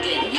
对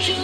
YAHVAH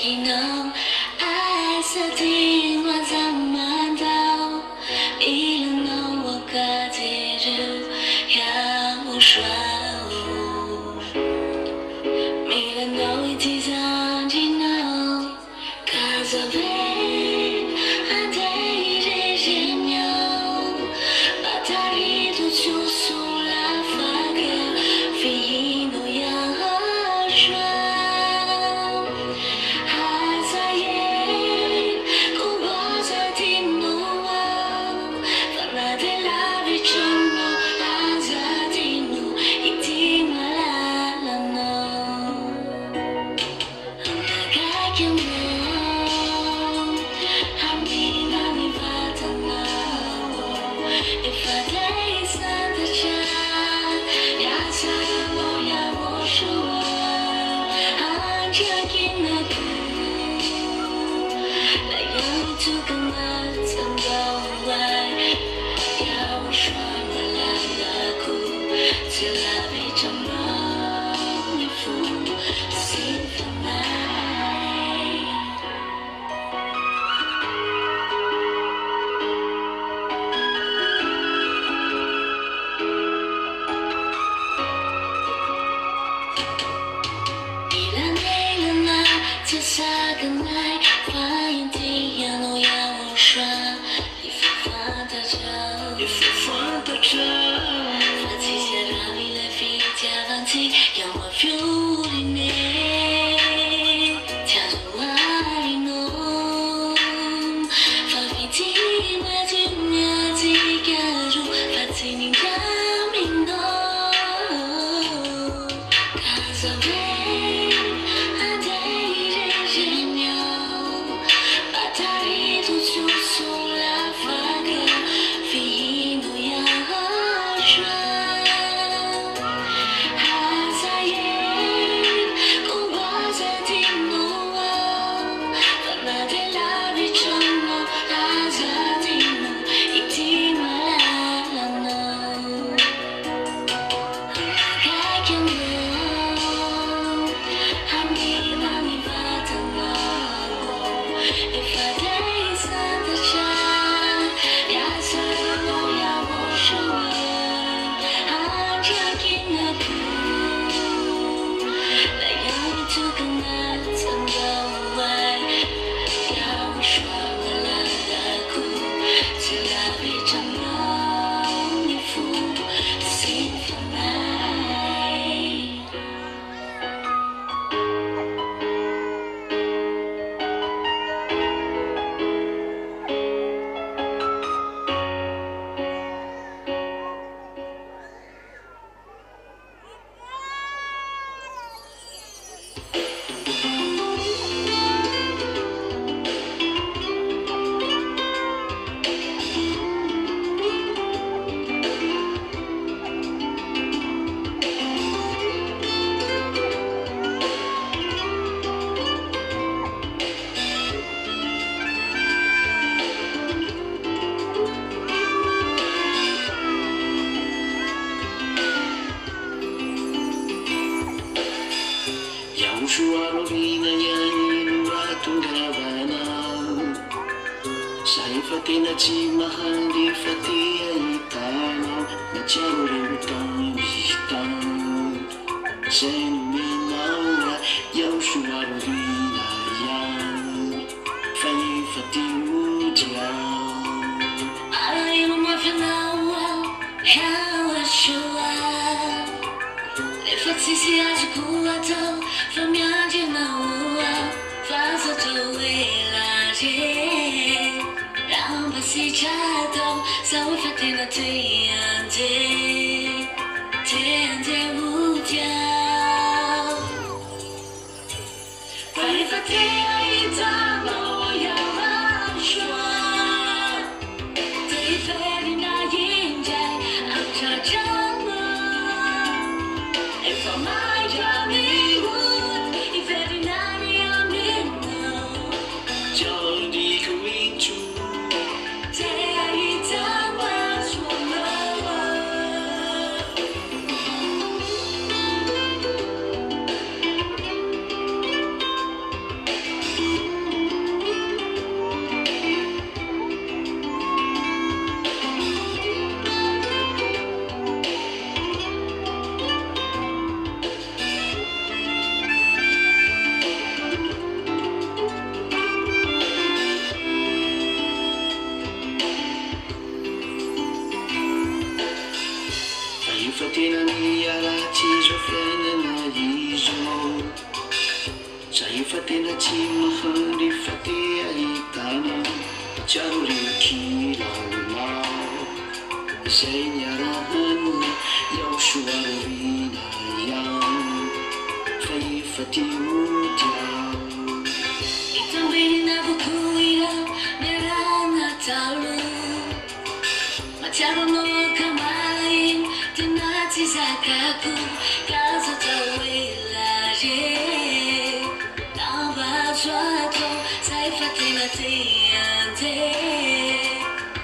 You know, I said it was a man down. Even though I got it, YAHOSHUAH. Me know it is on, you know, 'cause of it. I dated ZHYAH, but I read to so la faga, fino YAHOSHUAH. If I taste not the child, YAHOSHUAH, I'm checking the pool. Like you took a month and go away. YAHOSHUAH, malalaku, till I reach a lonely fool. Sing for night. 사근날 파인티아노 YAHOSHUAH. If you find a job, fatti serravi le fitte avanti, chiamo fiori ne, ti adorari non, fa finti immagini chiaro, fatti in cammino, casa YAHOSHUAH rovina yainu atungavana. Sai fatena tsy mahandry fatia hitanao, matsiaro rehetra hitanao. Zay nomenao YAHOSHUAH rovina yainu, fa efa tiodrao. Arrivo ma finao, YAHOSHUAH. Le fazzi si aggiungono, fammi aggiungere, fazzo tu e la gente. Ramba si chato, sao fate na te ante utia. Fai fate ai tamo YAHOSHUAH. Te feri na yinja, amchachama. If I'm my Johnny Wood, if every night I'm in now, Johnny Kuichu, say I eat that much for love. fatena tsy mahary fateahitana Matsiaro reo kilalao Izay niarahanina YAHOSHUAH rorina ihany Fa efa timody aho Itambirina bukuira nerana talo Matsiaro no kamay Tinati zakaku Kaza tawelaje Tamba zwato Saifa tina tiante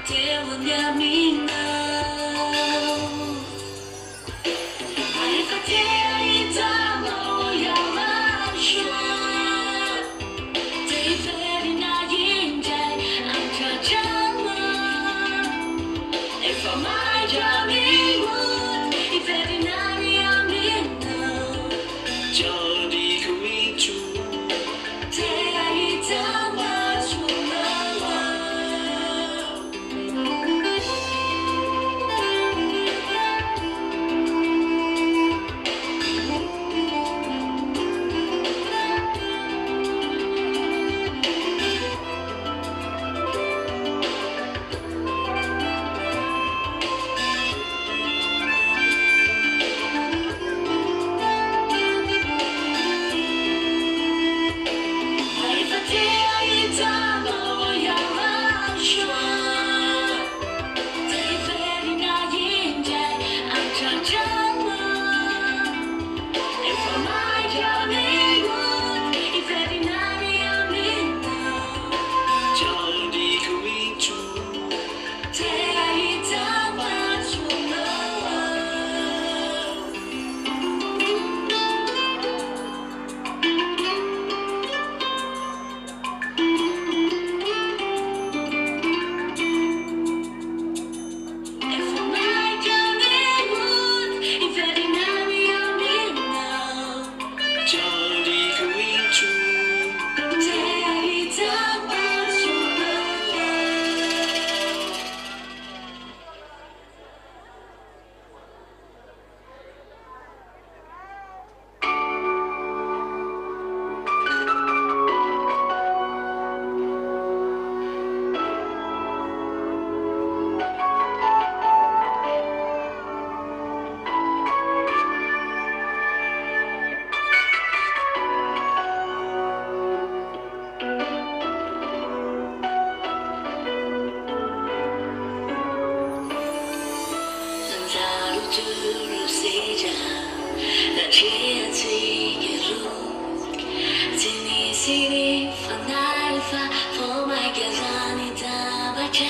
Tewa nyamina Aifa tea itama YAHOSHUAH Teiferi na yinjai Antrajama If I'm my journey wood, if every night I'm in love, Jadi ku itu take it down, much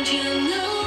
You know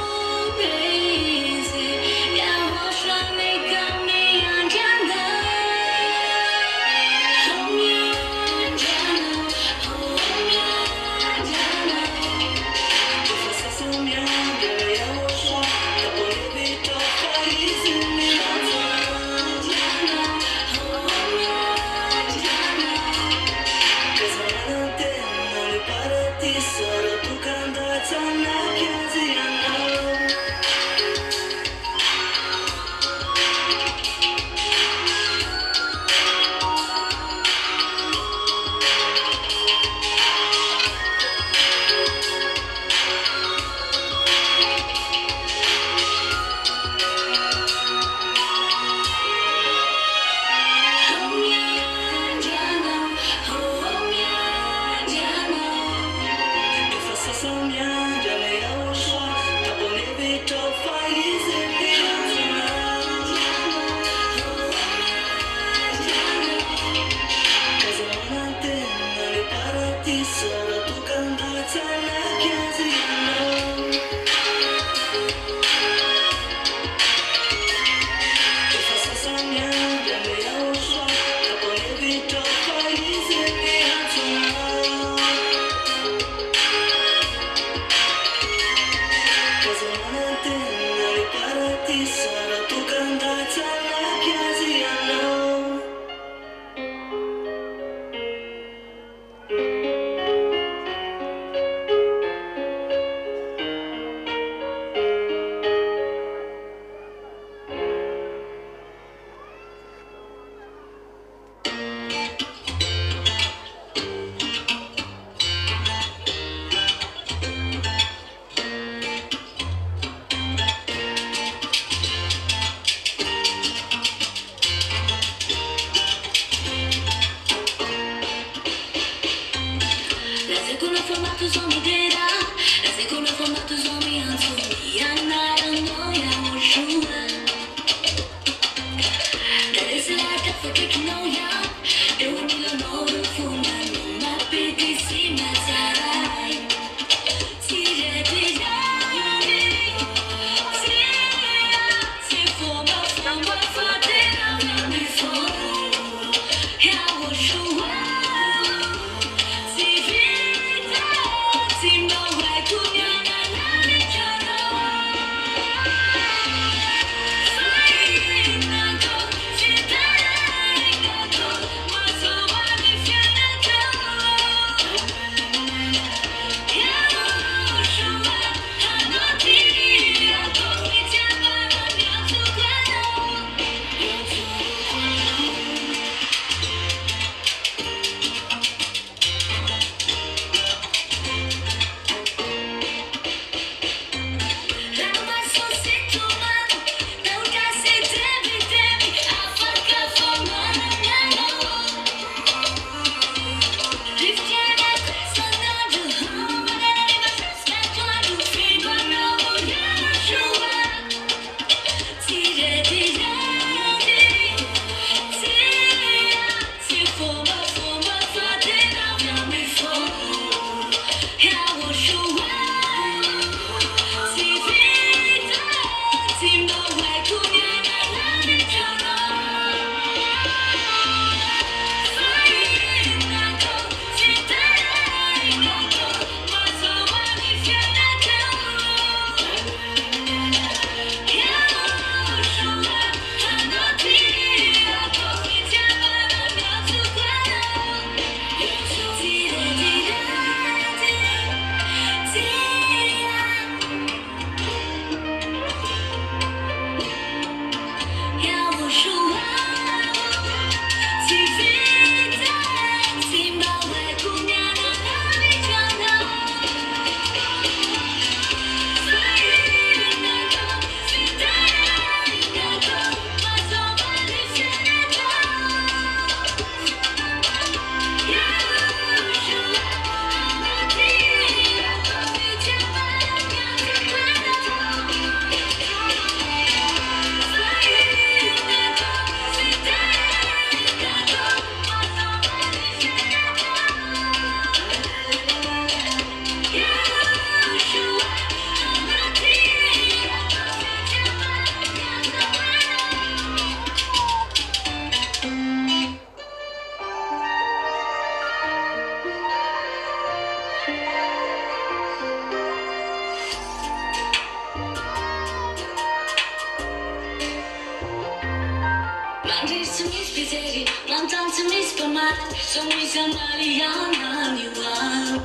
Sono mi sandali, I'm you are.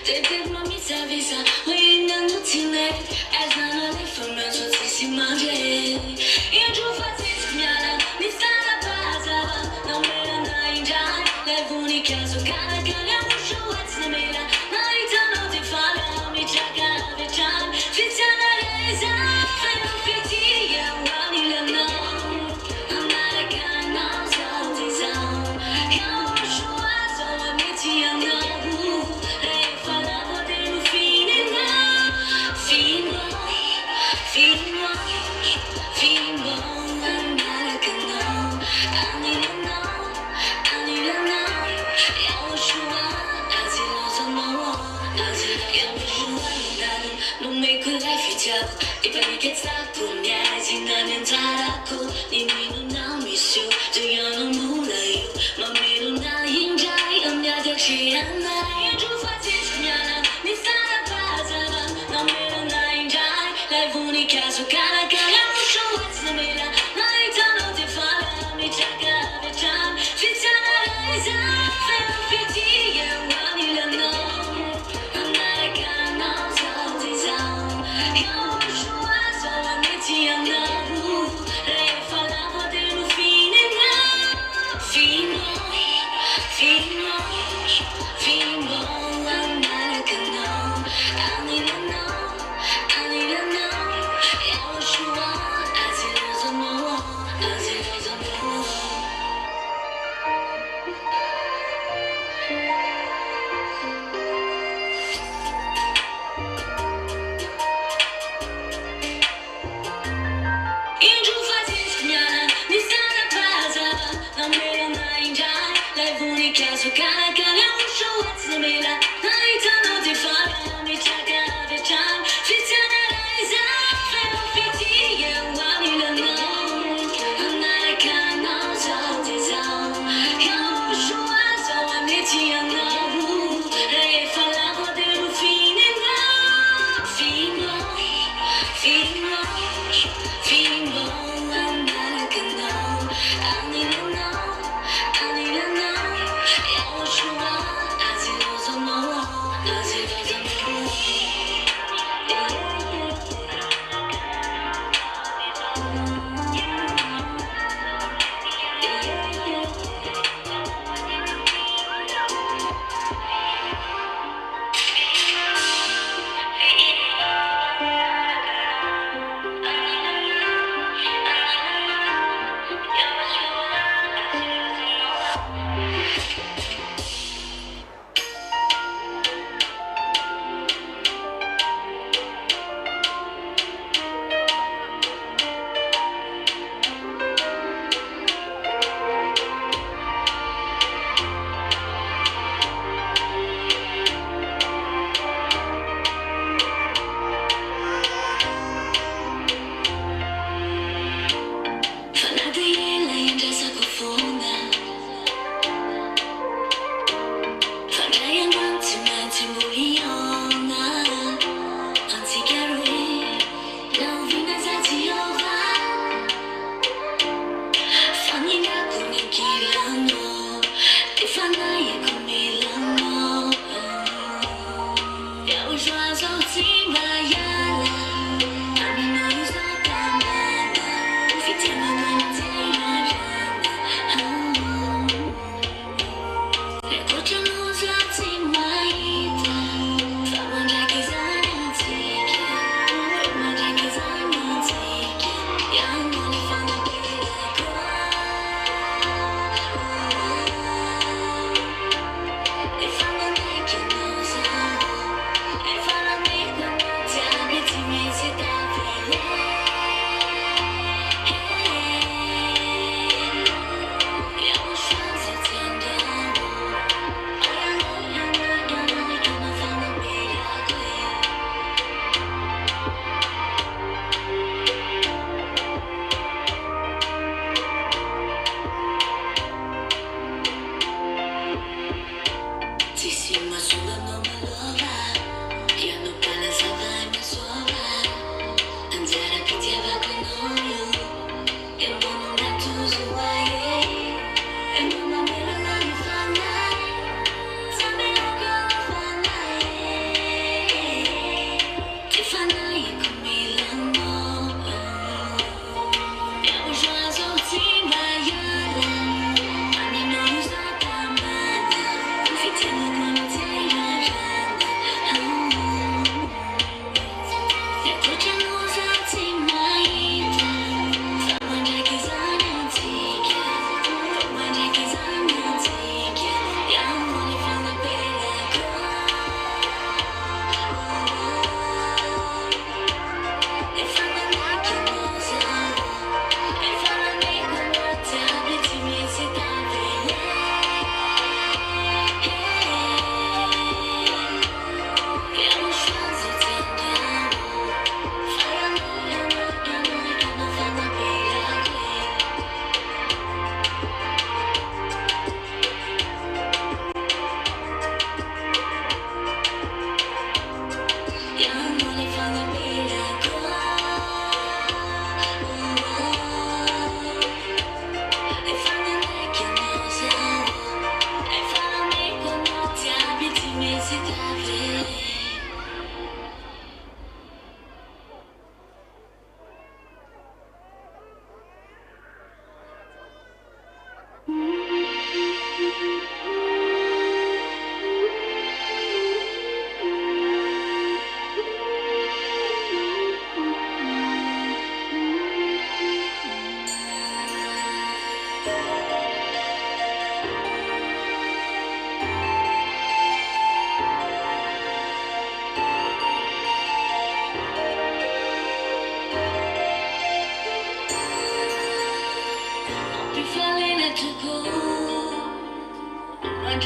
Te per ma mi sa visa, we know. 야호슈아 나는 No make a life 이자고 이빨이 개싸고 지나면 자라고 니미는 나 미쇼 저여는 몰라요 맘미로 나 인자이 엄야되지 않아 인주파지스냐나 니 살아봐자마 맘미로 나 인자이 라이브니 계속 가라가 야호슈아 스미라 나이 단어 대파라 미 작아be time 피자나 이자 페피티에 와니라 너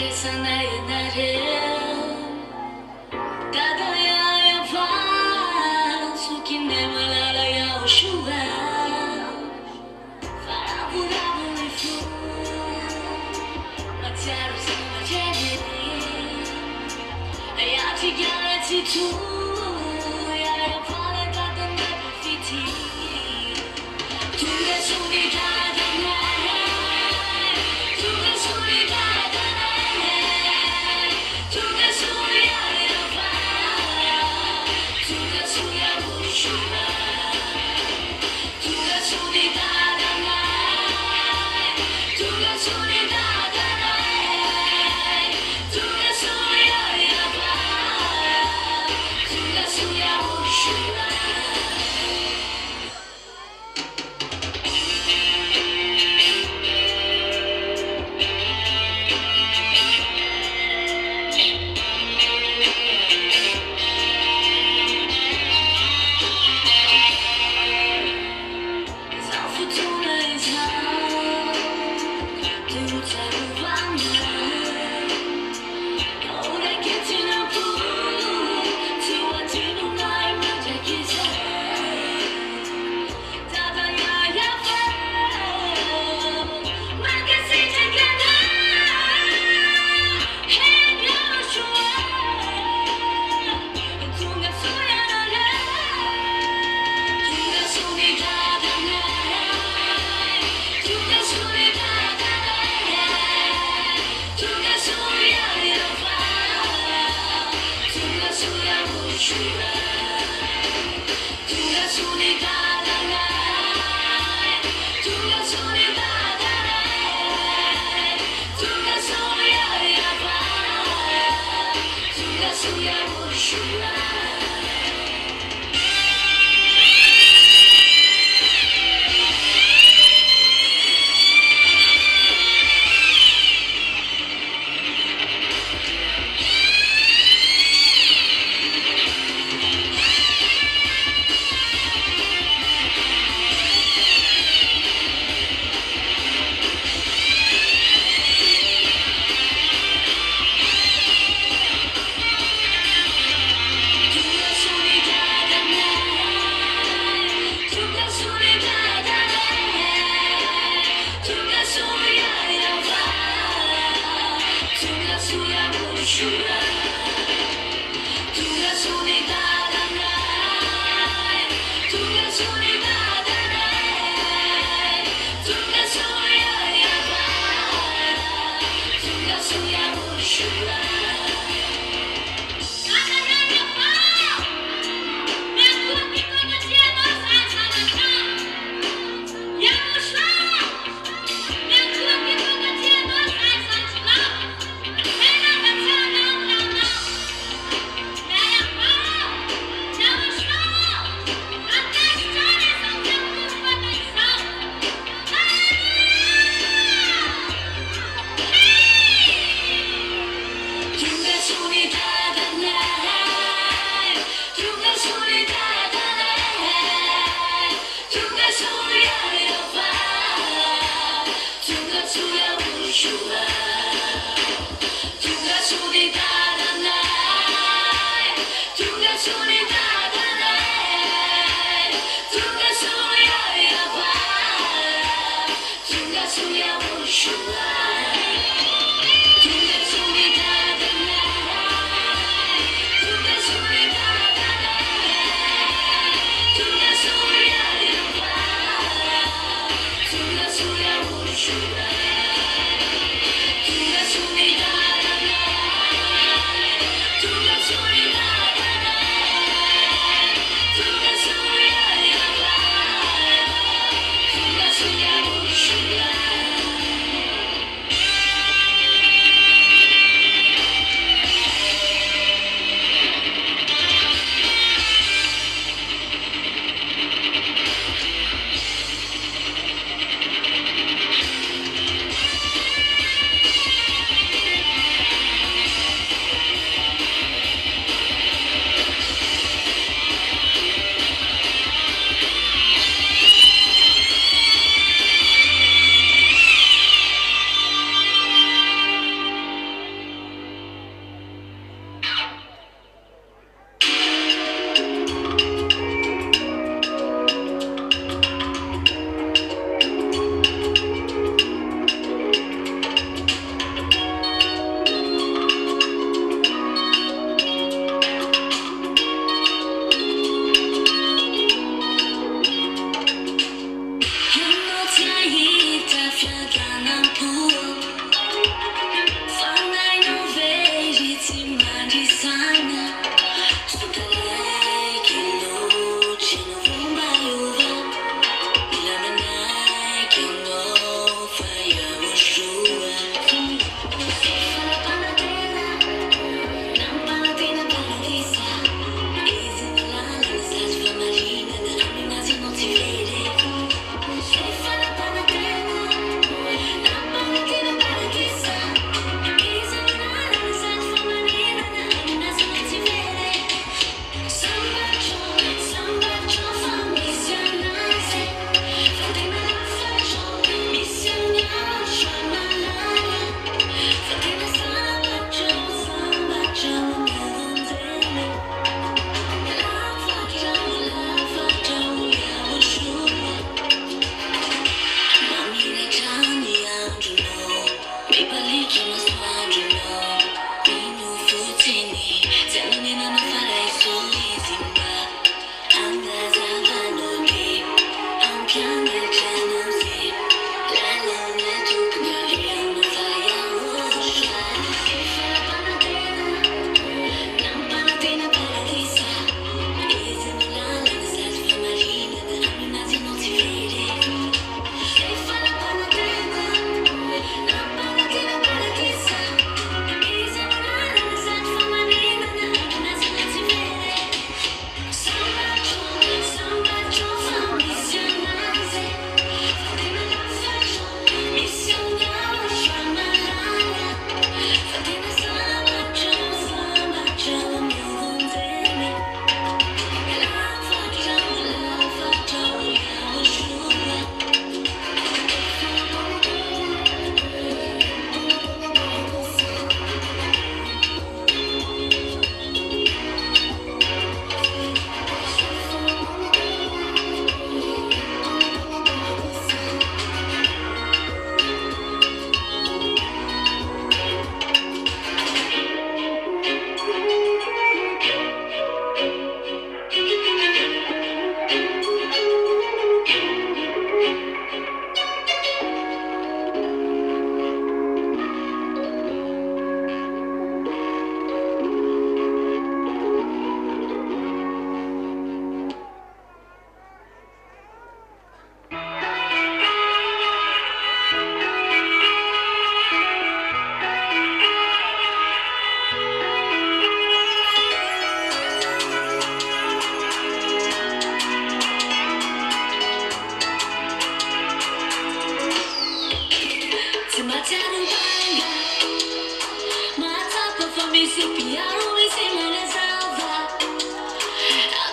그래서 나의 나를 다가야 야바 속인 내 말 알아 야호슈아 바라보라보니 후 마차로 생활제비 아직 야라지 두 야야 발에 닿던 내 graffiti 두개 손이 닿아나 두개 손이 닿아나 두개 손이 야야바 두개 손이 야호슈아 두개 손이 닿아나 두개 손이 닿아나 두개 손이 야야바 두개 손이 야호슈아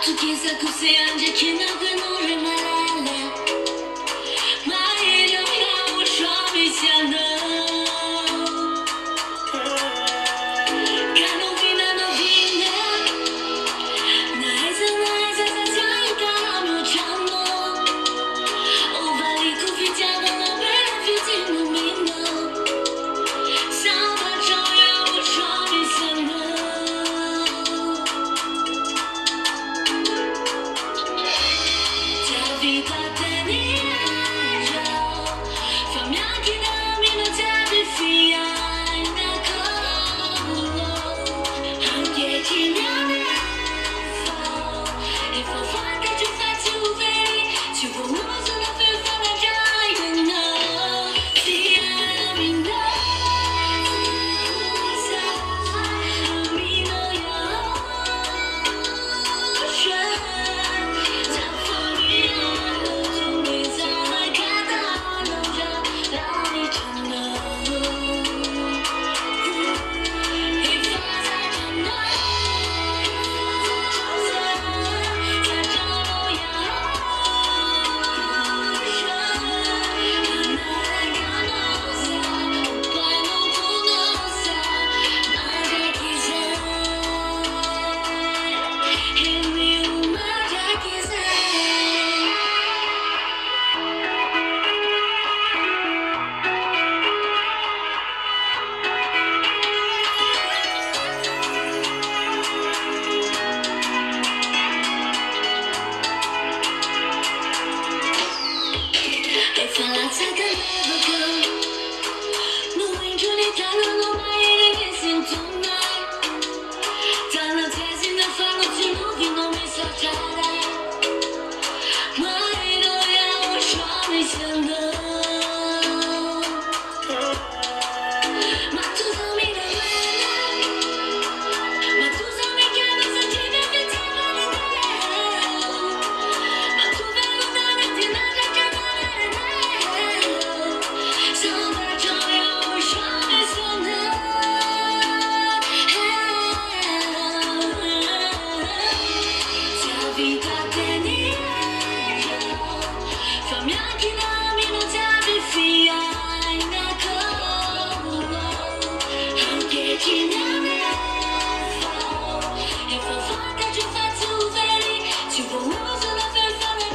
tu chissà cos'è anche che non vuoi rimanere ma io Yahushua mi siano che novina nice zai cambio ciamo o vali confidiamo ma per fiutino mino salva ciao Yahushua mi siano vita tenere fammi anche dammi non devi fiare anche chi ne fa e fa fatta ci faccio veri ci vuoi uso la per fare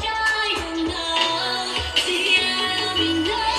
giai no mi no mi no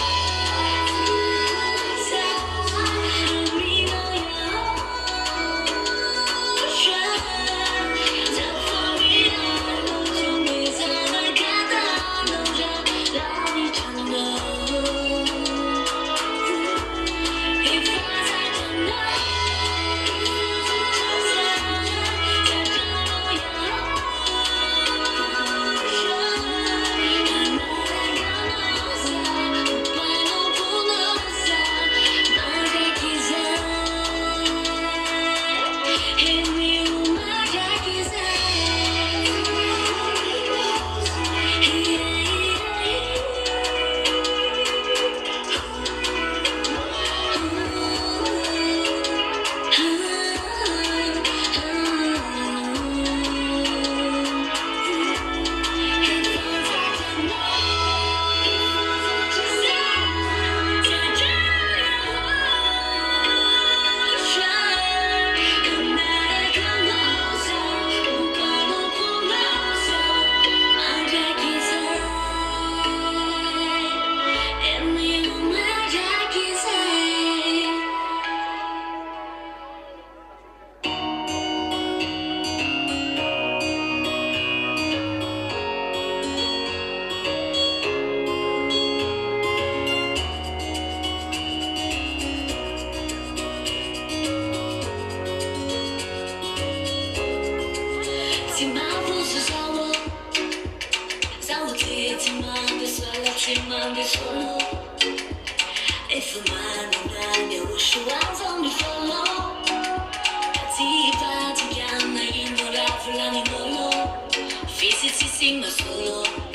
ti mandi solo e fumando una YAHOSHUAH zombie follow ti chiama ignorare fulani molo fisicissimo solo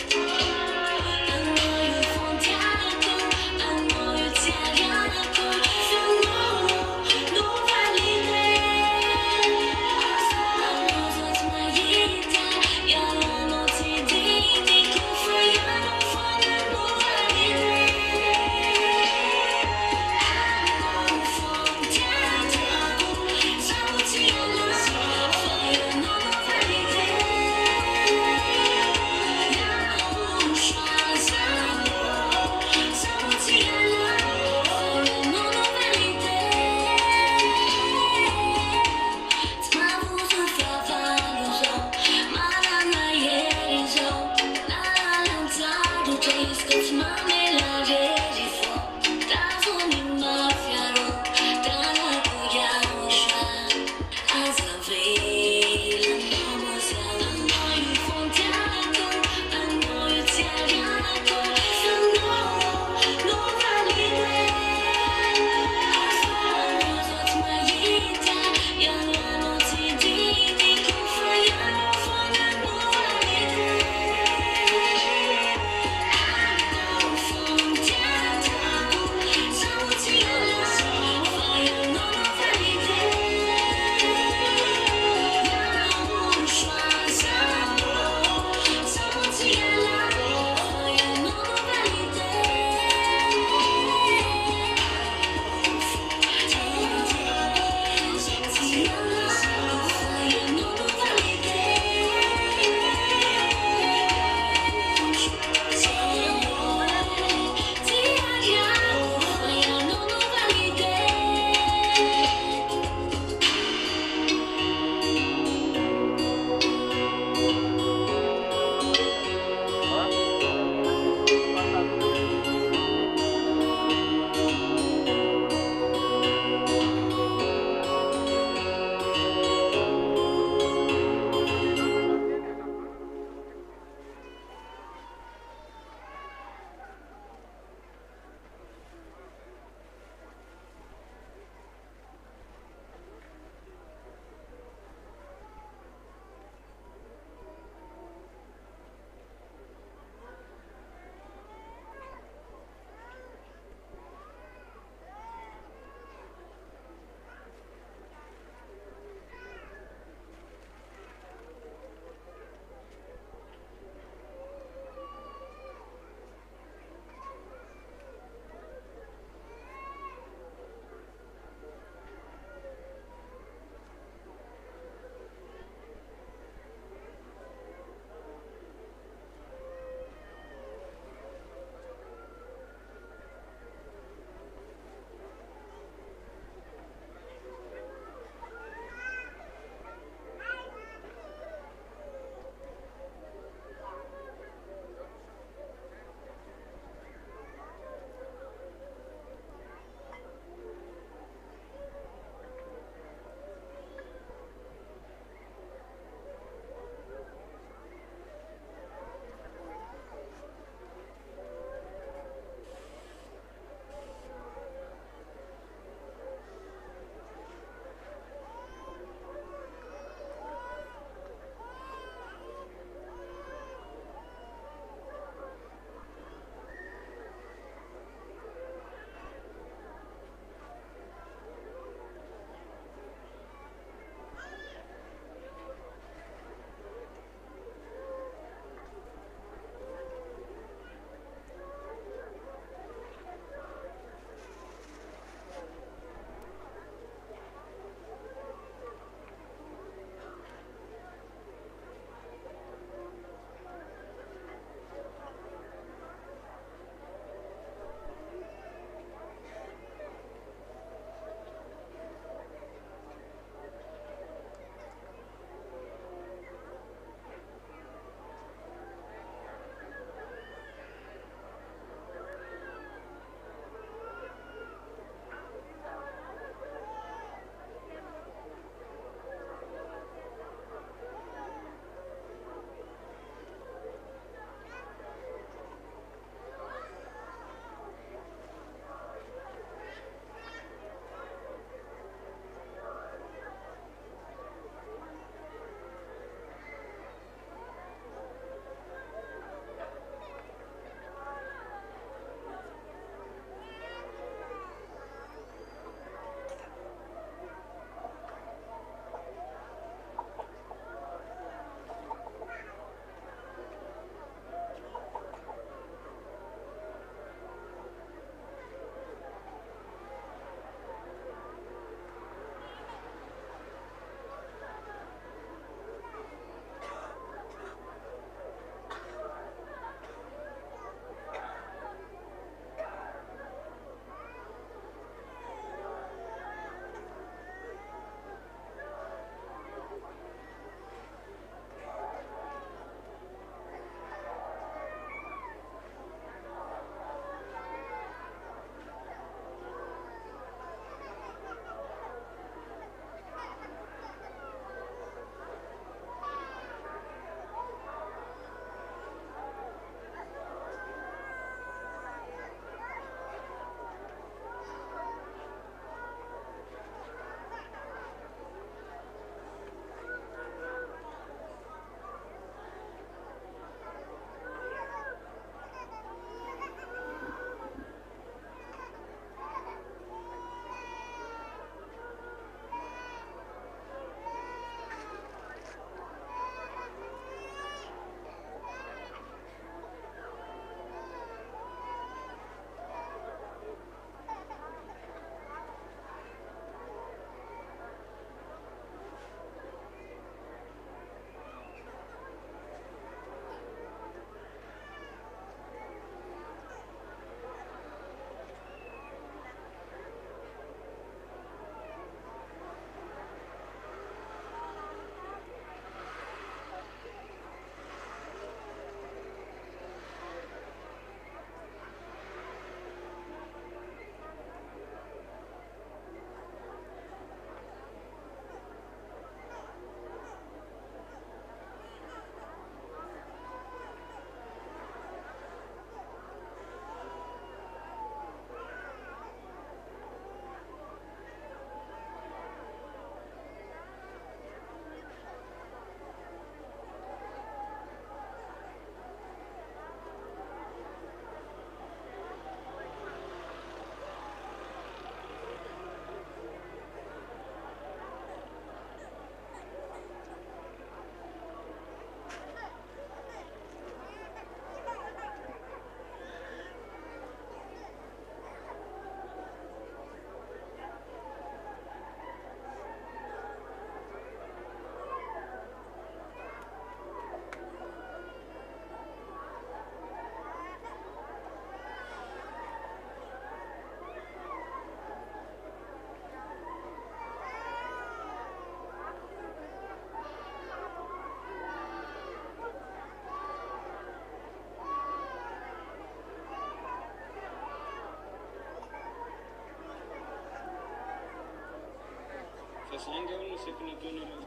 song ఎవరు చెప్పినట్టున్నారు?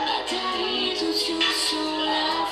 Battaglie tu sur la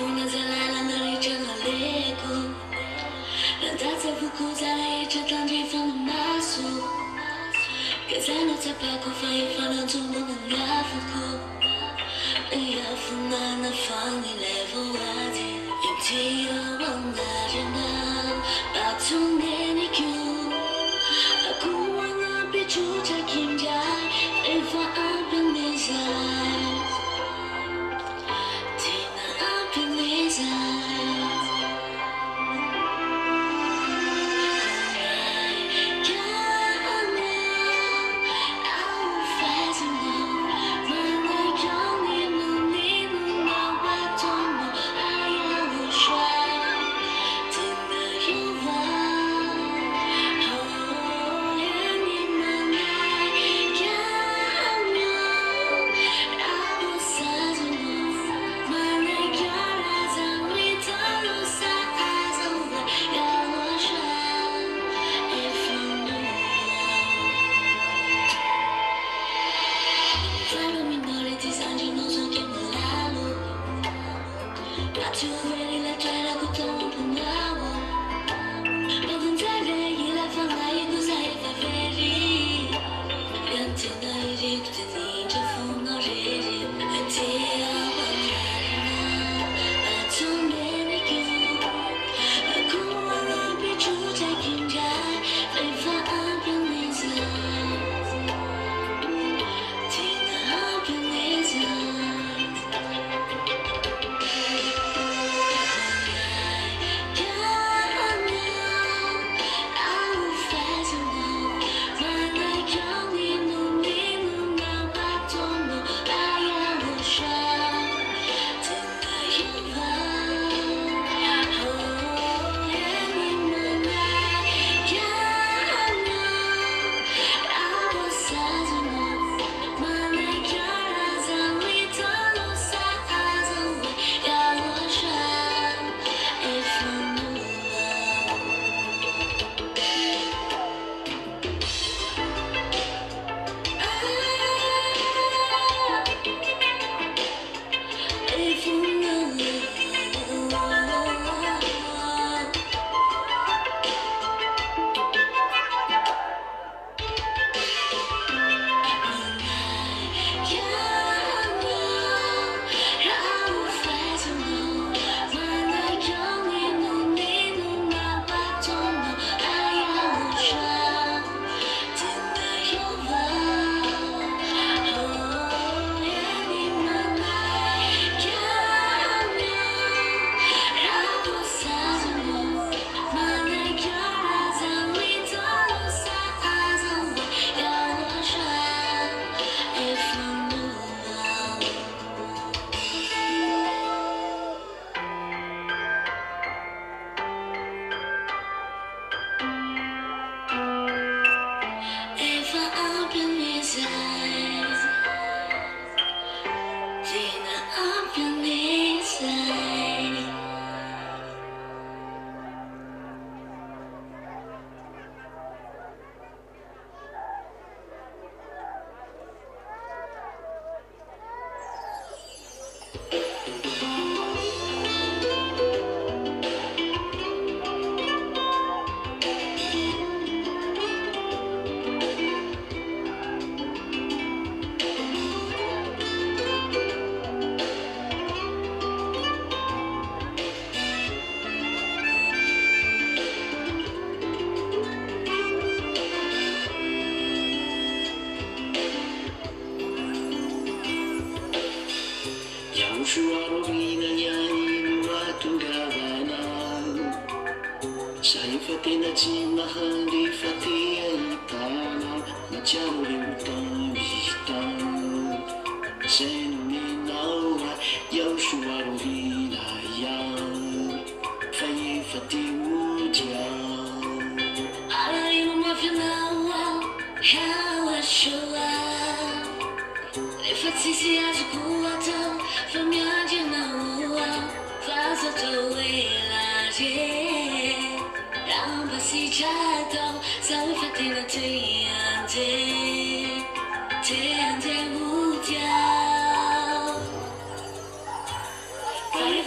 风浪再来了，哪里正好裂谷？让它在复古，再来一场当地方的马术。该在哪才把苦放一放，两种不能压复古。压复那放你来不完的，用体有往那人那，把童年的苦，把苦忘了别出差金家，没法安排你在，听那安排你在。YAHOSHUAH rovina gli anni tu gavana sai fatina cima handi fatia itana ma ciao riuton vistan se non mi naura YAHOSHUAH rovina ya fai fatimutia ala ilma finawa YAHOSHUAH Fatsi si ajukuato, famiglia na ua, fasa to elaje. Ramba si chato, sabe fatina te ante mutia. Fai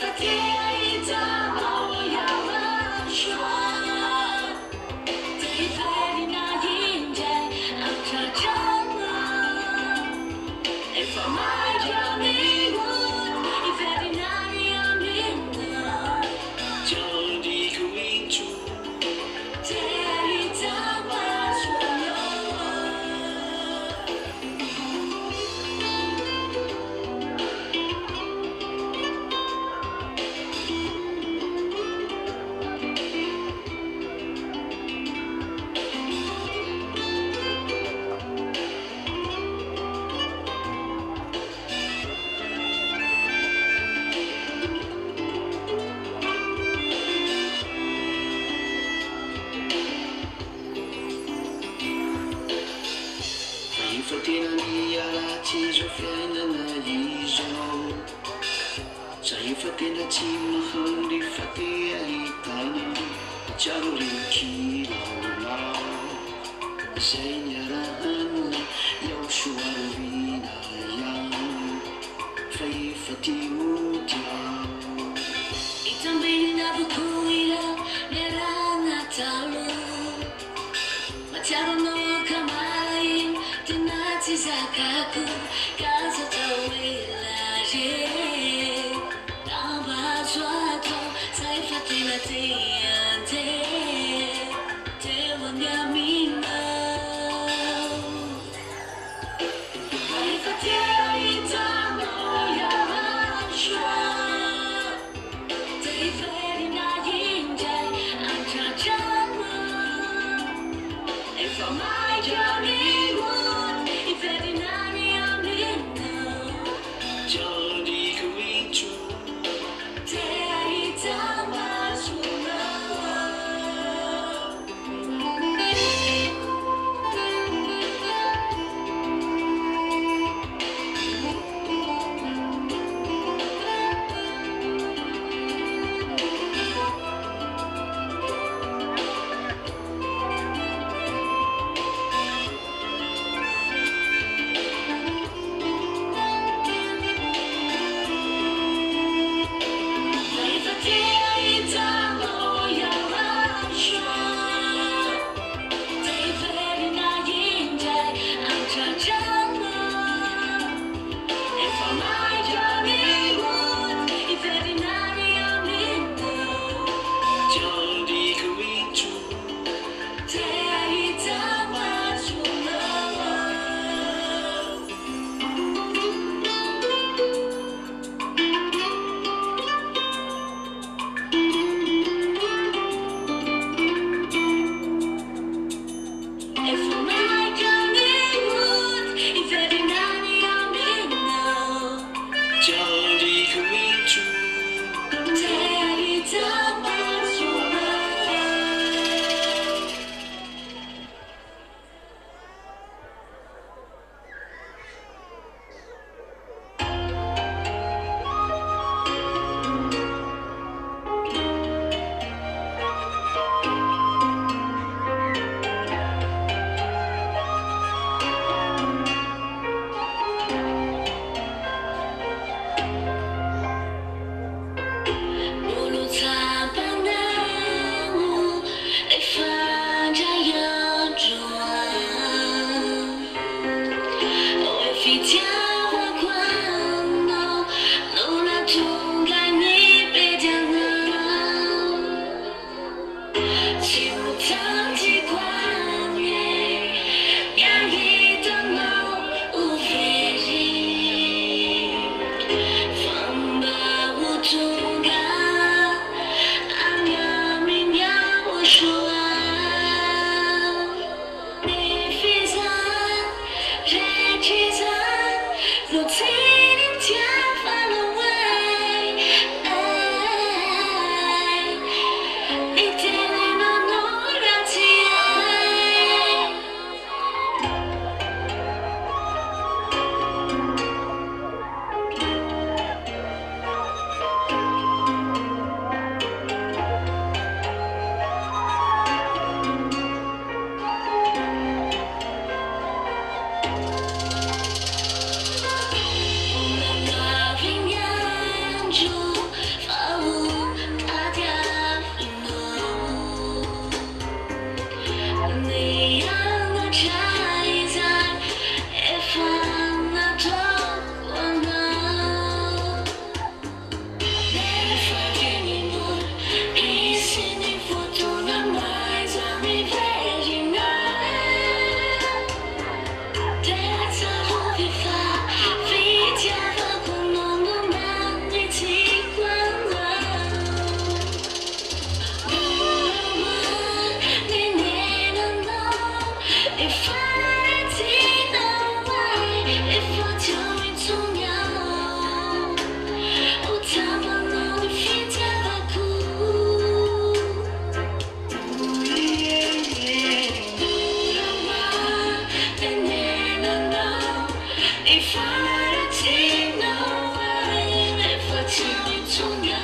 特别重要。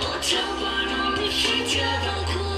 我找不到你非常的苦。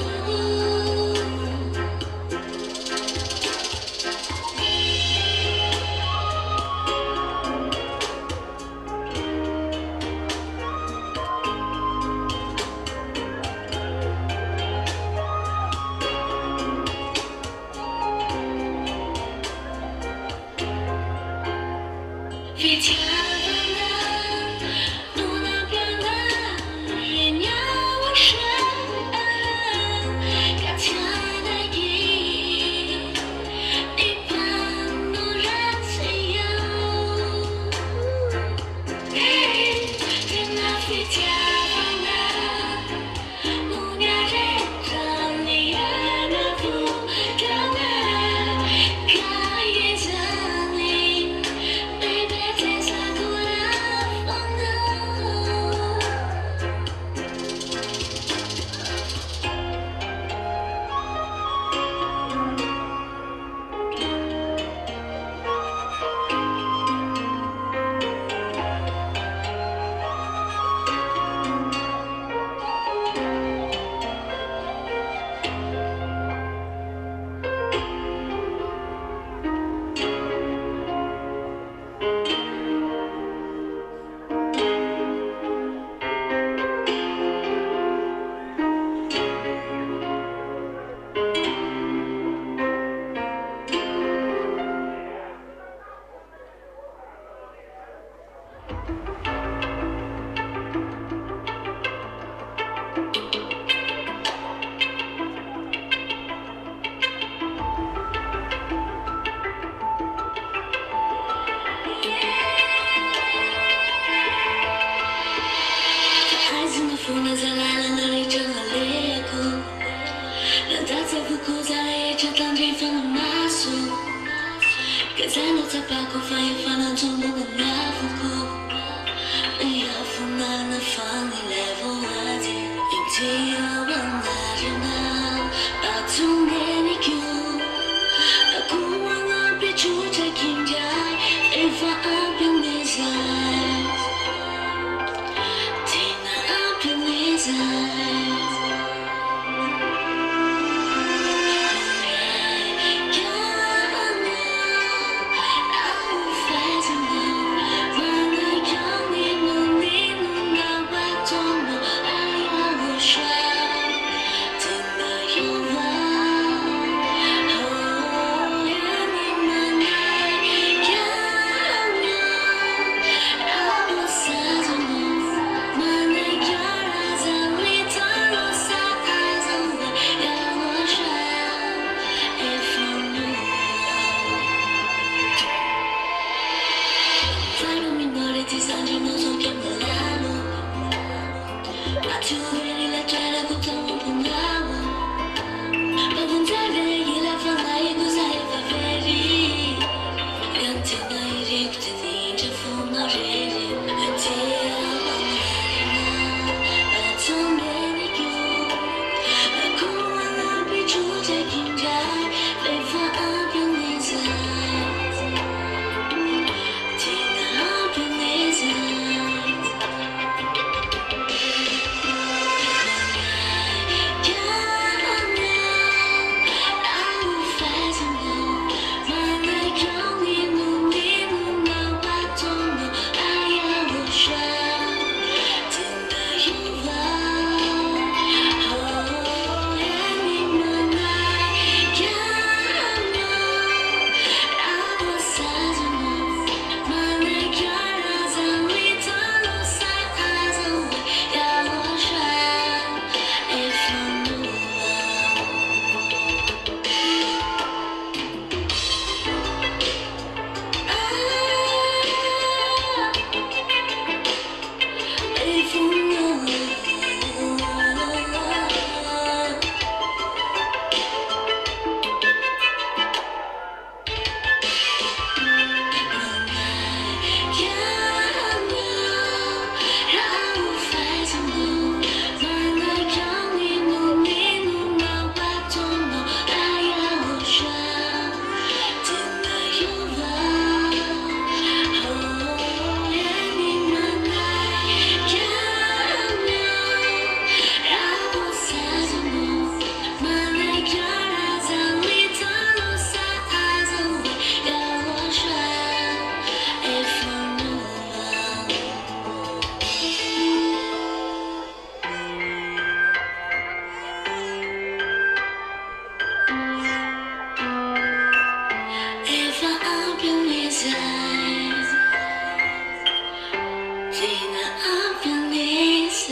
up your knees.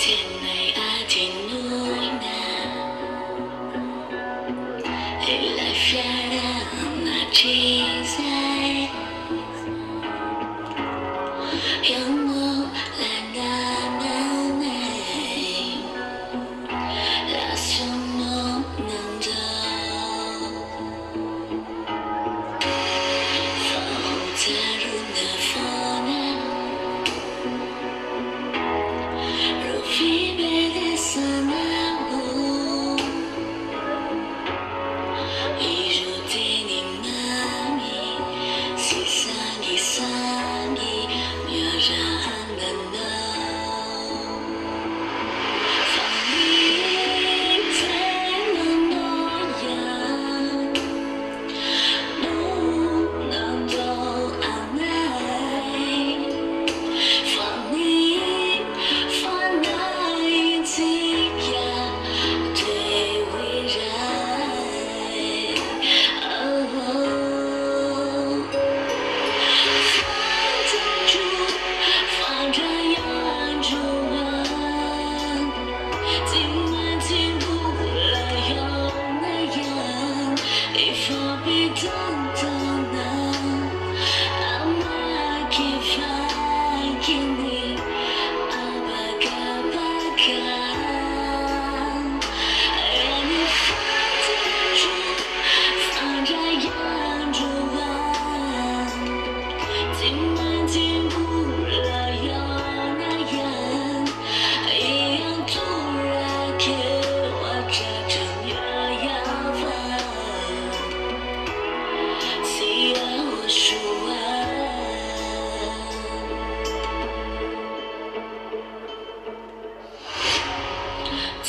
Thiên này thiên núi nào lại phía đông là chi dài yêu mơ là nam này là sông mơ nằm đâu và hồng ta run nở phố nào Vive sanau Irutini mami Sisangi sangi Nyarana Fami tena noya No nando anai Fami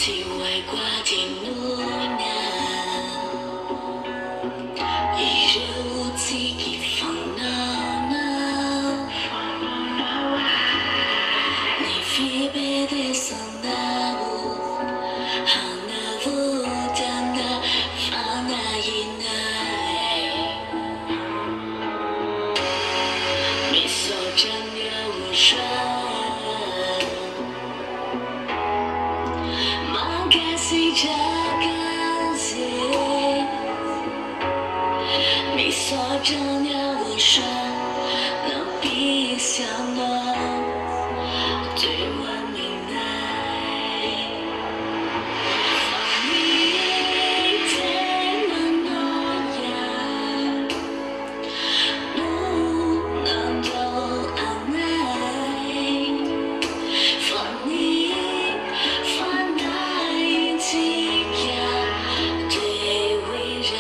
Thì quay qua thì núi nào Ý rêu chỉ kịp phòng nào nào Này phía bê đê sông nào Hàng nào vô đàn nào Phá nào yên này Mi sổ chẳng nhớ vô xa ZHYAH你所着鸟我说能比小诺对我明白放你在那诺呀不能够安慰放你放那情呀对为人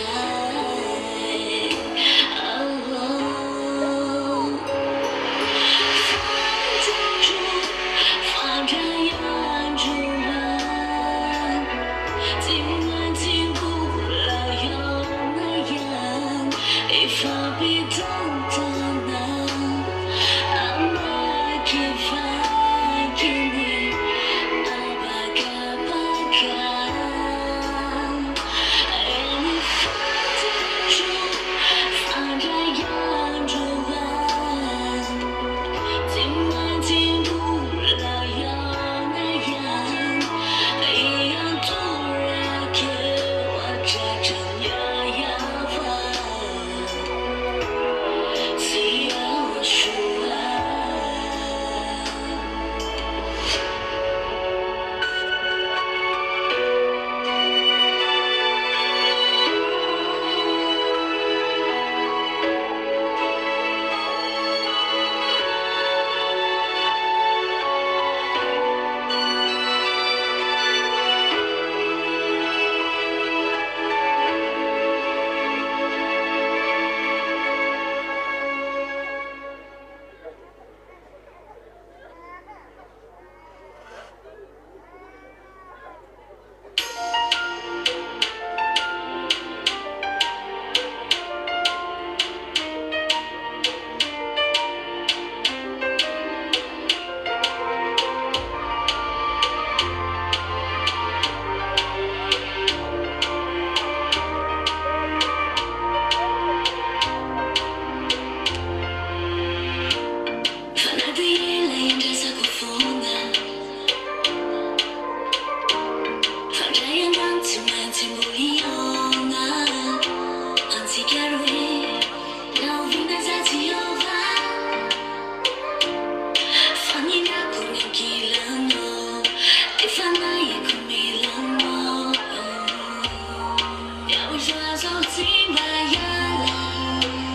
说走进吧呀啦，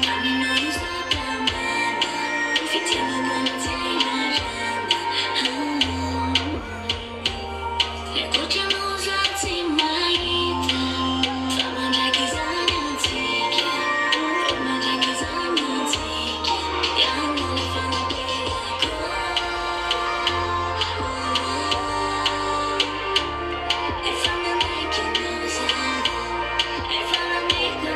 阿米诺有啥干嘛呢？飞天的光芒最让人难。来过这路上最满意的，放慢再给咱俩体验，放慢再给咱俩体验，让我来放了别来过。If I'm a make you know that, if I'm a make you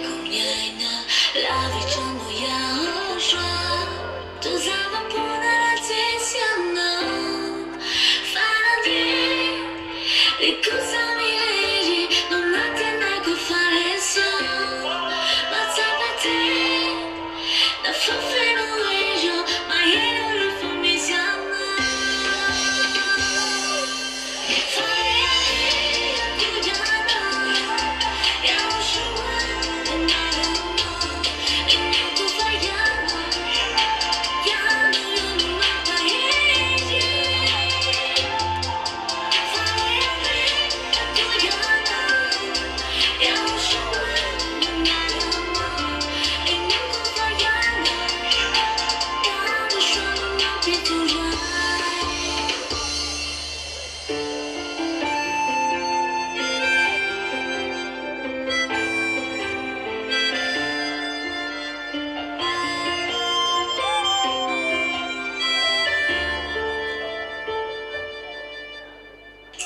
combien la vie change YAHOSHUAH. Tu savais pour la decisione farti e cosa mi leggi non ha tempo che fare so ma sapete da fare leggo ma io non fammi sanno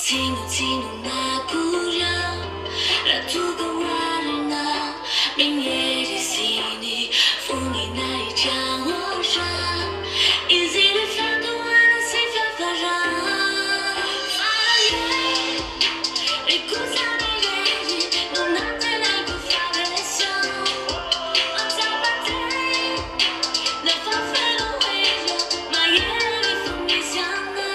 Sino na cura la tua guarda mi di sini funi na YAHOSHUAH easy to find the one to say farà e cosa mi leggi non ha tempo che fare so ma sapete da fare leggo ma io fammi sanno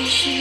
继续。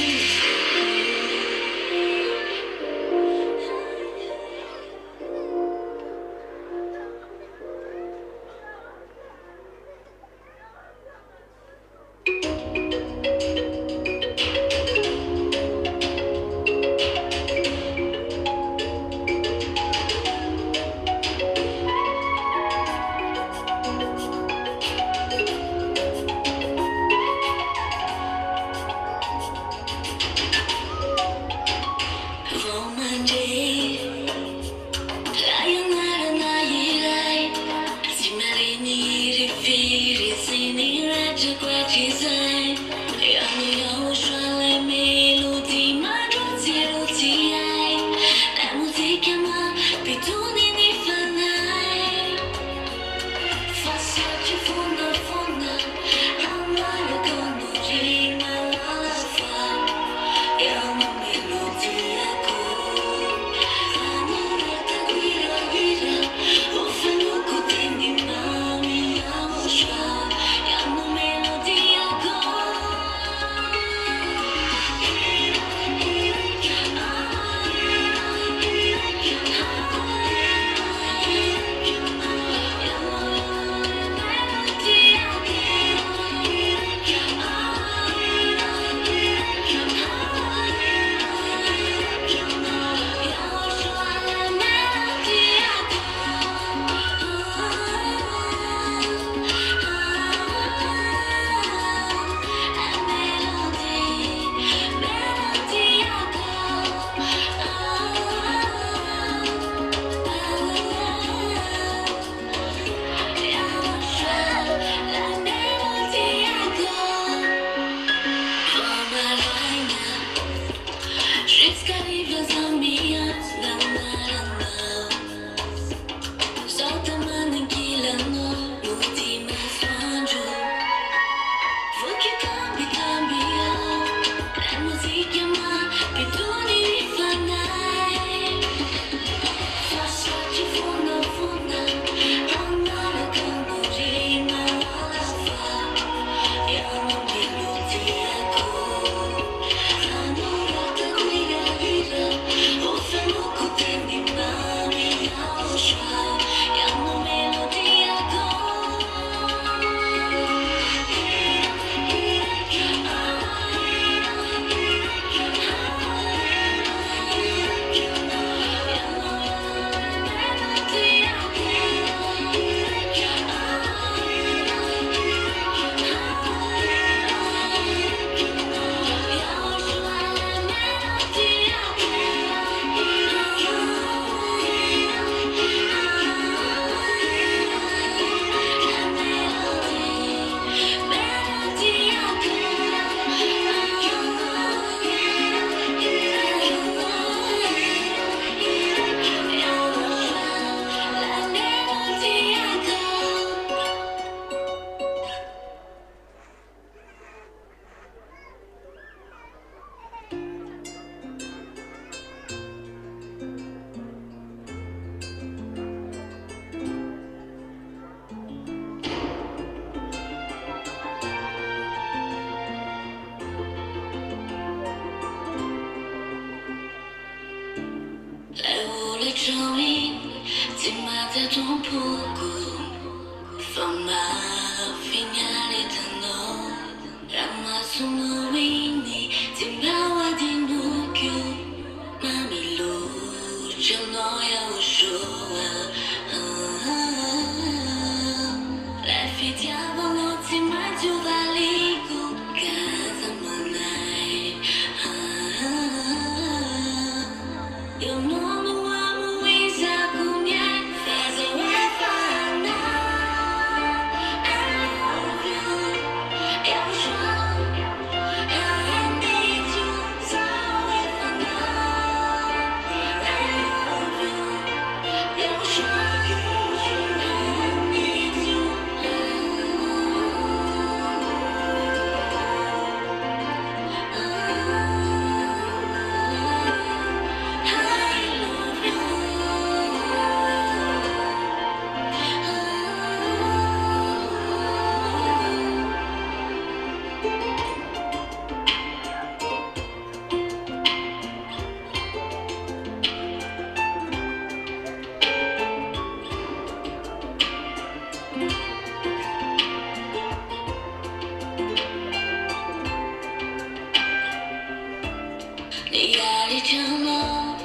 你压力承诺，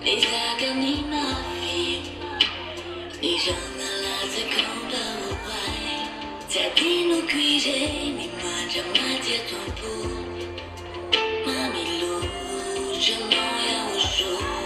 你撒个你马屁，你上哪拉在空的无爱，在地怒亏谁？你马着马街痛苦，马迷路，承诺要我说。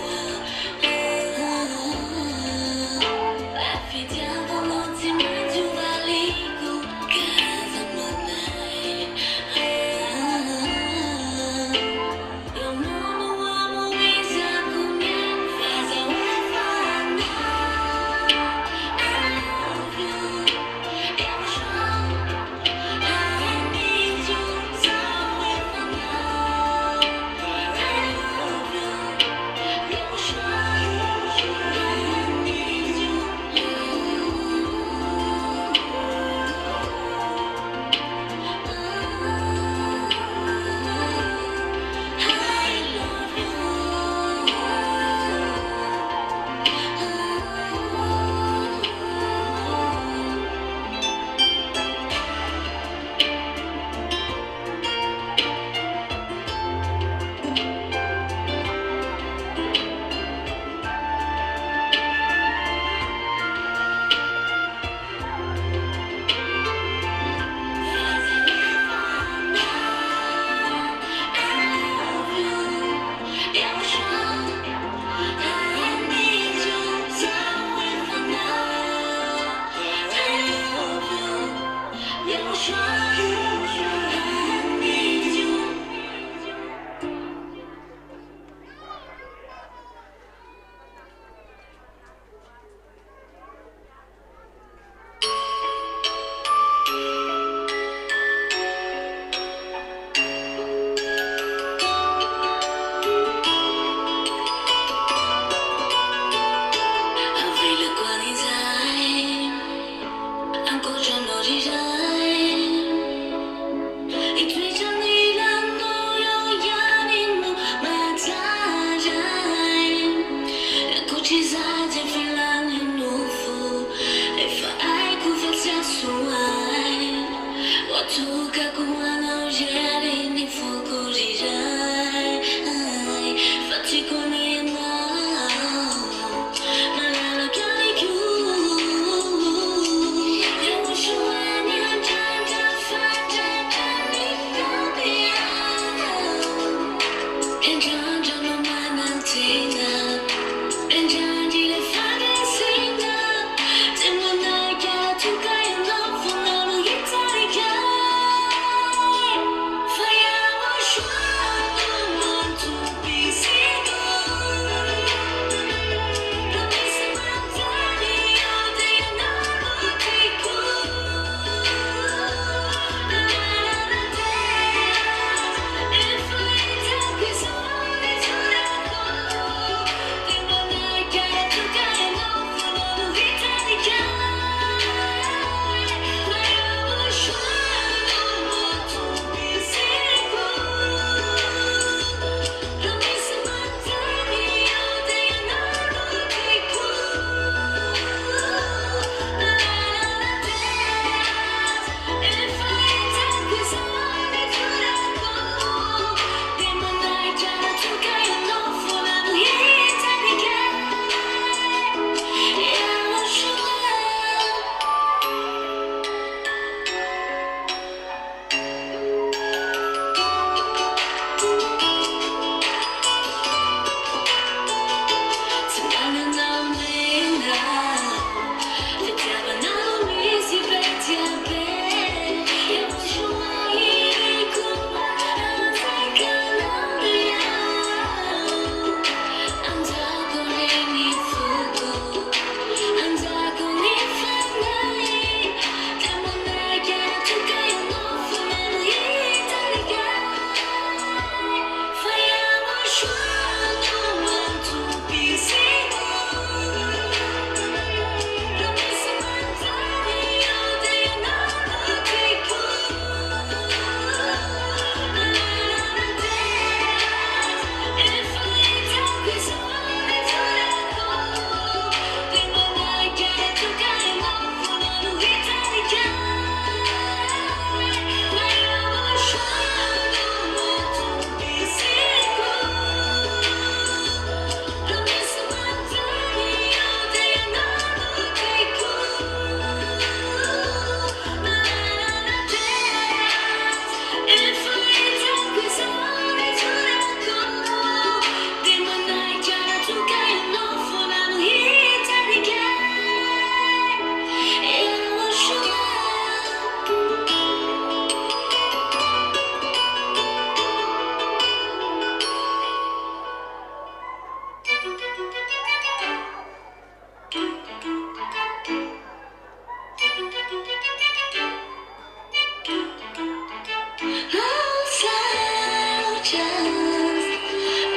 chance，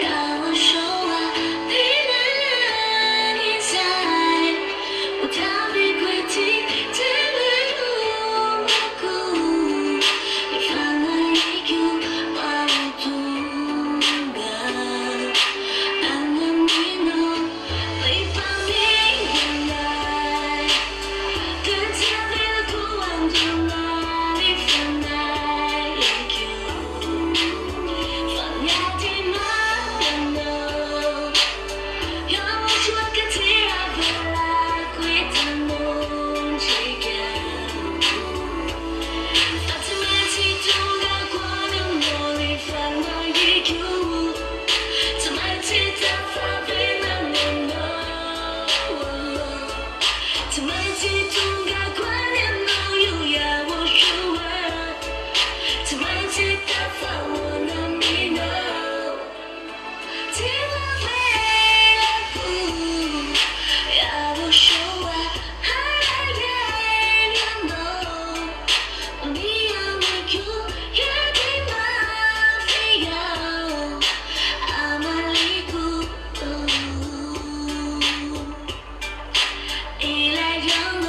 让我说话，你能一再，不逃避轨迹，只为路马虎，你放了一句话我痛感，安了你呢，没把你原来，跟着飞的苦往中哪里分爱一句，放下的马人呢，让我说个天涯回来会的梦之间，发自内心中的光的魔力放了一句，怎么记得发飞了年呢？怎么记中的观念都有呀？我说啊，怎么记得放我的你呢？听我飞了不？呀，我说啊，还来年呢？你要我有也得嘛飞呀？阿玛里古。一来让我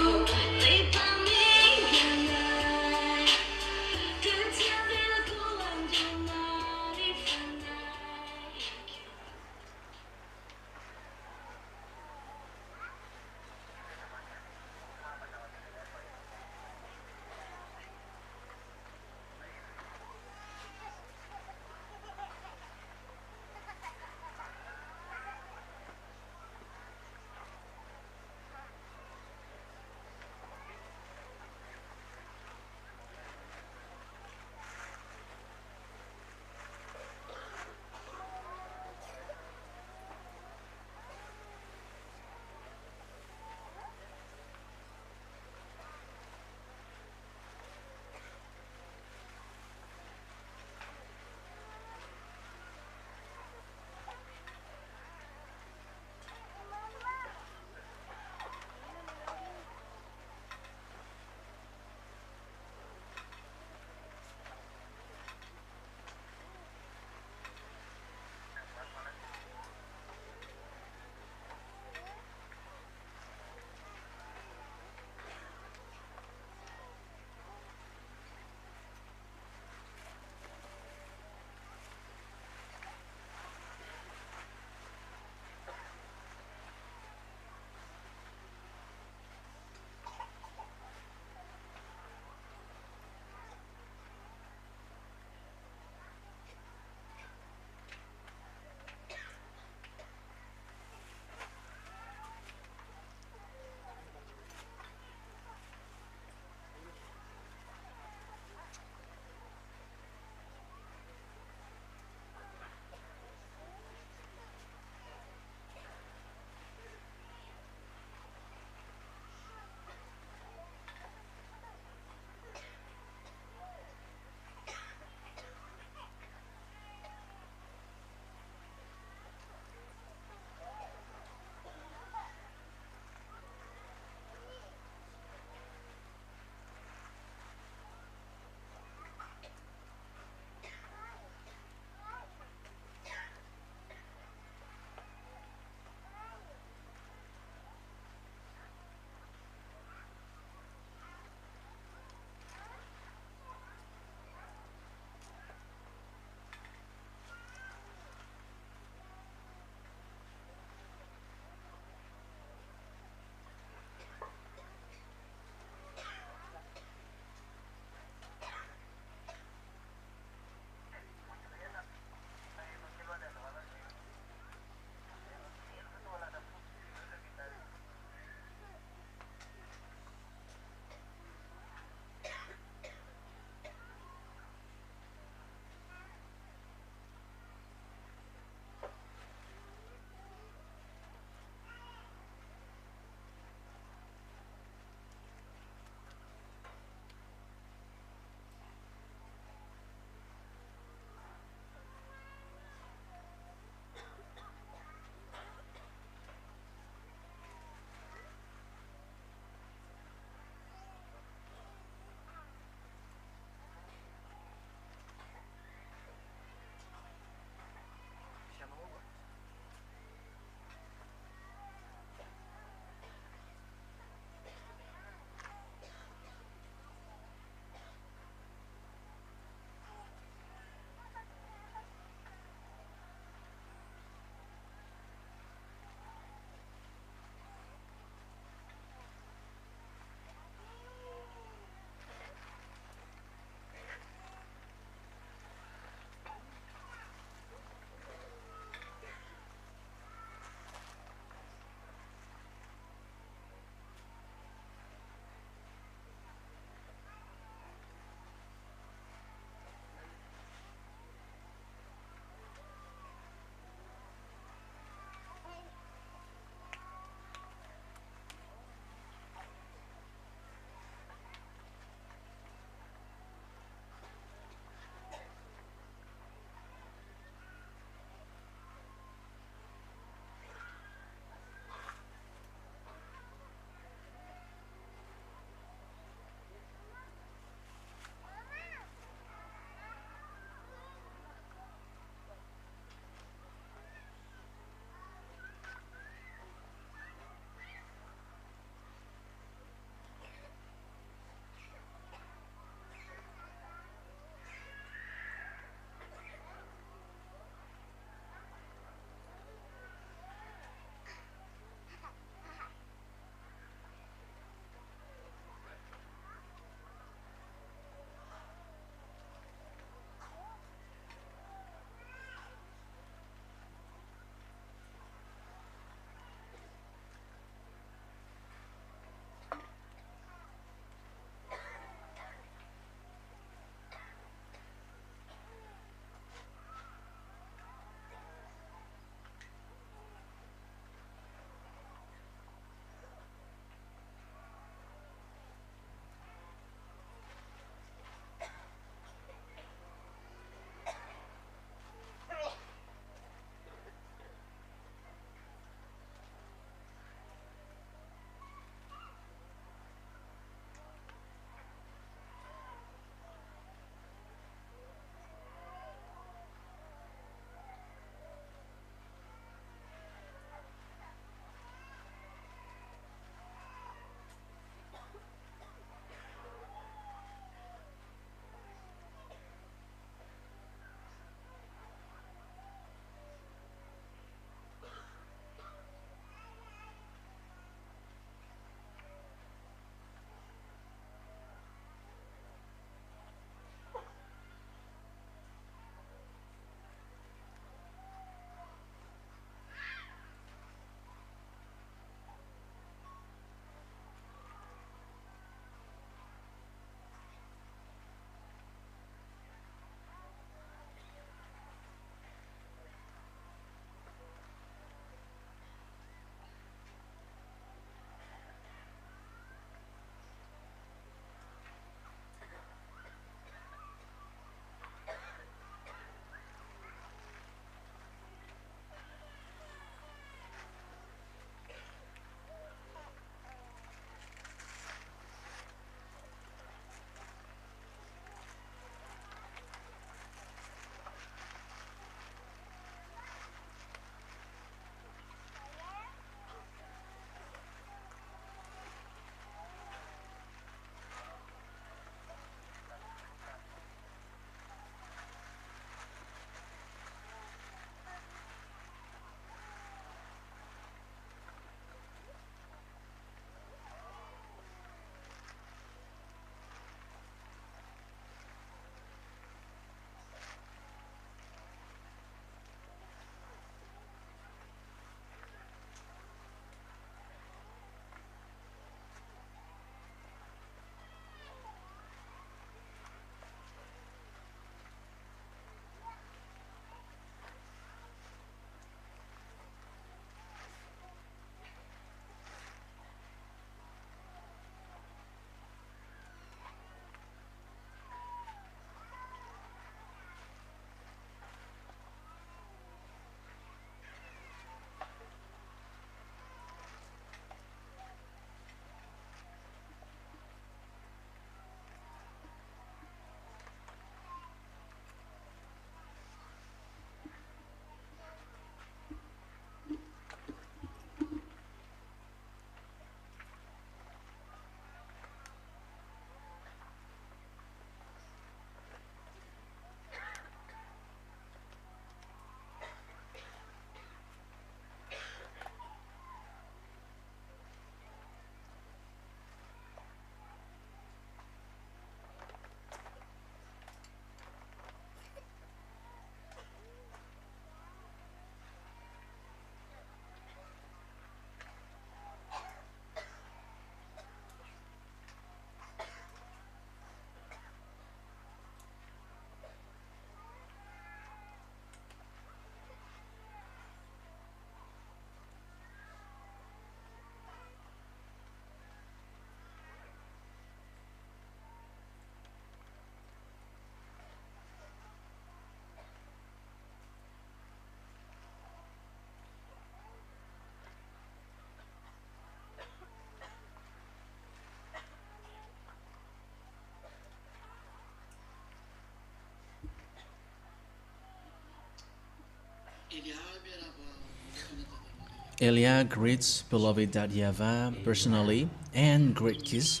Eliah greets beloved YAHVAH personally and great kiss.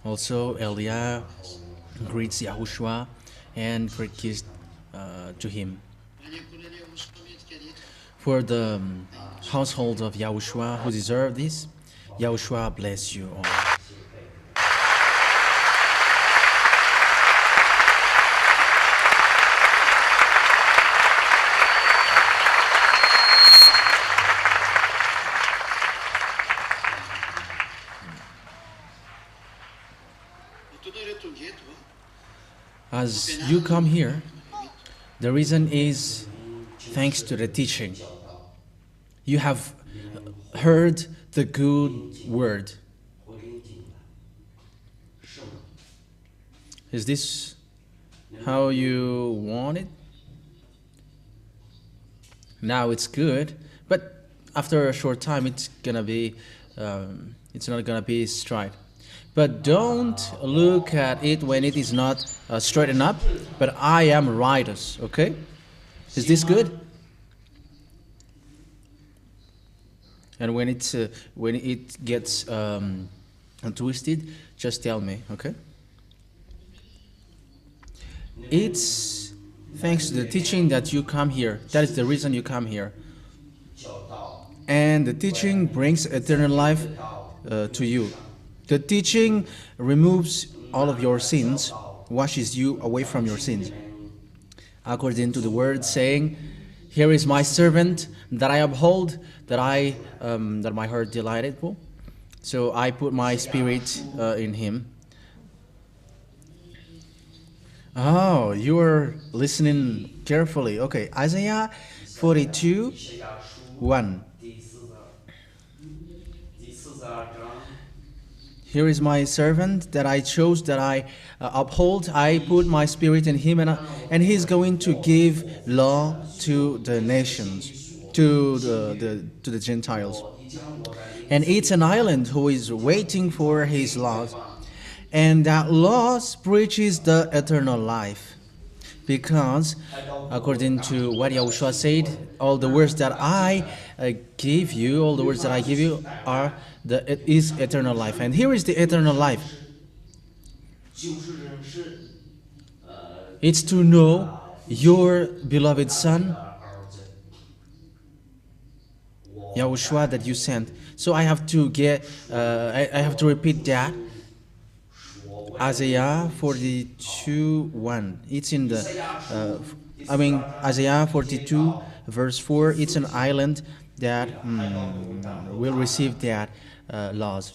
Also, Eliah greets YAHOSHUA and great kiss to him. For the household of YAHOSHUA who deserve this, YAHOSHUA bless you all. As you come here, the reason is thanks to the teaching. You have heard the good word. Is this how you want it? Now it's good, but after a short time it's not gonna be straight. But don't look at it when it is not straightened up. But I am righteous. Okay? Is this good? And when it gets twisted, just tell me. Okay? It's thanks to the teaching that you come here. That is the reason you come here. And the teaching brings eternal life to you. The teaching removes all of your sins, washes you away from your sins. According to the word saying, "Here is my servant that I uphold, that my heart delighted for. So I put my spirit in him." Oh, you are listening carefully. Okay, Isaiah 42:1. "Here is my servant that I chose, that I uphold. I put my spirit in him, and he's going to give law to the nations, to the Gentiles. And it's an island who is waiting for his laws. And that law preaches the eternal life. Because, according to what Yahushua said, all the words that I give you is eternal life. And here is the eternal life. It's to know your beloved Son, Yahushua, that you sent. So I have to repeat that. Isaiah 42:1. It's in the Isaiah 42 verse 4. It's an island that will receive that laws.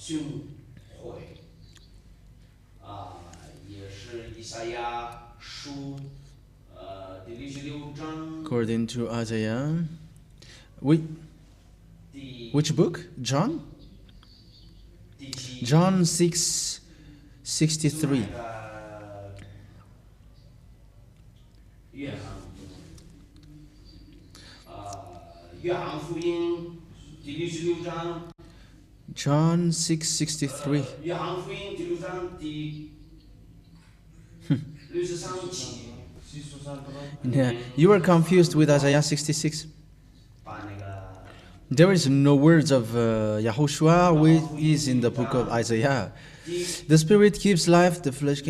According to Isaiah, which book? John 6:63. John 6:63. Yeah, you are confused with Isaiah 66. There is no words of Yahushua which is in the book of Isaiah. The Spirit gives life, the flesh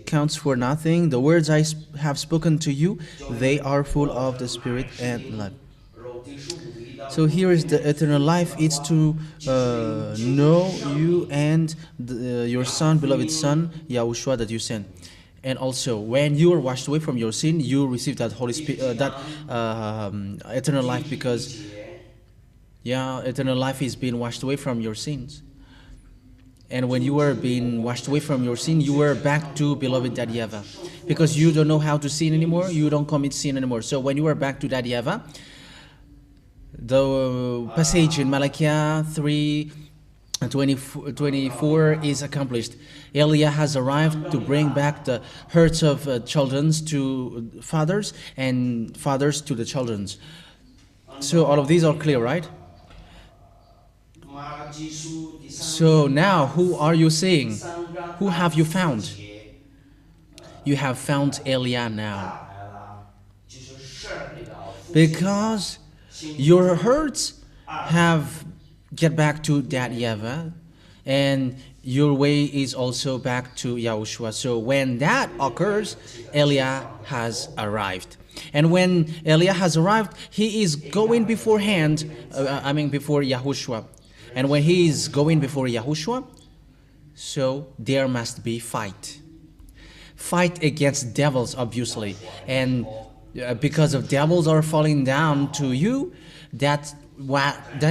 counts for nothing. The words I have spoken to you, they are full of the Spirit and life. So here is the eternal life. It's to know you and your Son, beloved Son, Yahushua, that you sent. And also, when you are washed away from your sin, you receive that Holy Spirit, that eternal life, because eternal life is being washed away from your sins. And when you are being washed away from your sin, you are back to beloved Daddy YAHVAH, because you don't know how to sin anymore. You don't commit sin anymore. So when you are back to Daddy YAHVAH, the passage in Malachi 3:24 is accomplished. Eliah has arrived to bring back the hurts of children to fathers and fathers to the children. So all of these are clear, right? So now, who are you seeing? Who have you found? You have found Eliah now. because your hurts have get back to that YAHVAH, and your way is also back to YAHOSHUA. So when that occurs, Eliah has arrived. And when Eliah has arrived, he is going beforehand, before YAHOSHUA. And when he is going before YAHOSHUA, so there must be fight. Fight against devils, obviously. And because of devils are falling down to you, that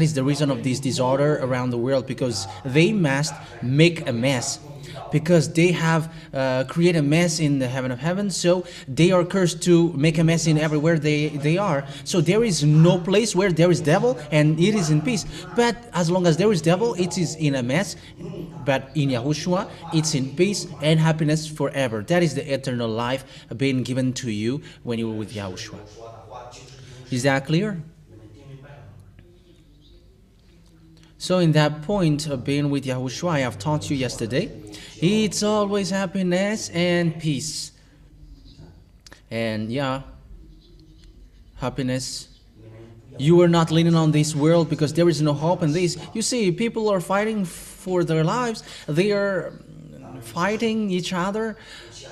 is the reason of this disorder around the world, because they must make a mess. Because they have created a mess in the heaven of heavens, so they are cursed to make a mess in everywhere they are. So there is no place where there is devil and it is in peace. But as long as there is devil, it is in a mess. But in YAHOSHUA, it's in peace and happiness forever. That is the eternal life being given to you when you are with YAHOSHUA. Is that clear? So in that point of being with YAHOSHUA, I have taught you yesterday, it's always happiness and peace. And yeah, happiness. You are not leaning on this world because there is no hope in this. You see, people are fighting for their lives. They are fighting each other.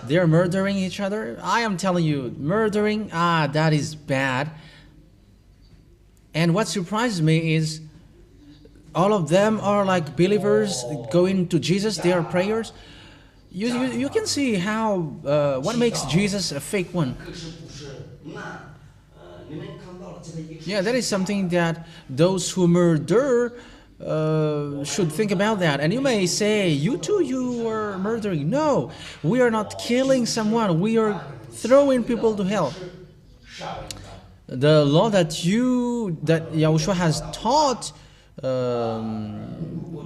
They are murdering each other. I am telling you, murdering, that is bad. And what surprises me is all of them are like believers going to Jesus. They are prayers. You can see how what makes Jesus a fake one. Yeah, that is something that those who murder should think about that. And you may say, you too, you are murdering. No, we are not killing someone. We are throwing people to hell. The law that YAHOSHUA has taught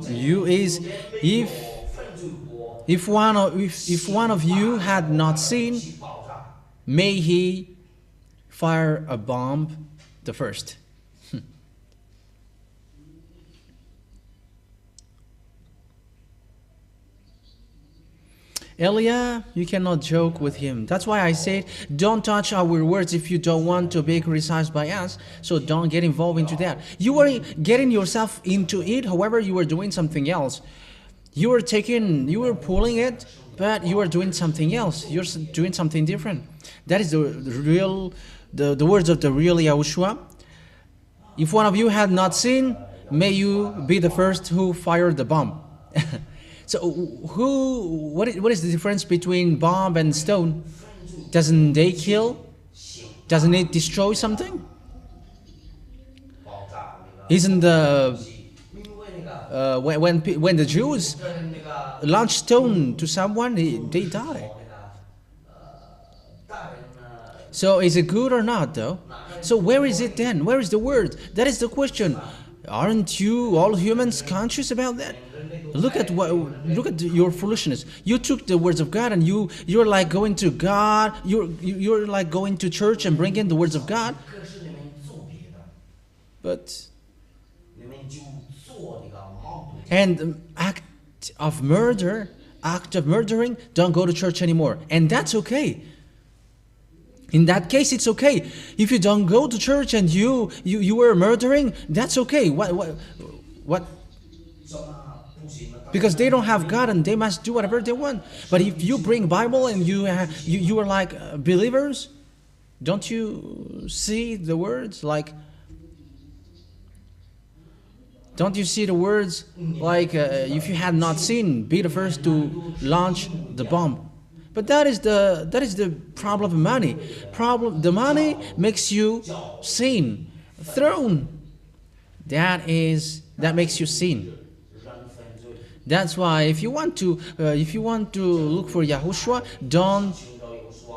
you is, if one of you had not sinned, may he fire a bomb the first. Eliah, you cannot joke with him. That's why I said, don't touch our words if you don't want to be criticized by us. So don't get involved into that. You are getting yourself into it, however, you are doing something else. You are pulling it, but you are doing something else. You're doing something different. That is the words of the real YAHOSHUA. If one of you had not sinned, may you be the first who fired the bomb. So what is the difference between bomb and stone? Doesn't they kill? Doesn't it destroy something? Isn't when the Jews launch stone to someone, they die. So is it good or not though? So where is it then? Where is the word? That is the question. Aren't you all humans conscious about that? Look at your foolishness. You took the words of God and you're like going to God. You're like going to church and bringing the words of God. But act of murdering, don't go to church anymore, and that's okay. In that case, it's okay. If you don't go to church and you were murdering, that's okay. What? Because they don't have God and they must do whatever they want. But if you bring Bible and you are like believers, don't you see the words like? Don't you see the words like, if you had not sinned, be the first to launch the bomb? But that is the problem of money. The money makes you sin. Throne. That makes you sin. That's why if you want to look for YAHOSHUA, don't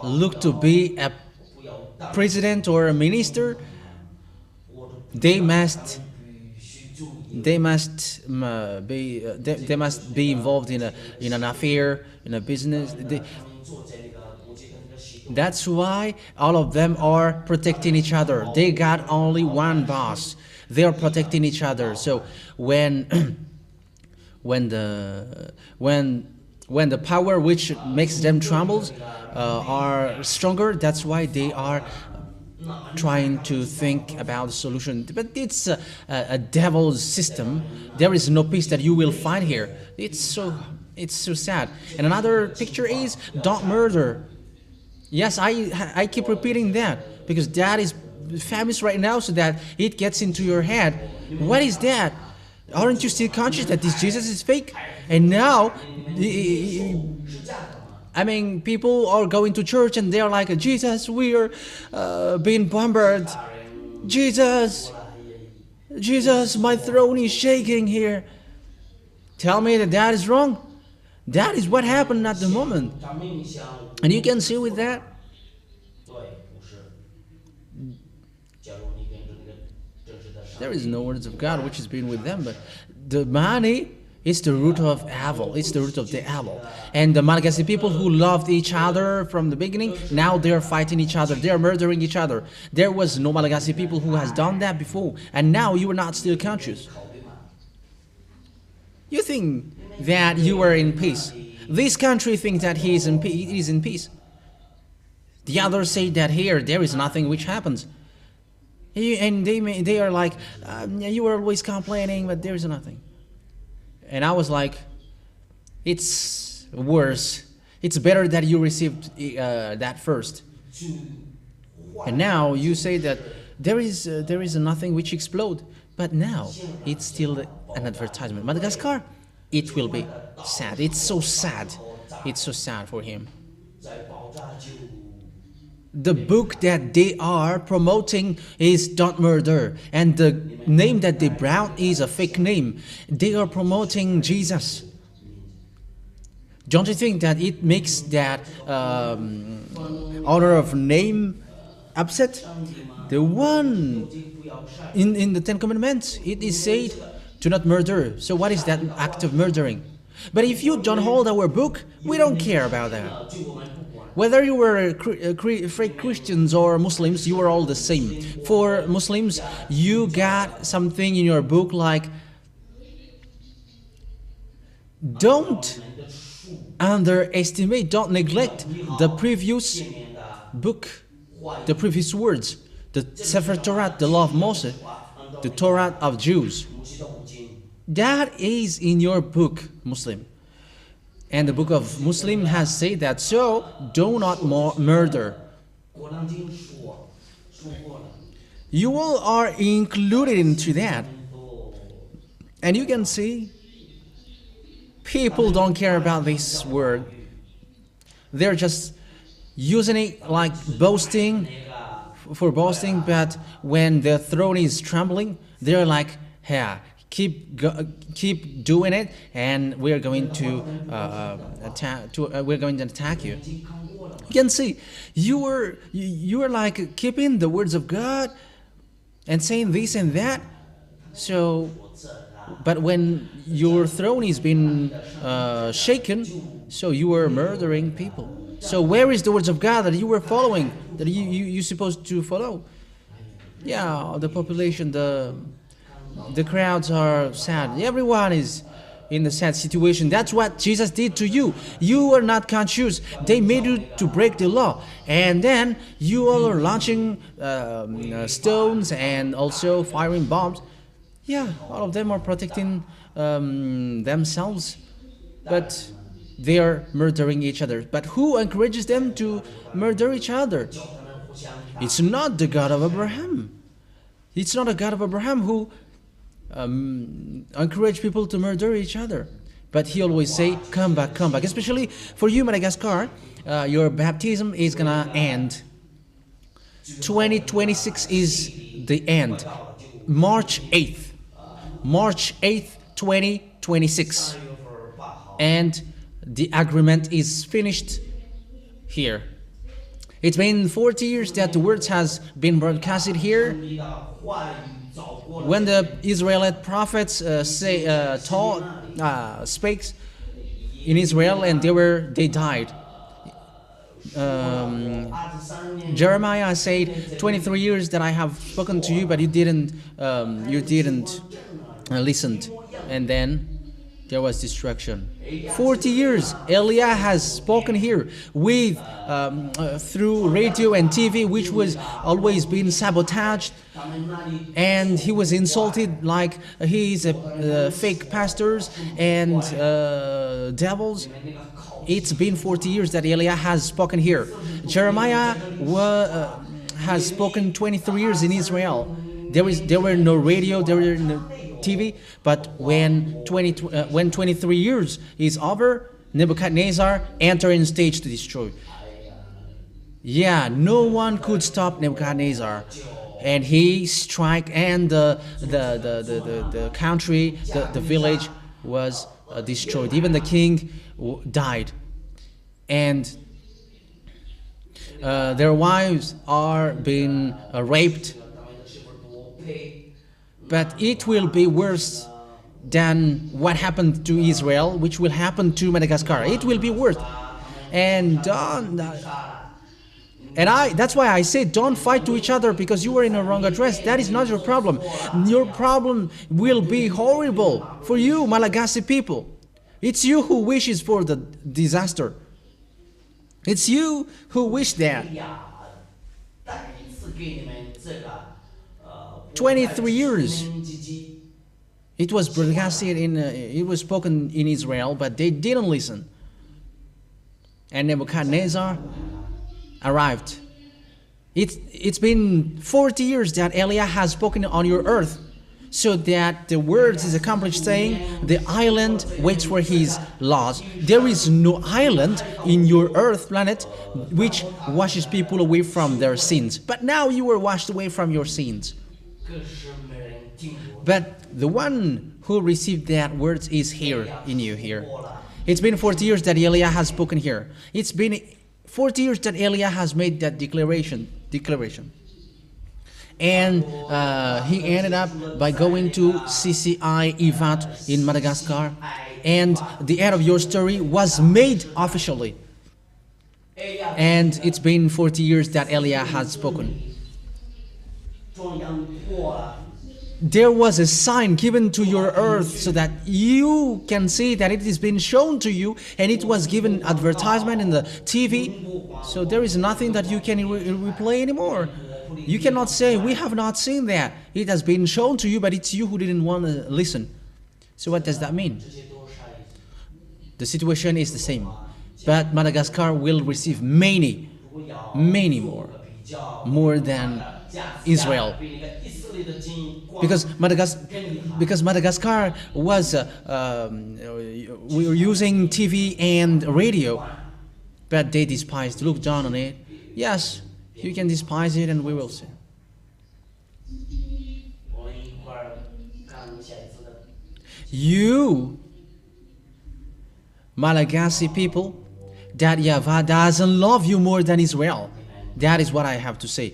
look to be a president or a minister. They must be involved in an affair, in a business. That's why all of them are protecting each other. They got only one boss. They are protecting each other. So when the power which makes them trembles are stronger, that's why they are trying to think about the solution. But it's a devil's system. There is no peace that you will find here. It's so sad. And another picture is don't murder. Yes, I keep repeating that because that is famous right now, so that it gets into your head. What is that? Aren't you still conscious that this Jesus is fake? And now, I mean, people are going to church and they're like, Jesus, we are being bombarded. Jesus, my throne is shaking here. Tell me that that is wrong. That is what happened at the moment. And you can see with that. There is no words of God which has been with them, but the money is the root of evil. It's the root of the evil. And the Malagasy people who loved each other from the beginning, now they're fighting each other. They're murdering each other. There was no Malagasy people who has done that before, and now you are not still conscious. You think that you are in peace. This country thinks that he is in peace. The others say that here there is nothing which happens. And they are like, you are always complaining, but there is nothing. And I was like, it's worse. It's better that you received that first. And now you say that there is nothing which explode. But now it's still an advertisement. Madagascar, it will be sad. It's so sad. It's so sad for him. The book that they are promoting is Don't Murder, and the name that they brought is a fake name. They are promoting Jesus. Don't you think that it makes that honor of name upset? The one in the Ten Commandments, it is said, do not murder. So what is that act of murdering? But if you don't hold our book, we don't care about that. Whether you were fake Christians or Muslims, you are all the same. For Muslims, you got something in your book like, don't underestimate, don't neglect the previous book, the previous words, the Sefer Torah, the law of Moses, the Torah of Jews. That is in your book, Muslim. And the book of Muslim has said that, so do not murder. You all are included into that. And you can see, people don't care about this word. They're just using it like boasting, for boasting, but when the throne is trembling, they're like, yeah, keep doing it, and we're going to attack you. You can see you are like keeping the words of God and saying this and that. So, but when your throne is being shaken, so you are murdering people. So where is the words of God that you were following, that you supposed to follow? Yeah, the population, the crowds are sad. Everyone is in a sad situation. That's what Jesus did to you. You are not conscious. They made you to break the law. And then you all are launching stones and also firing bombs. Yeah, all of them are protecting themselves. But they are murdering each other. But who encourages them to murder each other? It's not the God of Abraham. It's not a God of Abraham who encourage people to murder each other. But he always say, come back, come back. Especially for you, Madagascar, your baptism is gonna end. 2026 is the end. March 8th. March 8th, 2026. And the agreement is finished here. It's been 40 years that the words has been broadcasted here. When the Israelite prophets speaks in Israel, and they died. Jeremiah said, 23 years that I have spoken to you, but you didn't listen. And then there was destruction. 40 years Eliah has spoken here with through radio and TV, which was always being sabotaged, and he was insulted like he's a fake pastors and devils. It's been 40 years that Eliah has spoken here. Jeremiah has spoken 23 years in Israel. There were no radio, there were no TV, but when 23 years is over, Nebuchadnezzar entered in stage to destroy. Yeah, no one could stop Nebuchadnezzar, and he strike, and the country, the village was destroyed. Even the king died, and their wives are being raped. But it will be worse than what happened to Israel, which will happen to Madagascar. It will be worse. And that's why I say don't fight to each other because you were in a wrong address. That is not your problem. Your problem will be horrible for you, Malagasy people. It's you who wishes for the disaster. It's you who wish that. 23 years. It was broadcasted it was spoken in Israel, but they didn't listen. And Nebuchadnezzar arrived. It's been 40 years that Eliah has spoken on your earth, so that the words is accomplished, saying, the island waits for his laws. There is no island in your earth planet which washes people away from their sins. But now you were washed away from your sins. But the one who received that words is here in you here. It's been 40 years that Eliah has spoken here. It's been 40 years that Eliah has made that declaration. And he ended up by going to CCI Ivat in Madagascar. And the end of your story was made officially. And it's been 40 years that Eliah has spoken. There was a sign given to your earth so that you can see that it has been shown to you, and it was given advertisement in the TV. So there is nothing that you can replay anymore. You cannot say, we have not seen that. It has been shown to you, but it's you who didn't want to listen. So what does that mean? The situation is the same. But Madagascar will receive many more than Israel. Because Madagascar was we were using TV and radio, but they despised, looked down on it. Yes, you can despise it, and we will see. You, Malagasy people, that YAHVAH doesn't love you more than Israel. That is what I have to say.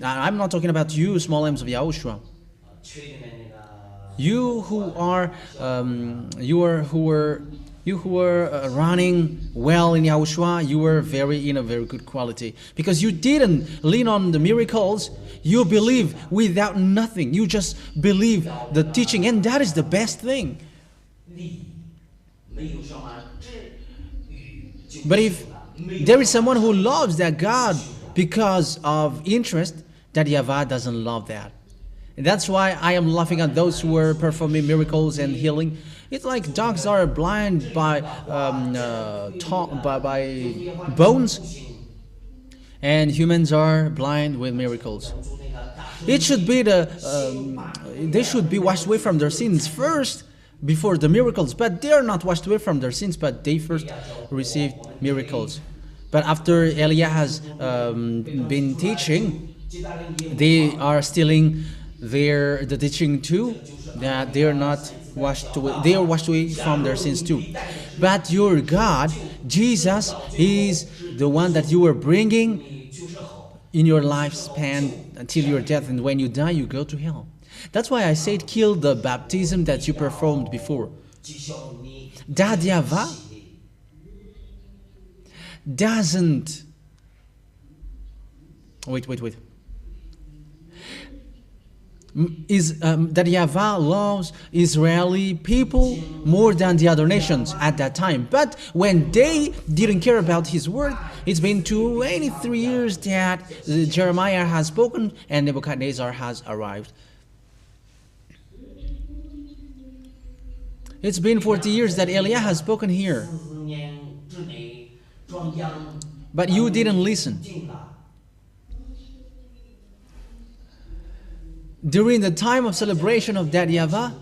I'm not talking about you, small m's of YAHOSHUA. You who are running well in YAHOSHUA, you were in a very good quality, because you didn't lean on the miracles. You believe without nothing. You just believe the teaching, and that is the best thing. But if there is someone who loves that God because of interest, that YAHVAH doesn't love that. And that's why I am laughing at those who are performing miracles and healing. It's like dogs are blind by bones, and humans are blind with miracles. It should be they should be washed away from their sins first before the miracles, but they are not washed away from their sins, but they first received miracles. But after Eliah has been teaching, they are stealing the teaching too, that they are not washed away. They are washed away from their sins too. But your God, Jesus, is the one that you are bringing in your lifespan until your death, and when you die, you go to hell. That's why I said kill the baptism that you performed before. That YAHVAH doesn't. Wait. that YAHVAH loves Israeli people more than the other nations at that time. But when they didn't care about his word, it's been 23 years that Jeremiah has spoken and Nebuchadnezzar has arrived. It's been 40 years that Eliah has spoken here, but you didn't listen. During the time of celebration of that YAHVAH,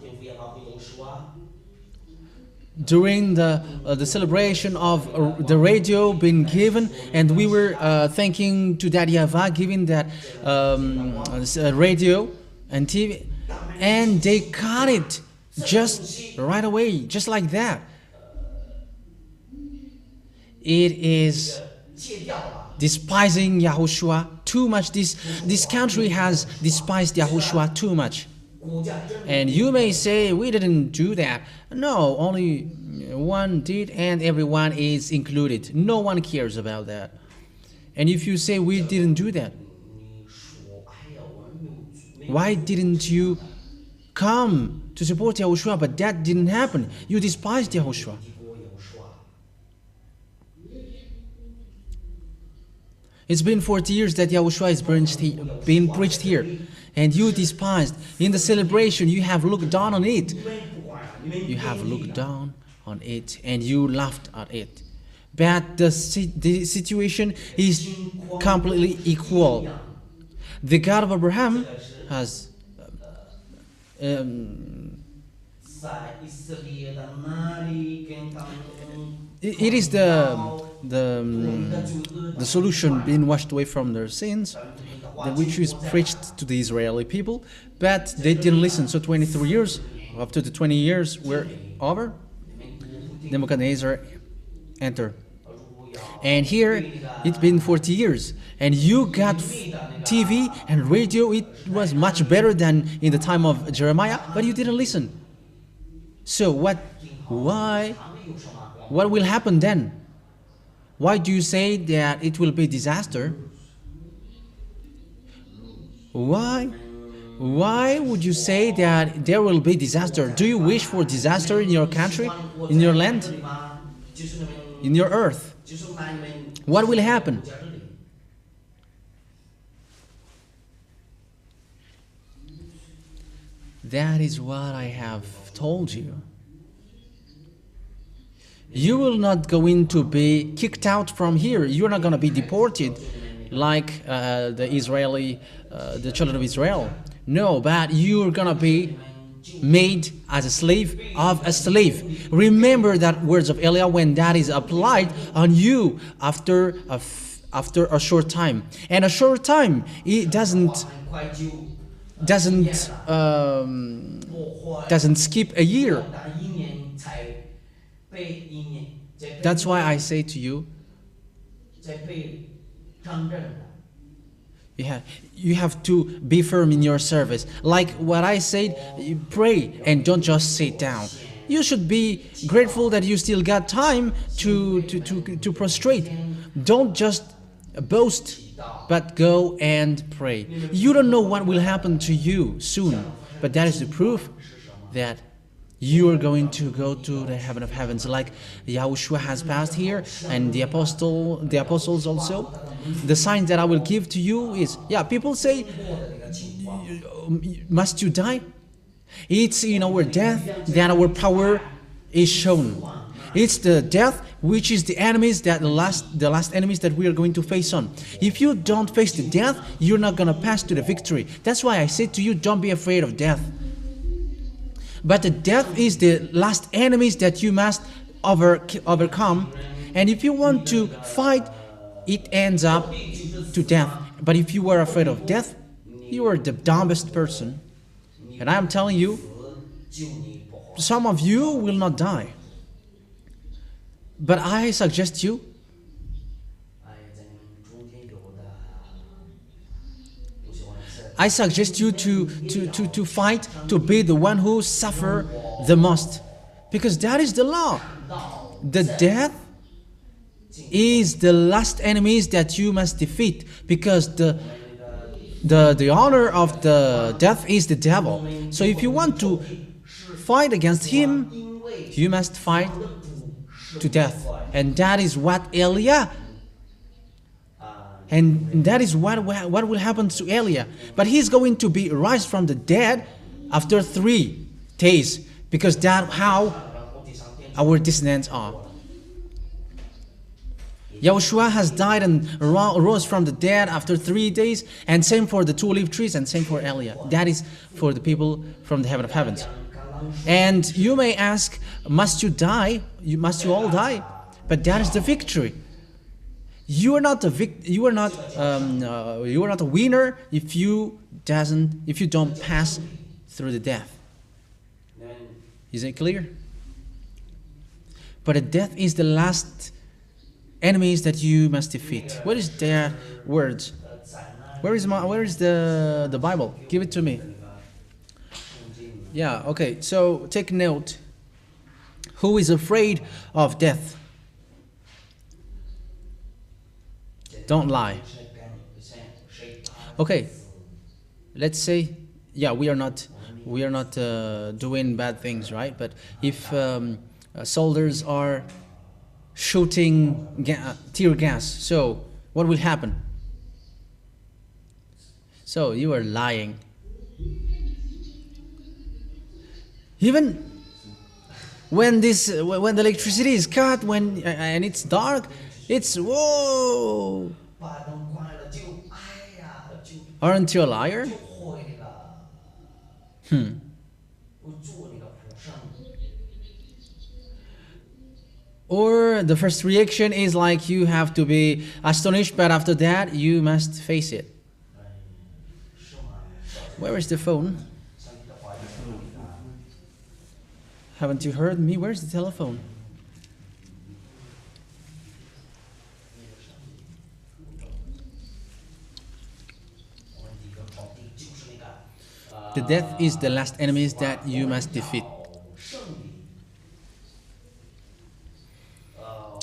during the celebration of the radio being given, and we were thanking to that YAHVAH giving that radio and TV, and they cut it just right away, just like that. It is despising YAHOSHUAH too much. This country has despised YAHOSHUAH too much. And you may say, we didn't do that. No, only one did, and everyone is included. No one cares about that. And if you say we didn't do that, why didn't you come to support YAHOSHUAH? But that didn't happen. You despised YAHOSHUAH. It's been 40 years that YAHOSHUAH is being preached here, and you despised. In the celebration, you have looked down on it. You have looked down on it, and you laughed at it. But the situation is completely equal. The God of Abraham has it is the solution being washed away from their sins, which is preached to the Israeli people, but they didn't listen. So 23 years, after the 20 years were over, Nebuchadnezzar entered. And here, it's been 40 years, and you got TV and radio. It was much better than in the time of Jeremiah, but you didn't listen. So what will happen then? Why do you say that it will be disaster? Why would you say that there will be disaster? Do you wish for disaster in your country, in your land, in your earth? What will happen? That is what I have told you. You will not going to be kicked out from here. You're not going to be deported like the children of Israel. No, but you're going to be made as a slave of a slave. Remember that words of Eliah when that is applied on you after a short time. And a short time, it doesn't skip a year. That's why I say to you, you have to be firm in your service. Like what I said, you pray and don't just sit down. You should be grateful that you still got time to prostrate. Don't just boast, but go and pray. You don't know what will happen to you soon, but that is the proof that you are going to go to the heaven of heavens, like YAHOSHUAH has passed here, and the apostles also. The sign that I will give to you is, people say, must you die? It's in our death that our power is shown. It's the death which is the enemies that the last enemies that we are going to face on. If you don't face the death, you're not going to pass to the victory. That's why I say to you, don't be afraid of death. But the death is the last enemies that you must overcome. And if you want to fight, it ends up to death. But if you are afraid of death, you are the dumbest person. And I am telling you, some of you will not die. But I suggest you, to fight, to be the one who suffer the most. Because that is the law. The death is the last enemies that you must defeat. Because the the honor of the death is the devil. So if you want to fight against him, you must fight to death. And that is what Eliah, and that is what will happen to Eliah. But he's going to be raised from the dead after 3 days, because that's how our descendants are. Yahushua has died and rose from the dead after 3 days, and same for the 2 olive trees, and same for Eliah. That is for the people from the heaven of heavens. And you may ask, must you die? Must you all die? But that is the victory. You are not you are not a winner if you don't pass through the death. Is it clear? But the death is the last enemies that you must defeat. What is their words? Where is the Bible? Give it to me. Yeah, okay. So take note. Who is afraid of death? Don't lie. Okay. Let's say, yeah, we are not doing bad things, right? But if soldiers are shooting tear gas, so what will happen? So you are lying. Even when the electricity is cut, and it's dark, it's whoa. Aren't you a liar? Or the first reaction is like you have to be astonished, but after that you must face it. Where is the phone? Haven't you heard me? Where's the telephone? The death is the last enemies that you must defeat.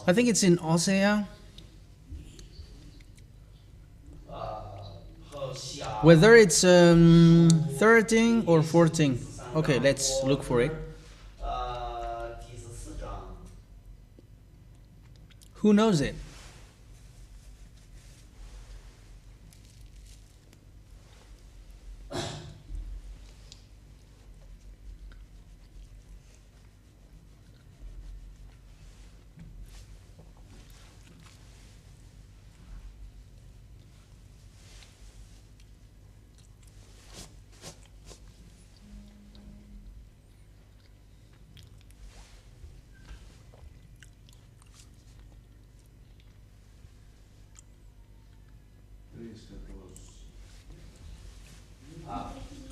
I think it's in Hosea. Whether it's 13 or 14. Okay, let's look for it. Who knows it?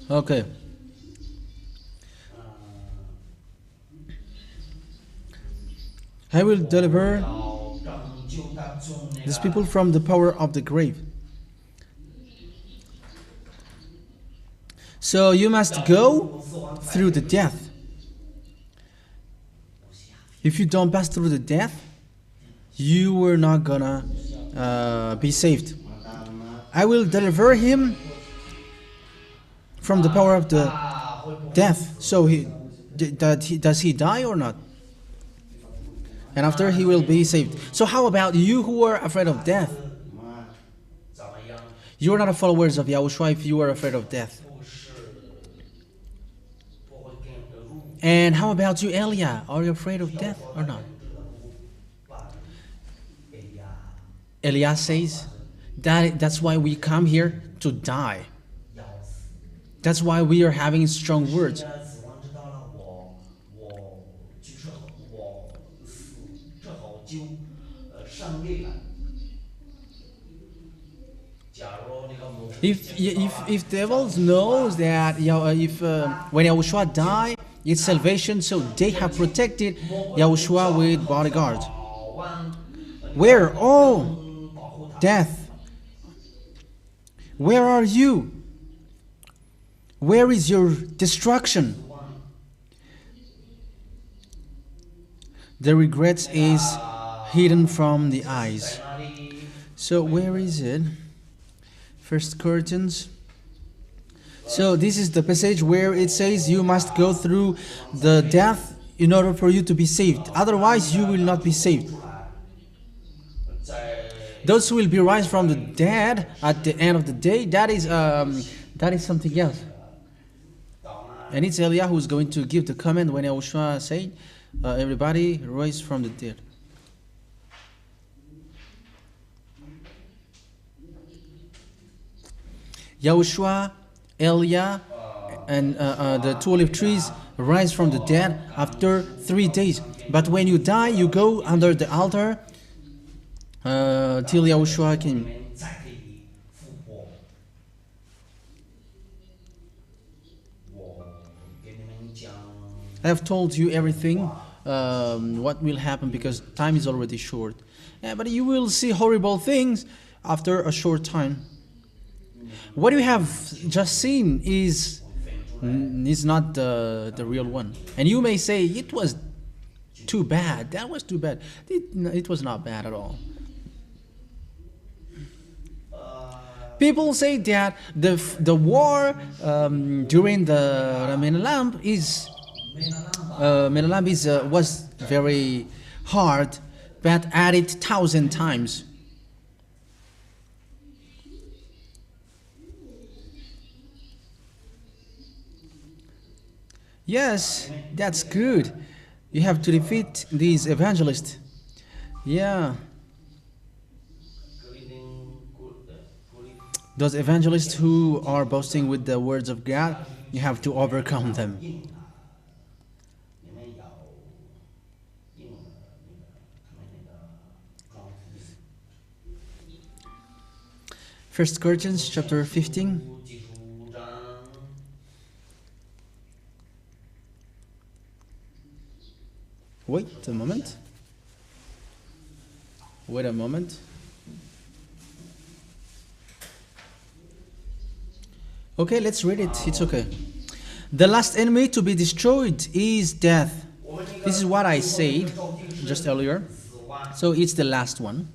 Okay. I will deliver these people from the power of the grave. So you must go through the death. If you don't pass through the death, you were not gonna be saved. I will deliver him from the power of the death. So does he die or not? And after he will be saved. So how about you who are afraid of death? You are not a followers of Yahushua if you are afraid of death. And how about you, Eliah? Are you afraid of death or not? Eliah says that's why we come here to die. That's why we are having strong words. If devils knows that when Yahushua died, it's salvation, so they have protected Yahushua with bodyguards. Where? Oh, death. Where are you? Where is your destruction? The regrets is hidden from the eyes. So where is it? 1 Corinthians So this is the passage where it says you must go through the death in order for you to be saved. Otherwise, you will not be saved. Those who will be raised from the dead at the end of the day, that is something else. And it's YAH who's going to give the comment when YAHOSHUA said, everybody raised from the dead. YAHOSHUA, YAH, and the two olive trees rise from the dead after 3 days. But when you die, you go under the altar till YAHOSHUA came. I have told you everything, what will happen, because time is already short. But you will see horrible things after a short time. What you have just seen is not the real one. And you may say, it was too bad, that was too bad. It was not bad at all. People say that the war during the Menelam was very hard, but added 1,000 times. Yes, that's good. You have to defeat these evangelists. Yeah. Those evangelists who are boasting with the words of God, you have to overcome them. 1 Corinthians chapter 15. Wait a moment. Wait a moment. Okay, let's read it. It's okay. The last enemy to be destroyed is death. This is what I said just earlier. So it's the last one.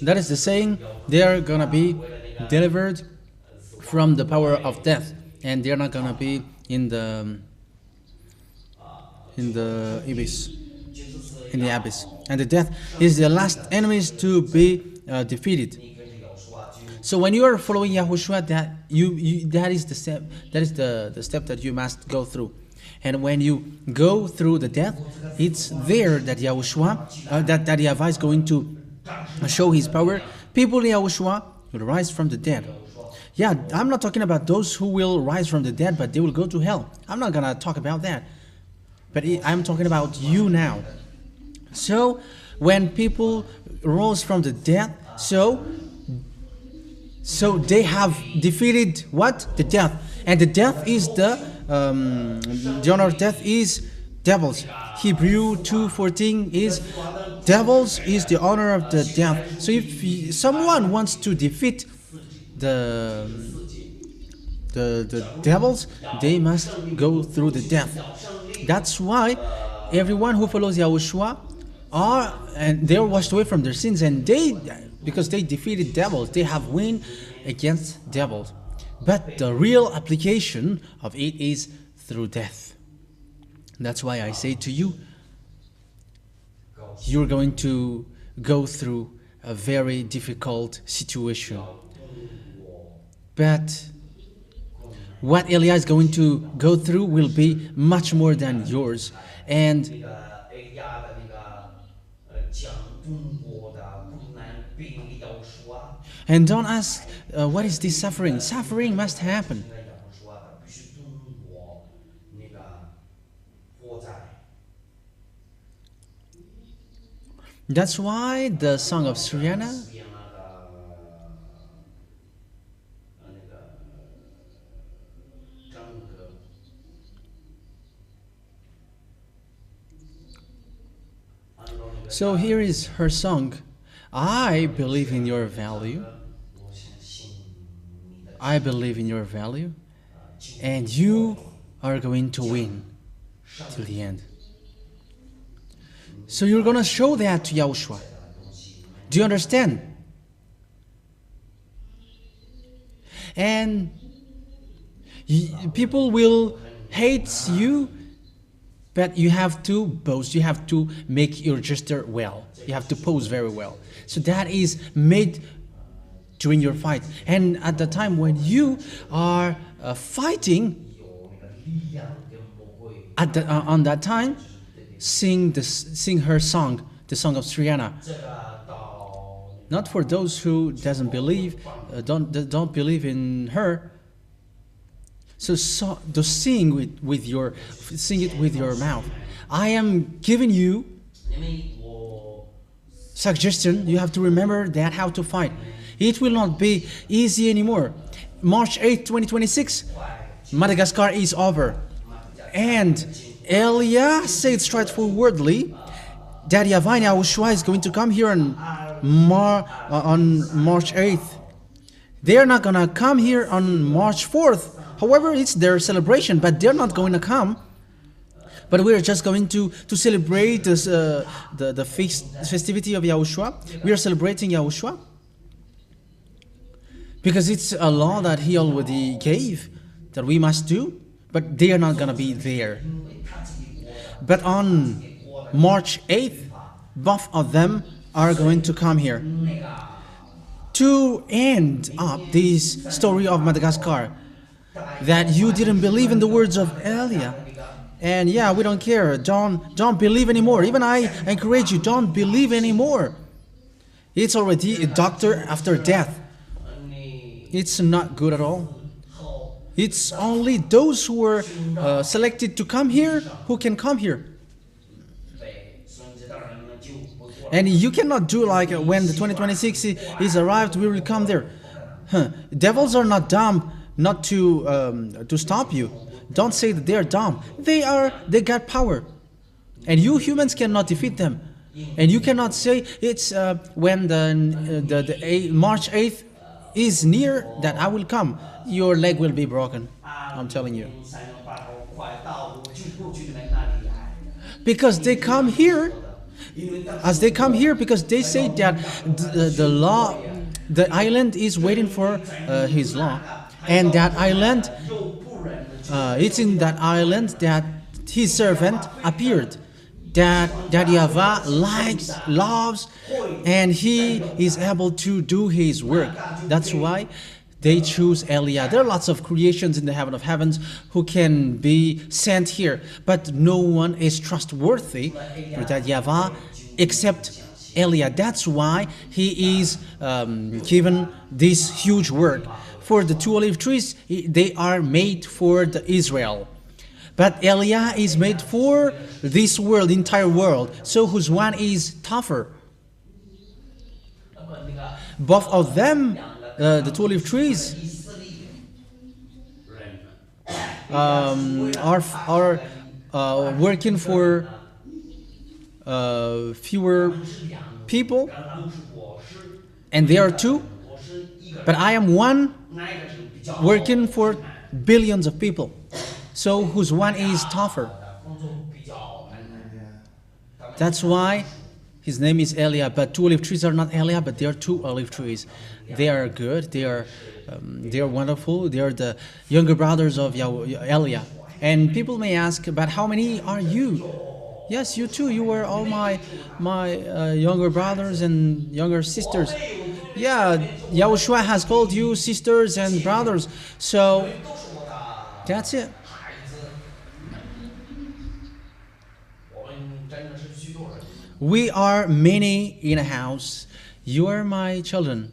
That is the saying, they are gonna be delivered from the power of death, and they're not gonna be in the abyss, and the death is the last enemies to be defeated. So when you are following YAHOSHUA, that is the step, the step that you must go through. And when you go through the death, it's there that YAHOSHUA, that YAHVAH is going to show his power. People in YAHOSHUA will rise from the dead. Yeah, I'm not talking about those who will rise from the dead, but they will go to hell. I'm not gonna talk about that. But I'm talking about you now. So, when people rose from the dead, so they have defeated what? The death. And the death is the honor of death is devils. Hebrew 2:14 is devils is the honor of the death. So if someone wants to defeat the devils, they must go through the death. That's why everyone who follows YAHOSHUA they're washed away from their sins, and because they defeated devils, they have win against devils. But the real application of it is through death. That's why I say to you, you're going to go through a very difficult situation. But what Eliah is going to go through will be much more than yours. 那 And 个 AR 的那个讲中国的困难病的要说啊， and don't ask, what is this suffering? Suffering must happen. 现在要说的必须中国那个火灾。 That's why the song of ZHYAH, 实验那个那个整个 so here is her song. I believe in your value. 我相信你的 I believe in your value. And you are going to win till the end. So you're going to show that to YAHOSHUAH. Do you understand? And people will hate you, but you have to boast. You have to make your gesture well. You have to pose very well. So that is made during your fight. And at the time when you are fighting, 有那个力量跟魔鬼 on that time, sing her song, the song of ZHYAH. 这个到 Not for those who doesn't believe, don't believe in her. So to sing it with your mouth. I am giving you 因为我 suggestion. You have to remember that how to fight. It will not be easy anymore. March 8, 2026, Madagascar is over, and Eliah said straightforwardly that YAHVAH and YAHOSHUAH is going to come here on March 8th. They are not going to come here on March 4th. However, it's their celebration, but they're not going to come. But we're just going to celebrate this, the festivity of YAHOSHUAH. We are celebrating YAHOSHUAH because it's a law that he already gave that we must do, but they are not going to be there. But on March 8th, both of them are going to come here. To end up this story of Madagascar, that you didn't believe in the words of Eliah. And yeah, we don't care. Don't believe anymore. Even I encourage you, don't believe anymore. It's already a doctor after death. It's not good at all. It's only those who were selected to come here who can come here. And you cannot do like when the 2026 is arrived, we will come there. Devils are not dumb not to stop you. Don't say that they are dumb. They got power. And you humans cannot defeat them. And you cannot say it's when the March 8th is near that I will come. Your leg will be broken. I'm telling you. Because they come here, because they say that the island is waiting for his law. And that island, it's in that island that his servant appeared. That YAHVAH loves, and he is able to do his work. That's why they choose Eliah. There are lots of creations in the heaven of heavens who can be sent here, but no one is trustworthy for that YAHVAH except Eliah. That's why he is given this huge work. For the two olive trees, they are made for the Israel. But Eliah is made for this world, entire world. So whose one is tougher? Both of them, the two olive trees, are working for fewer people, and there are two. But I am one working for billions of people. So whose one is tougher? That's why his name is Eliah. But two olive trees are not Eliah, but they are two olive trees. They are good. They are wonderful. They are the younger brothers of Eliah. And people may ask, but how many are you? Yes, you too. You were all my younger brothers and younger sisters. Yeah, YAHOSHUAH has called you sisters and brothers. So That's it. 孩子，我们真的是许多人。 We are many in a house. You are my children.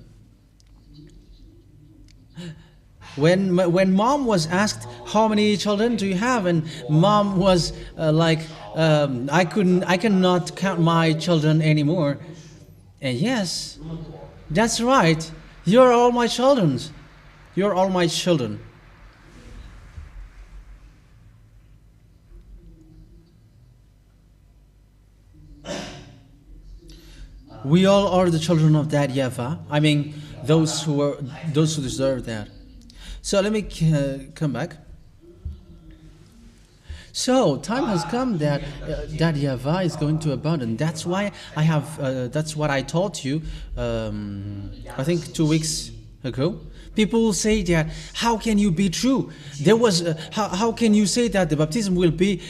When mom was asked how many children do you have, and mom was I cannot count my children anymore. And yes, that's right. You're all my children. You're all my children. We all are the children of that YAHVAH. I mean, those who deserve that. So let me come back. So time has come that that YAHVAH is going to abandon. That's why I have. That's what I taught you. I think 2 weeks ago. People say that how can you be true? There was how can you say that the baptism will be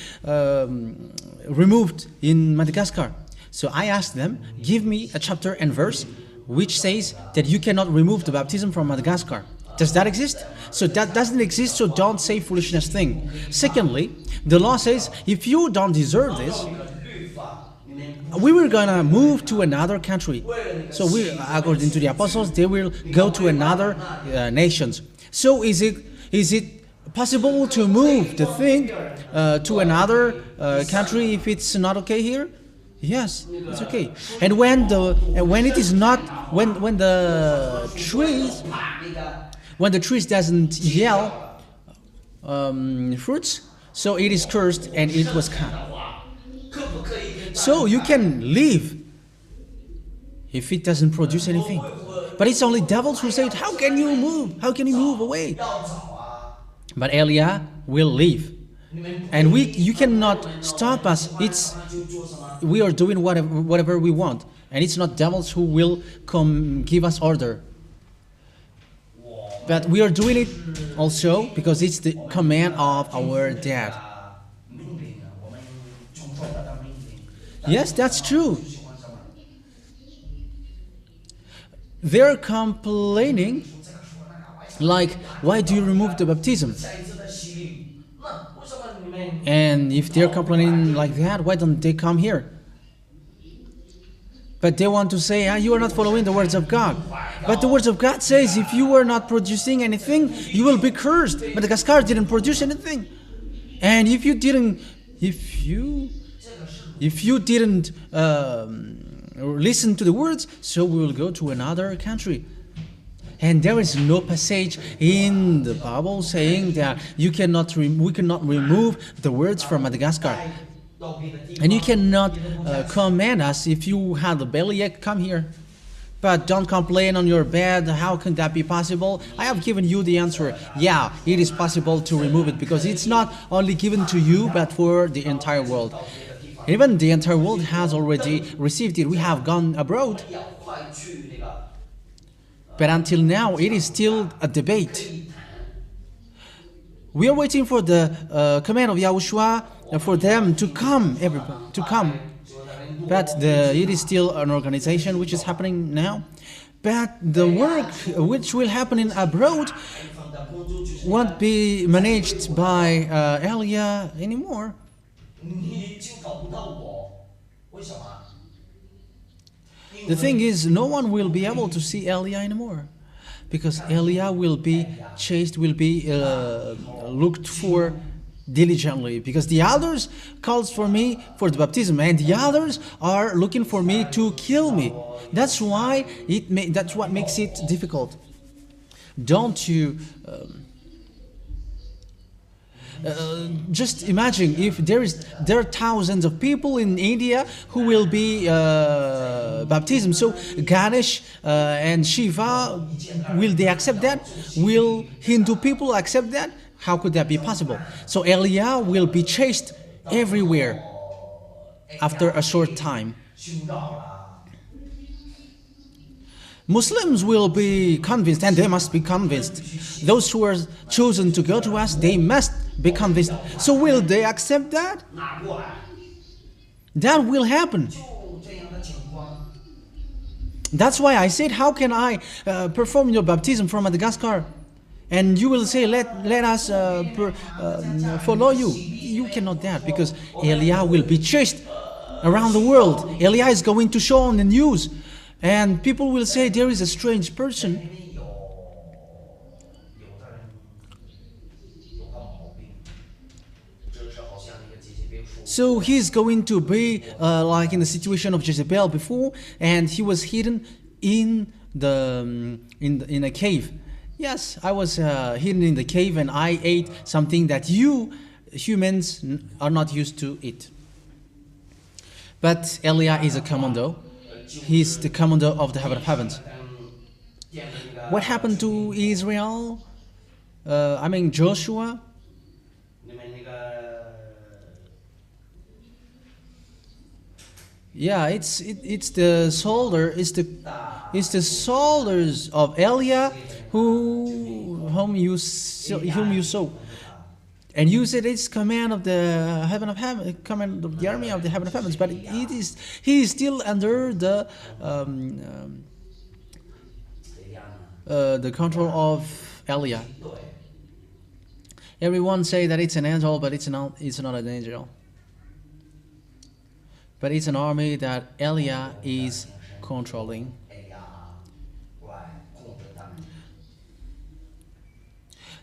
removed in Madagascar? So I asked them, give me a chapter and verse which says that you cannot remove the baptism from Madagascar. Does that exist? So that doesn't exist, so don't say foolishness thing. Secondly, the law says if you don't deserve this, we were gonna move to another country. So we, according to the apostles, they will go to another nations. So is it possible to move the thing to another country if it's not okay here? Yes, it's okay. And when it is not, when the trees doesn't yield fruits, so it is cursed and it was cut. So you can leave if it doesn't produce anything. But it's only devils who say, how can you move? How can you move away? But Eliah will leave. And you cannot stop us. We are doing whatever we want. And it's not devils who will come give us order. But we are doing it also because it's the command of our dad. Yes, that's true. They're complaining like, why do you remove the baptism? And if they're complaining like that, why don't they come here? But they want to say, you are not following the words of God. But the words of God says, if you are not producing anything, you will be cursed. Madagascar didn't produce anything. And if you didn't listen to the words, so we will go to another country. And there is no passage in the Bible saying that we cannot remove the words from Madagascar. And you cannot command us, if you have a bellyache, come here. But don't complain on your bed. How can that be possible? I have given you the answer. Yeah, it is possible to remove it because it's not only given to you, but for the entire world. Even the entire world has already received it. We have gone abroad. But until now, it is still a debate. We are waiting for the command of YAHOSHUA for them to come, everybody, to come. But it is still an organization which is happening now. But the work which will happen in abroad won't be managed by Eliah anymore. The thing is, no one will be able to see Eliah anymore, because Eliah will be chased, will be looked for diligently, because the others calls for me for the baptism, and the others are looking for me to kill me. That's why that's what makes it difficult. Don't you? Just imagine if there are thousands of people in India who will be baptism. So Ganesh and Shiva, will they accept that? Will Hindu people accept that? How could that be possible? So Eliah will be chased everywhere after a short time. Muslims will be convinced, and they must be convinced. Those who are chosen to go to us, they must be convinced. So will they accept that? That will happen. That's why I said, how can I perform your baptism from Madagascar? And you will say, let us follow you. You cannot do that, because Eliah will be chased around the world. Eliah is going to show on the news, and people will say there is a strange person. 因为有的人有个毛病，就是好像那个姐姐别说。 So he's going to be like in the situation of Jezebel before, and he was hidden in a cave. Yes, I was hidden in the cave, and I ate something that you humans are not used to eat. But Eliah is a commando. He's the commando of the heaven of heavens. What happened to Israel? Joshua. 你们那个 Yeah, it's the soldiers of Eliah whom you saw, and you said it's command of the heaven of heaven, command of the army of the heaven of heavens, but he is still under the control of Eliah. Everyone say that it's an angel, but it's not an angel. But it's an army that Eliah is controlling. 哎呀，来控制他们。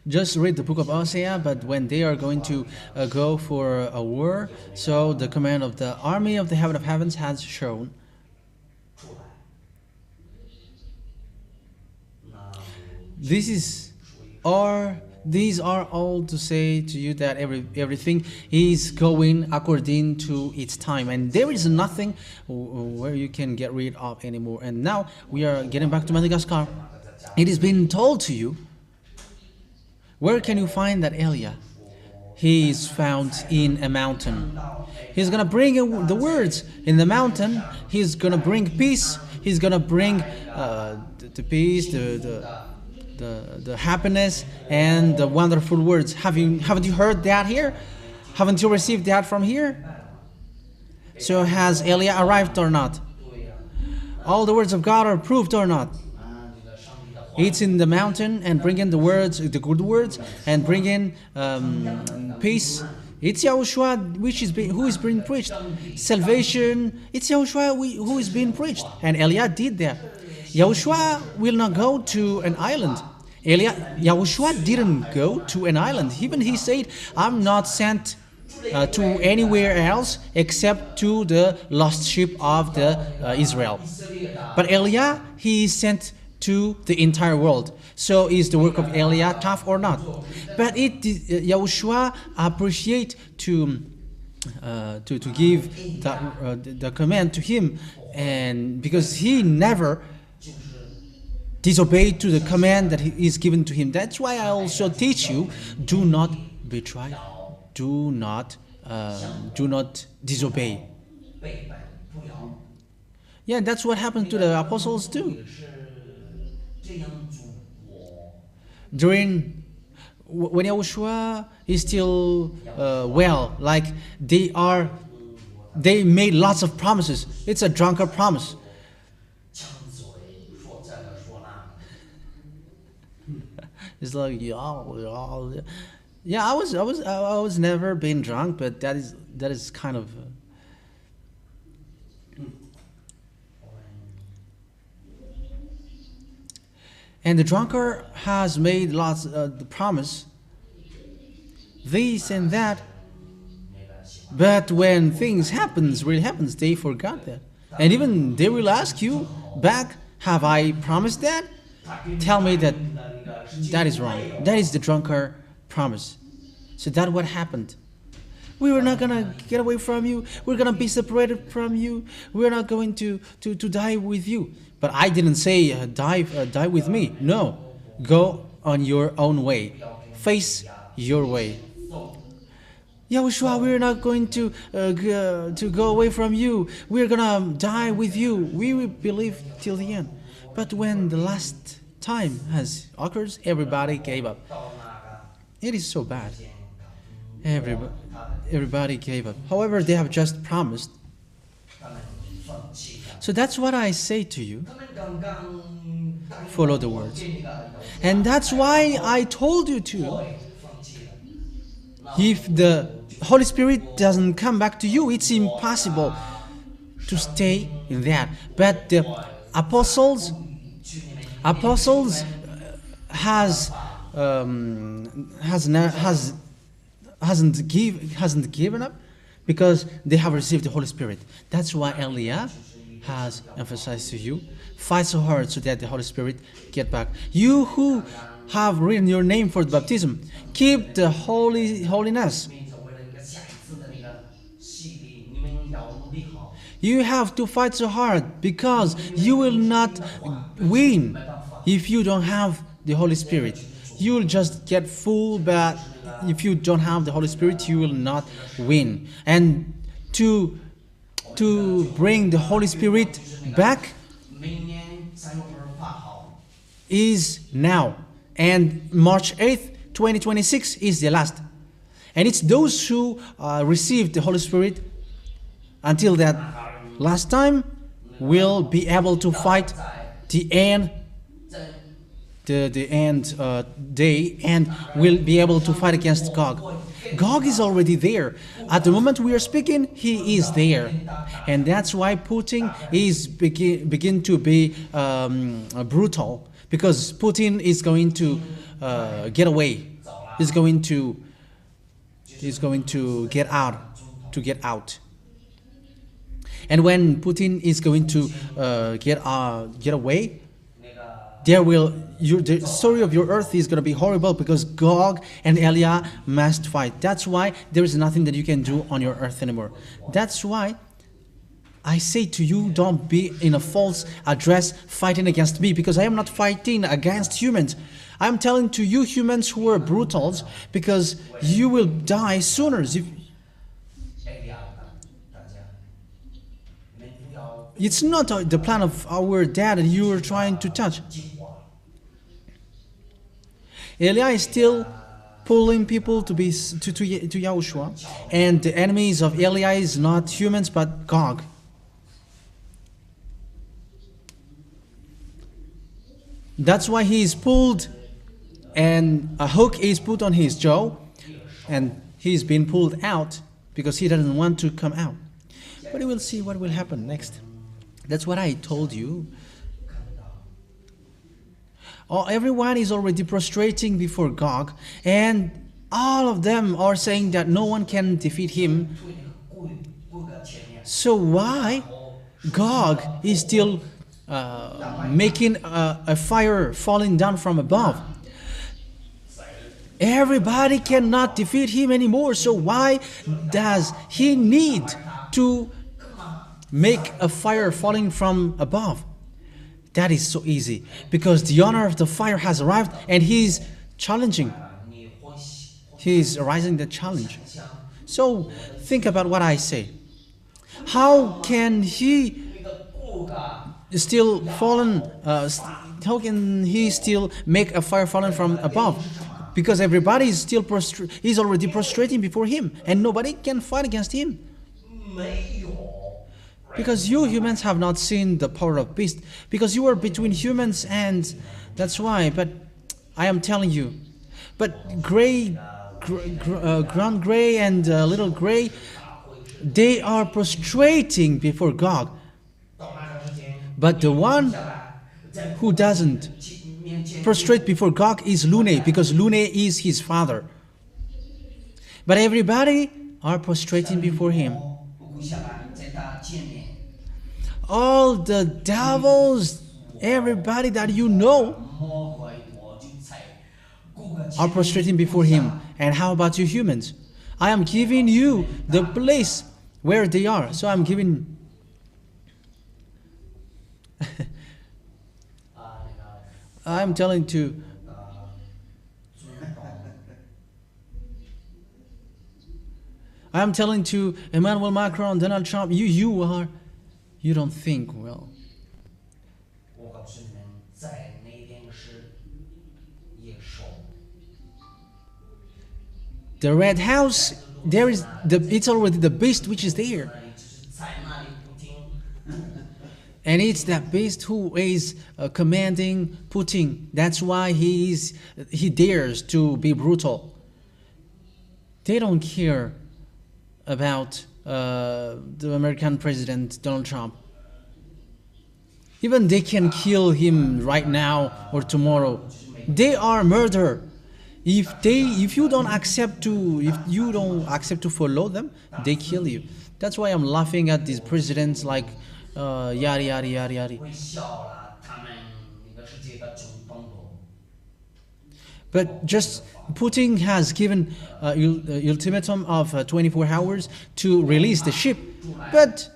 Just read the book of Hosea, but when they are going to go for a war, so the command of the army of the heaven of heavens has shown. 出来。那 These are all to say to you that everything is going according to its time, and there is nothing where you can get rid of anymore. And now we are getting back to Madagascar. It has been told to you. Where can you find that Eliah? He is found in a mountain. He's gonna bring the words in the mountain. He's gonna bring peace. He's gonna bring the peace, the happiness, and the wonderful words. Haven't you heard that here? Haven't you received that from here? So has Eliah arrived or not? All the words of God are proved or not? It's in the mountain, and bring in the words, the good words, and bring in peace. It's Yahushua who is being preached. Salvation, it's Yahushua who is being preached. And Eliah did that. Yahushua will not go to an island. Yahushua didn't go to an island. Even he said, I'm not sent to anywhere else except to the lost sheep of the Israel. But Eliah, he is sent to the entire world. So is the work of Eliah tough or not? But Yahushua appreciate to give the command to him, and because he never disobeyed to the command that is given to him. That's why I also teach you: do not betray, do not disobey. Yeah, that's what happened to the apostles too. When Yahushua is still like they made lots of promises. It's a drunkard promise. It's like yeah. I was never been drunk, but that is kind of. And the drunkard has made lots of the promise, this and that, but when things really happens, they forgot that. And even they will ask you back, have I promised that? Tell me that is wrong. That is the drunkard promise. So that's what happened. We were not going to get away from you. We're going to be separated from you. We're not going to die with you. But I didn't say die with me. No, go on your own way. Face your way. Yahushua, we're not going to go away from you. We're gonna die with you. We will believe till the end. But when the last time has occurred, everybody gave up. It is so bad. Everybody gave up. However, they have just promised. So that's what I say to you. follow the words. And that's why I told you to. If the Holy Spirit doesn't come back to you, it's impossible to stay in that. But the apostles has hasn't given up because they have received the Holy Spirit. That's why Eliah has emphasized to you, fight so hard so that the Holy Spirit get back. You who have written your name for the baptism, keep the holiness. You have to fight so hard because you will not win if you don't have the Holy Spirit. You will just get full, but if you don't have the Holy Spirit, you will not win. And to bring the Holy Spirit back is now. And March 8th, 2026 is the last. And it's those who received the Holy Spirit until that last time will be able to fight the end day and will be able to fight against Gog. Gog is already there. At the moment we are speaking, he is there. And that's why Putin is begin to be brutal, because Putin is going to get away. He's going to get out. And when Putin is going to get away, the story of your earth is going to be horrible, because Gog and Eliah must fight. That's why there is nothing that you can do on your earth anymore. That's why I say to you, don't be in a false address fighting against me, because I am not fighting against humans. I am telling to you humans who are brutals, because you will die sooner. It's not the plan of our dad that you are trying to touch. Eliah is still pulling people to Yahushua, and the enemies of Eliah is not humans but Gog. That's why he is pulled, and a hook is put on his jaw, and he's been pulled out because he doesn't want to come out. But we will see what will happen next. That's what I told you. Oh, everyone is already prostrating before Gog, and all of them are saying that no one can defeat him. So why Gog is still making a fire falling down from above? Everybody cannot defeat him anymore, so why does he need to make a fire falling from above? That is so easy, because the owner of the fire has arrived and he's challenging. He's raising the challenge. So think about what I say. How can he still how can he still make a fire falling from above? Because everybody is still is already prostrating before him, and nobody can fight against him. Because you humans have not seen the power of beast, because you are between humans, and that's why. But I am telling you, but ground gray and little gray, they are prostrating before Gog. But the one who doesn't prostrate before Gog is Lune, because Lune is his father. But everybody are prostrating before him. All the devils, everybody that you know, are prostrating before him. And how about you humans? I am giving you the place where they are. So I'm giving I'm telling to Emmanuel Macron, Donald Trump, you don't think well. The Red House, it's already the beast which is there. And it's that beast who is commanding Putin. That's why he dares to be brutal. They don't care about the American president, Donald Trump. Even they can kill him right now or tomorrow. They are murder. If you don't accept to follow them, they kill you. That's why I'm laughing at these presidents like yada yada yada yada. 会笑了他们那个世界的总统都 But just Putin has given ultimatum of 24 hours to release the ship, but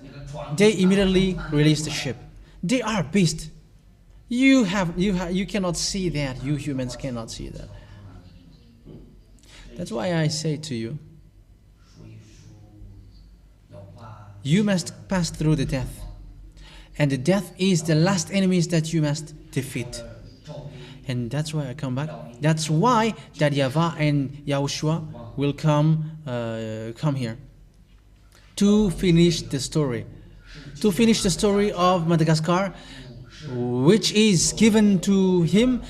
they immediately released the ship. They are beasts. You cannot see that. You humans cannot see that. That's why I say to you, 数一数，要把 you must pass through the death. And the death is the last enemies that you must defeat. 照顾 And that's why I come back. That's why that YAHVAH and YAHOSHUA will come here to finish the story. To finish the story of Madagascar, which is given to him.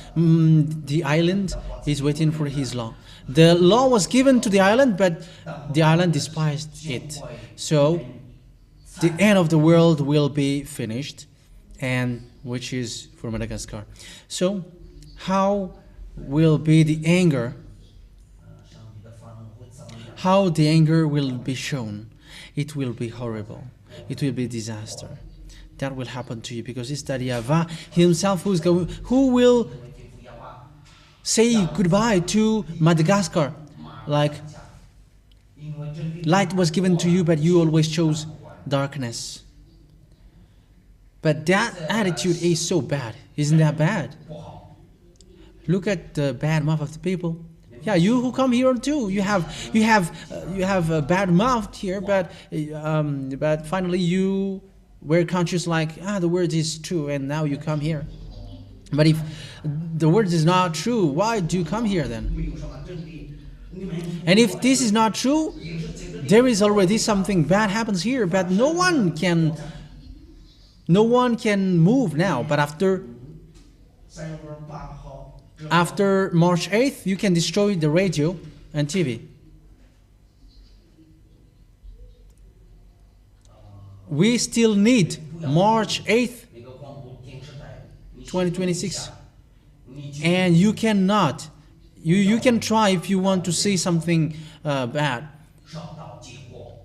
The island is waiting for his law. The law was given to the island, but the island despised it. So the end of the world will be finished, and which is for Madagascar. So how will be the anger? 上帝的方会怎么样？ How the anger will be shown? It will be horrible. It will be disaster. That will happen to you because it's that YAHVAH himself who will 为对付亚巴， say goodbye to Madagascar. Like 因为真理 light was given to you, but you always chose darkness. But that attitude is so bad. Isn't that bad? 不好， Look at the bad mouth of the people. Yeah, you who come here too. You have a bad mouth here, but finally you were conscious like the word is true, and now you come here. But if the word is not true, why do you come here then? 没有什么真理，你们 And if this is not true, 也是这个理， there is already something bad happens here, but no one can move now. But after 3月8号，这 after March 8th, you can destroy the radio and TV. We still need March 8th, 那个广播电视台，你 2026. 你去 And you cannot. You can try if you want to see something bad. 找到结果。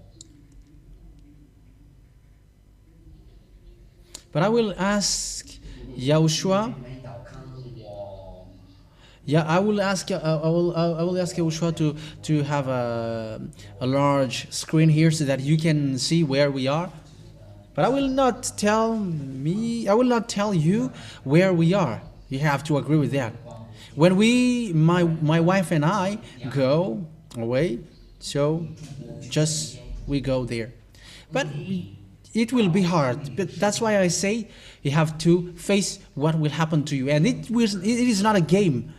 But I will ask YAHOSHUA. 你们要看我， Yeah, I will ask YAHOSHUA to have a large screen here so that you can see where we are. But I will not tell you where we are. You have to agree with that. When my wife and I go away, so just we go there. But it will be hard. But that's why I say you have to face what will happen to you. And it is not a game.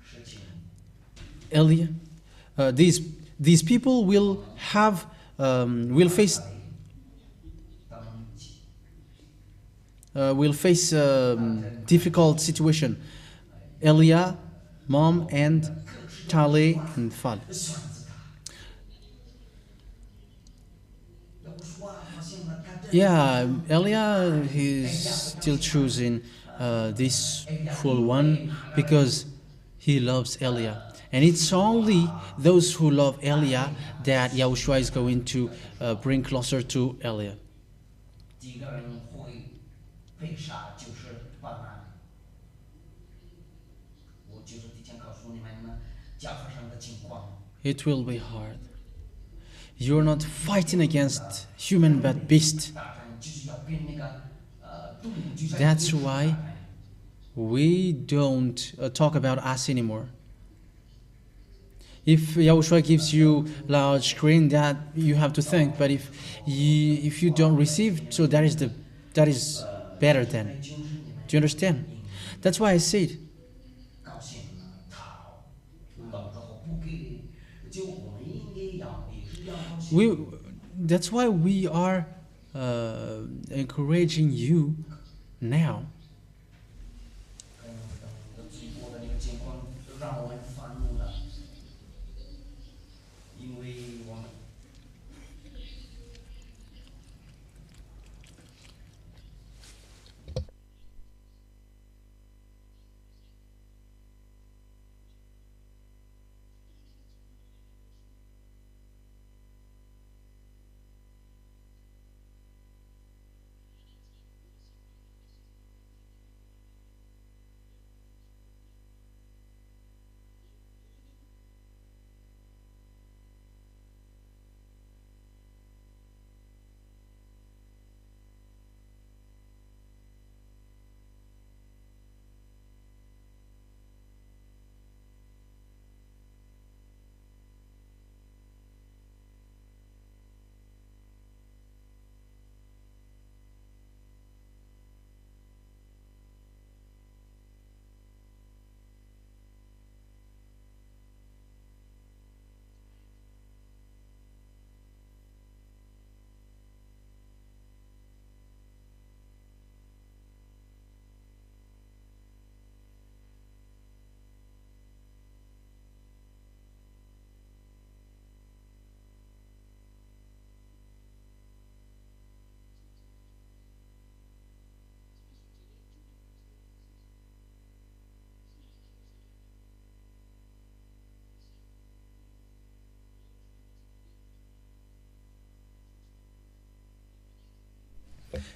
事情 Elia, these people will face 当 difficult situation. Elia, Mom, and Charlie and Fal. 选择他。要不说好像呢，他这 Yeah, Elia is still choosing this full one because he loves Elia. And it's only those who love Elia that YAHOSHUA is going to bring closer to Elia. 几个人会被杀，就是办案。我就是提前告诉你们呢，家发生的情况。 It will be hard. You're not fighting against human but beast. 大战就是要跟那个动物就在 That's why we don't talk about us anymore. If YAHOSHUA gives you large screen, that you have to think. But if you don't receive, so that is better then. 就是你们 Do you understand? That's why I said 高兴了，讨，到时候不给，就我们应该要也是要高兴。 that's why we are encouraging you now. 的最多的那个境况让我们烦怒的，因为我们。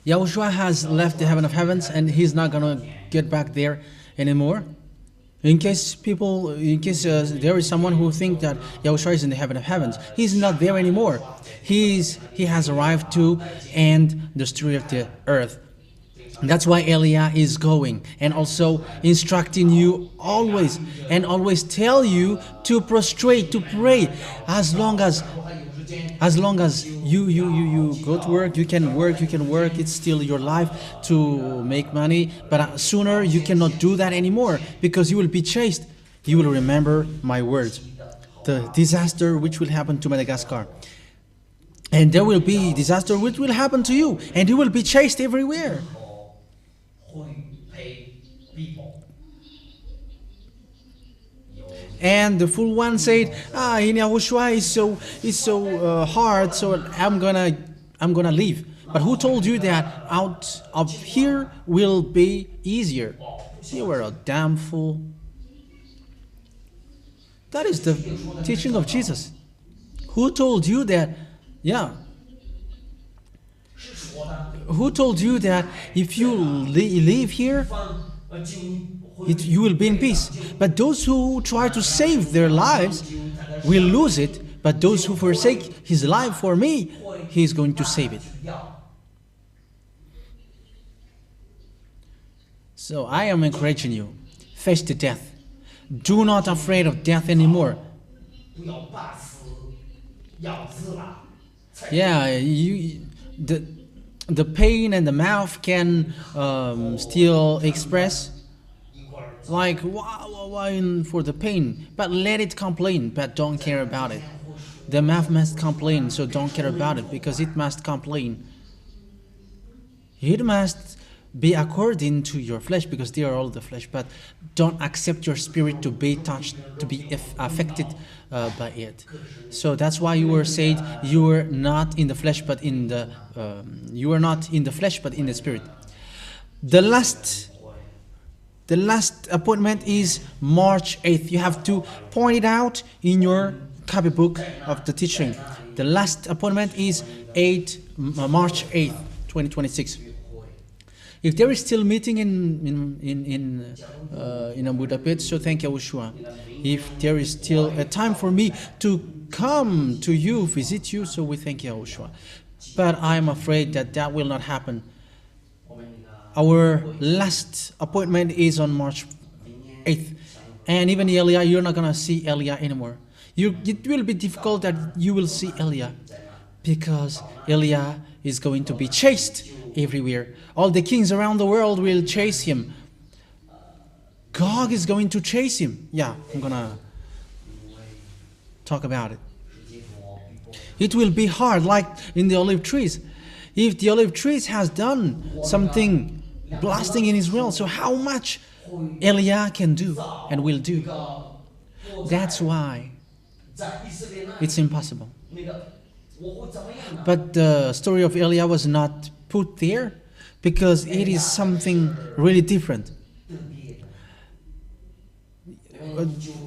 Yahushua has left the heaven of heavens and he's not going to get back there anymore. In case there is someone who think that Yahushua is in the heaven of heavens, he's not there anymore. He has arrived to end the story of the earth. That's why Eliah is going and also instructing you always and always tell you to prostrate, to pray. As long as you go to work, you can work, it's still your life to make money, but sooner you cannot do that anymore because you will be chased. You will remember my words. The disaster which will happen to Madagascar. And there will be disaster which will happen to you and you will be chased everywhere. And the fool one said, in Yahushua is so hard, so I'm gonna leave. But who told you that out of here will be easier? You were a damn fool. That is the teaching of Jesus. Who told you that? Yeah. Who told you that if you live here, you will be in peace? But those who try to save their lives will lose it. But those who forsake his life for me, he is going to save it. So I am encouraging you. Face the death. Do not afraid of death anymore. Yeah, the pain and the mouth can still express like why for the pain, but let it complain, but don't care about it. The mouth must complain, so don't care about it because it must complain. It must be according to your flesh because they are all the flesh, but don't accept your spirit to be touched, to be affected by it. So that's why you were said you were not in the flesh, but in the you are not in the flesh, but in the spirit. The last appointment is March 8th. You have to point it out in your copybook of the teaching. The last appointment is March 8th, 2026. If there is still meeting in Budapest, so thank Yahushua. If there is still a time for me to come to you, visit you, so we thank Yahushua. But I am afraid that will not happen. Our last appointment is on March 8th. And even Eliah, you're not going to see Eliah anymore. It will be difficult that you will see Eliah because Eliah is going to be chased everywhere. All the kings around the world will chase him. God is going to chase him. Yeah, I'm going to talk about it. It will be hard, like in the olive trees. If the olive trees has done something blasting in Israel, so how much Eliah can do and will do? That's why it's impossible. But the story of Eliah was not put there because it is something really different.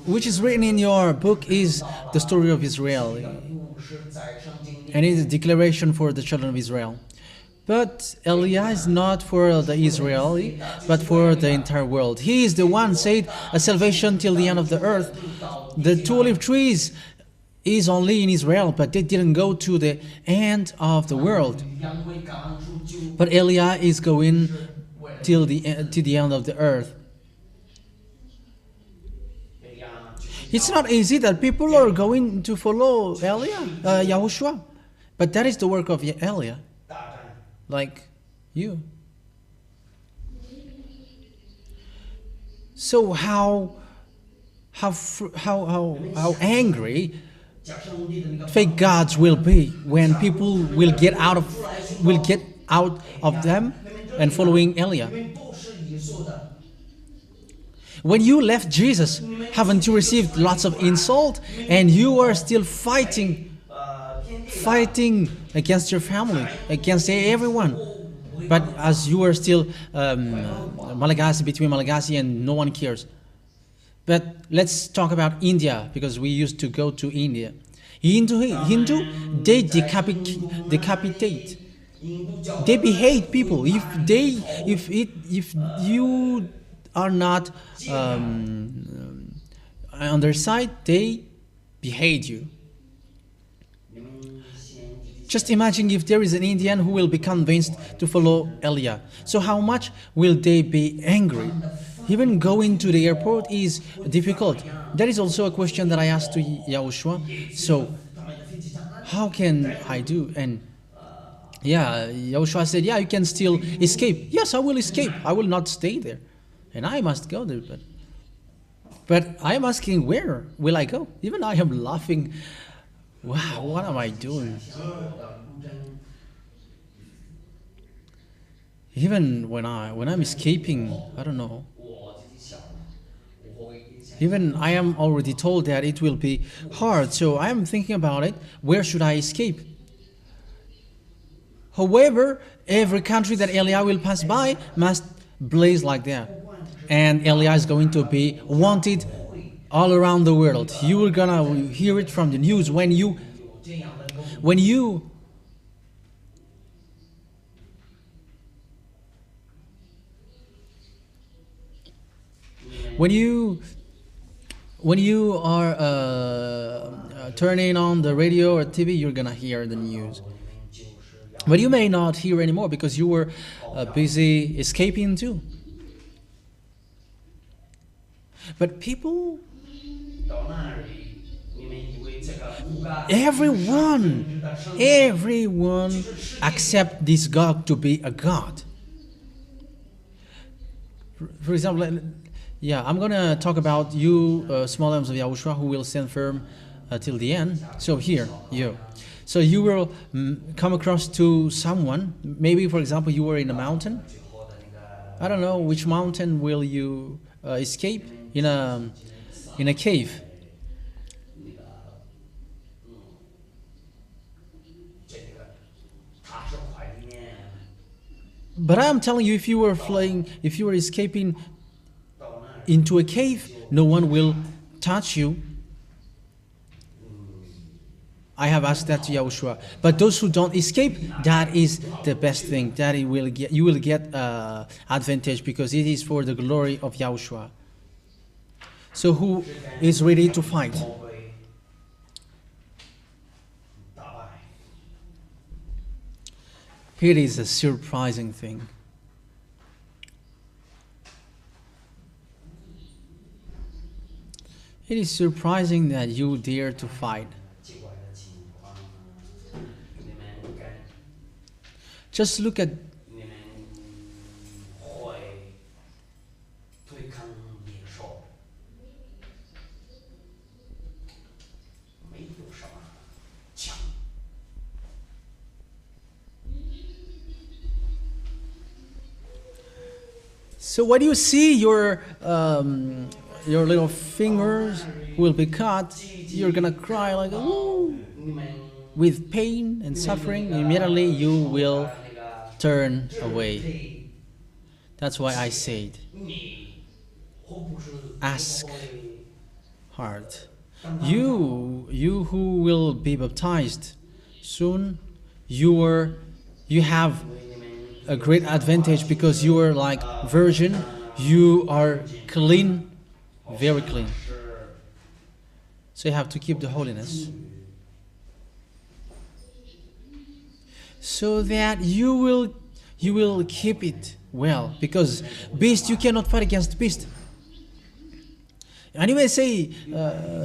Which is written in your book is the story of Israel. And it is a declaration for the children of Israel. But Eliah is not for the Israeli, but for the entire world. He is the one said a salvation till the end of the earth. The 2 olive trees is only in Israel, but they didn't go to the end of the world. But Eliah is going till the end of the earth. It's not easy that people are going to follow Yahushua, but that is the work of Eliah, like you. So how angry fake gods will be when people will get out of them and following Eliah. When you left Jesus, haven't you received lots of insult and you are still fighting against your family, against everyone? But as you are still Malagasy, between Malagasy, and no one cares. But let's talk about India, because we used to go to India. Hindu, they decapitate. They behead people. If you are not on their side, they behead you. Just imagine if there is an Indian who will be convinced to follow Eliah. So how much will they be angry? Even going to the airport is difficult. That is also a question that I asked to Yahushua. So how can I do? And yeah, Yahushua said, yeah, you can still escape. Yes, I will escape. I will not stay there. And I must go there. But I am asking, where will I go? Even I am laughing. Wow, what am I doing? Even when I'm escaping, I don't know. Even I am already told that it will be hard. So I am thinking about it. Where should I escape? However, every country that Eliah will pass by must blaze like that. And Eliah is going to be wanted all around the world. You are gonna hear it from the news when you are turning on the radio or TV, you're gonna hear the news. But you may not hear anymore because you were busy escaping too. But people, everyone accept this God to be a God. For example, yeah, I'm gonna talk about you, small lambs of Yahushua, who will stand firm till the end. So here, you. So you will come across to someone. Maybe, for example, you were in a mountain. I don't know which mountain will you escape. In a cave. But I am telling you, if you were escaping into a cave, no one will touch you. I have asked that to Yahushua. But those who don't escape, that is the best thing. That you will get advantage, because it is for the glory of Yahushua. So who is ready to fight? It is a surprising thing. It is surprising that you dare to fight. Just look at So when you see your little fingers will be cut, you're gonna cry like, ooh, with pain and suffering. Immediately you will turn away. That's why I said, ask hard. You who will be baptized soon, you have a great advantage because you are like virgin. You are clean, very clean. So you have to keep the holiness, so that you will keep it well. Because beast, you cannot fight against beast. And you may say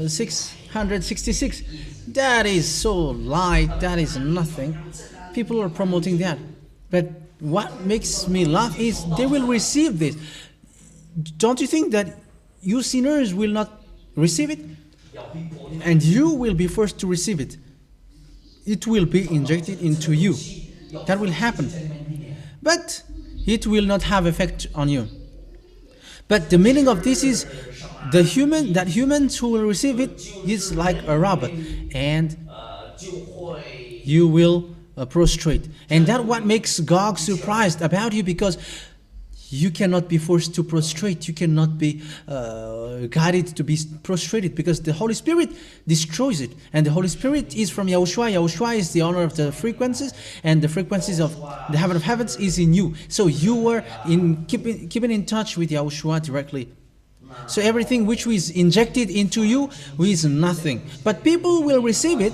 666. That is so light. That is nothing. People are promoting that. But what makes me laugh is they will receive this. Don't you think that you sinners will not receive it? And you will be forced to receive it. It will be injected into you. That will happen. But it will not have effect on you. But the meaning of this is humans who will receive it is like a robot, and you will prostrate. And that's what makes God surprised about you, because you cannot be forced to prostrate. You cannot be guided to be prostrated, because the Holy Spirit destroys it. And the Holy Spirit is from Yahushua. Yahushua is the owner of the frequencies, and the frequencies of the heaven of heavens is in you. So you are keeping in touch with Yahushua directly. So everything which is injected into you is nothing. But people will receive it,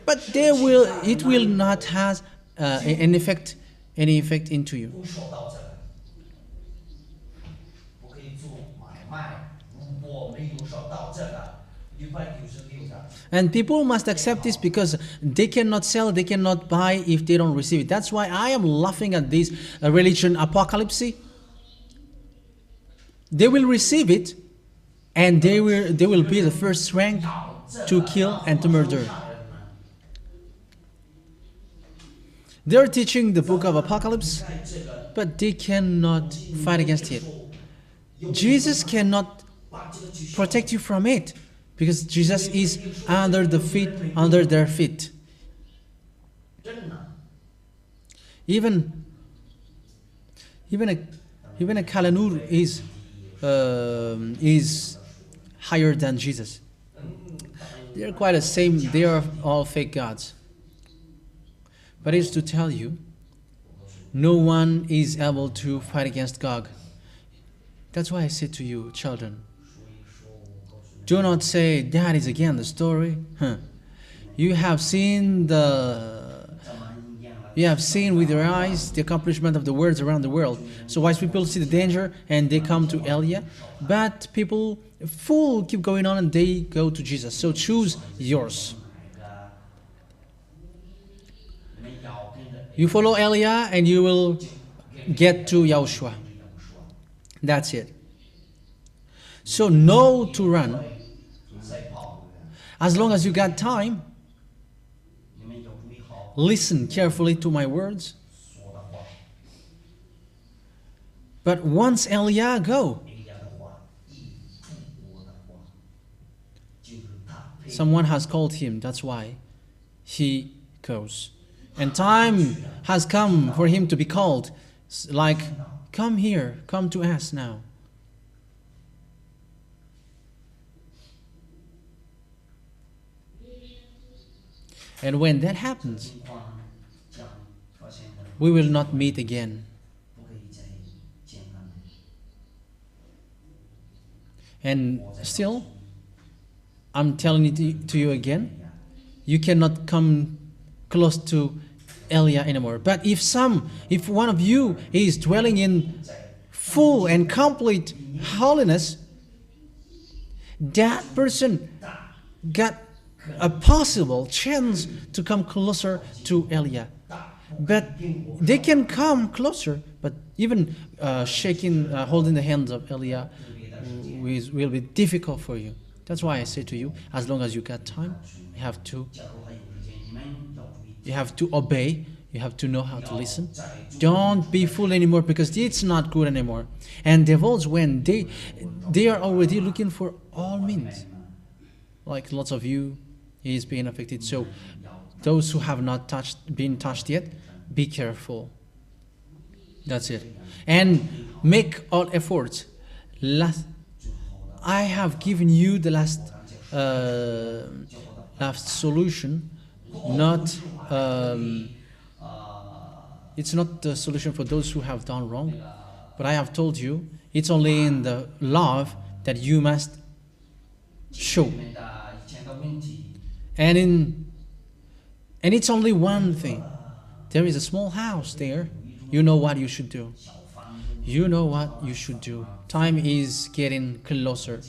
but it will not have any effect into you. And people must accept this, because they cannot sell, they cannot buy if they don't receive it. That's why I am laughing at this religion apocalypse. They will receive it, and they will be the first rank to kill and to murder. They are teaching the book of Apocalypse, but they cannot fight against it. Jesus cannot protect you from it, because Jesus is under their feet. Even a Kalanur is higher than Jesus. They are quite the same. They are all fake gods. But it's to tell you, no one is able to fight against Gog. That's why I say to you, children, do not say that is again the story. You have seen with your eyes the accomplishment of the words around the world. So wise people see the danger and they come to Elia, but people keep going on and they go to Jesus. So choose yours. You follow Elia and you will get to Yahushua. That's it. So know to run. As long as you got time, listen carefully to my words. But once Elia go, someone has called him. That's why he goes. And time has come for him to be called. Like, come here, come to us now. And when that happens, we will not meet again. And still, I'm telling it to you again, you cannot come close to Elia anymore. But if one of you is dwelling in full and complete holiness, that person got a possible chance to come closer to Elia. But they can come closer, but even holding the hands of Elia will be difficult for you. That's why I say to you, as long as you got time, you have to obey You have to know how to listen. Don't be fooled anymore, because it's not good anymore. And devils, when they are already looking for all means. Like lots of you is being affected. So those who have not been touched yet, be careful. That's it. And make all efforts. I have given you the last solution. Not it's not the solution for those who have done wrong, but I have told you it's only in the love that you must show. And it's only one thing. There is a small house there. You know what you should do. You know what you should do. Time is getting closer.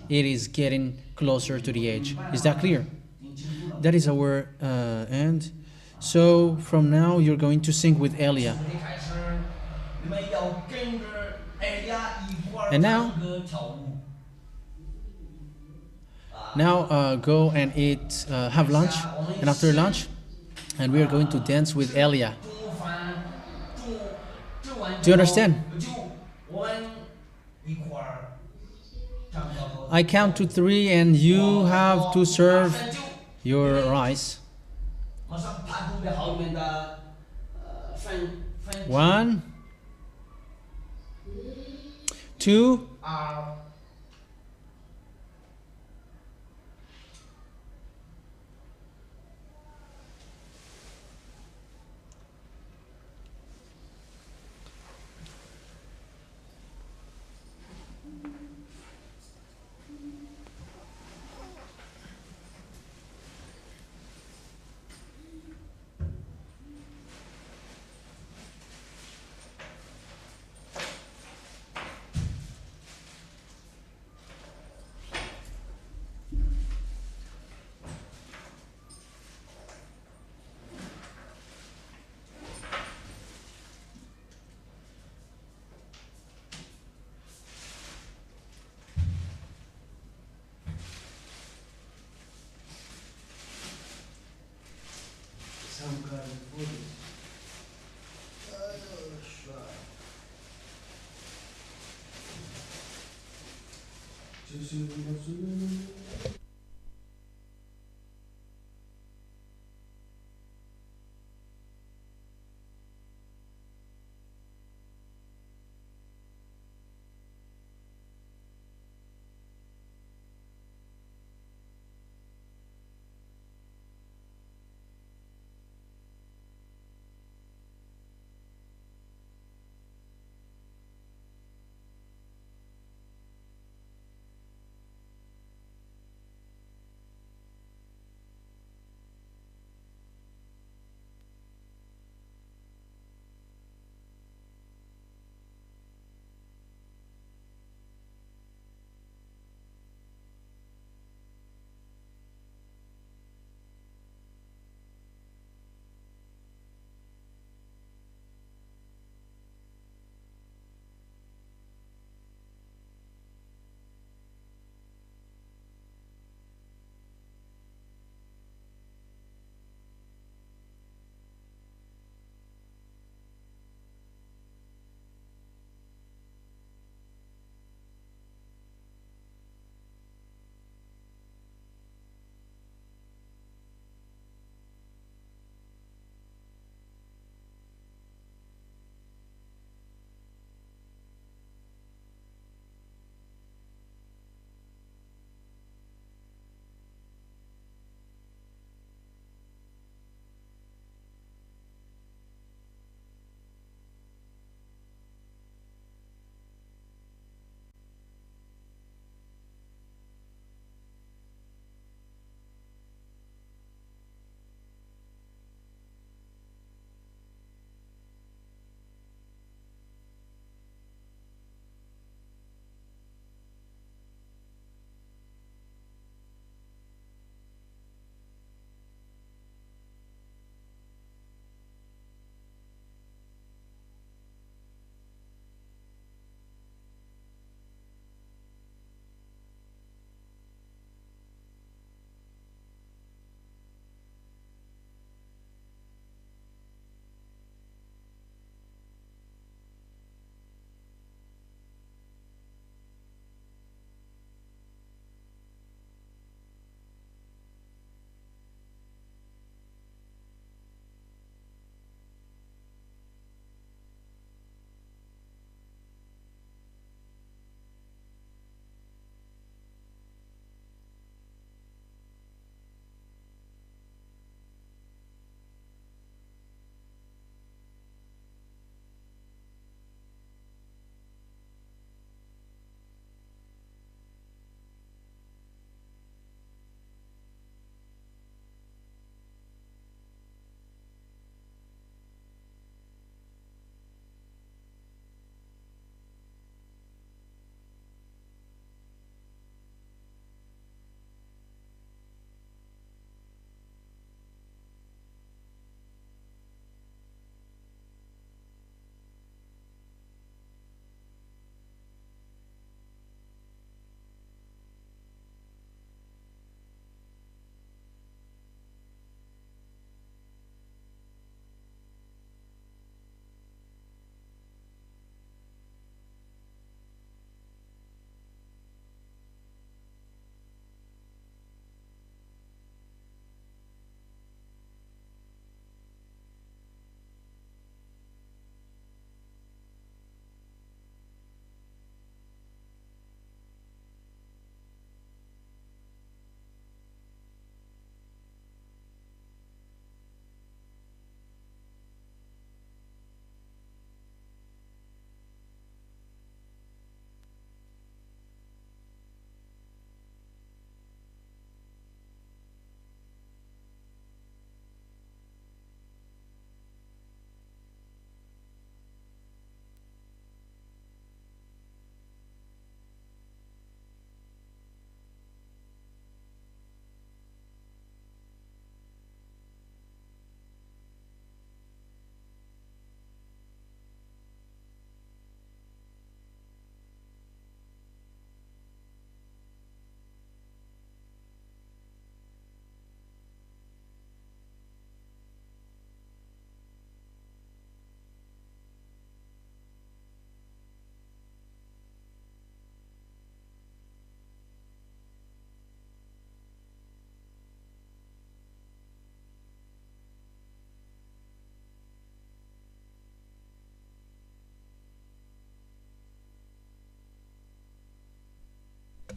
It is getting closer to the edge. Is that clear? That is our end. So from now you're going to sing with Elia. And now go and eat, have lunch, and after lunch, and we are going to dance with Elia. Do you understand? I count to 3 and you have to serve your rice. 1, 2,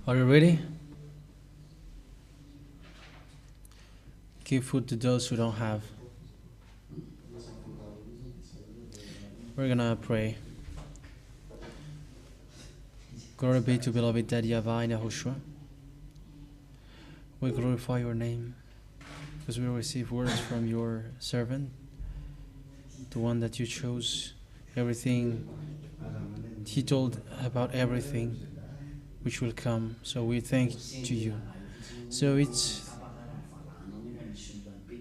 Are you ready? Give food to those who don't have. We're gonna pray. Glory be to beloved Daddy YAHVAH and YAHOSHUA. We glorify your name because we receive words from your servant, the one that you chose. Everything he told about everything which will come. So we thank to you. So it's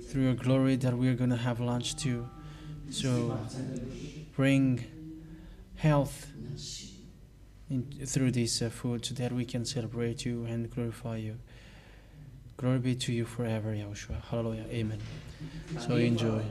through your glory that we're gonna have lunch too. So bring health through this food so that we can celebrate you and glorify you. Glory be to you forever, Yahushua. Hallelujah. Amen. So enjoy.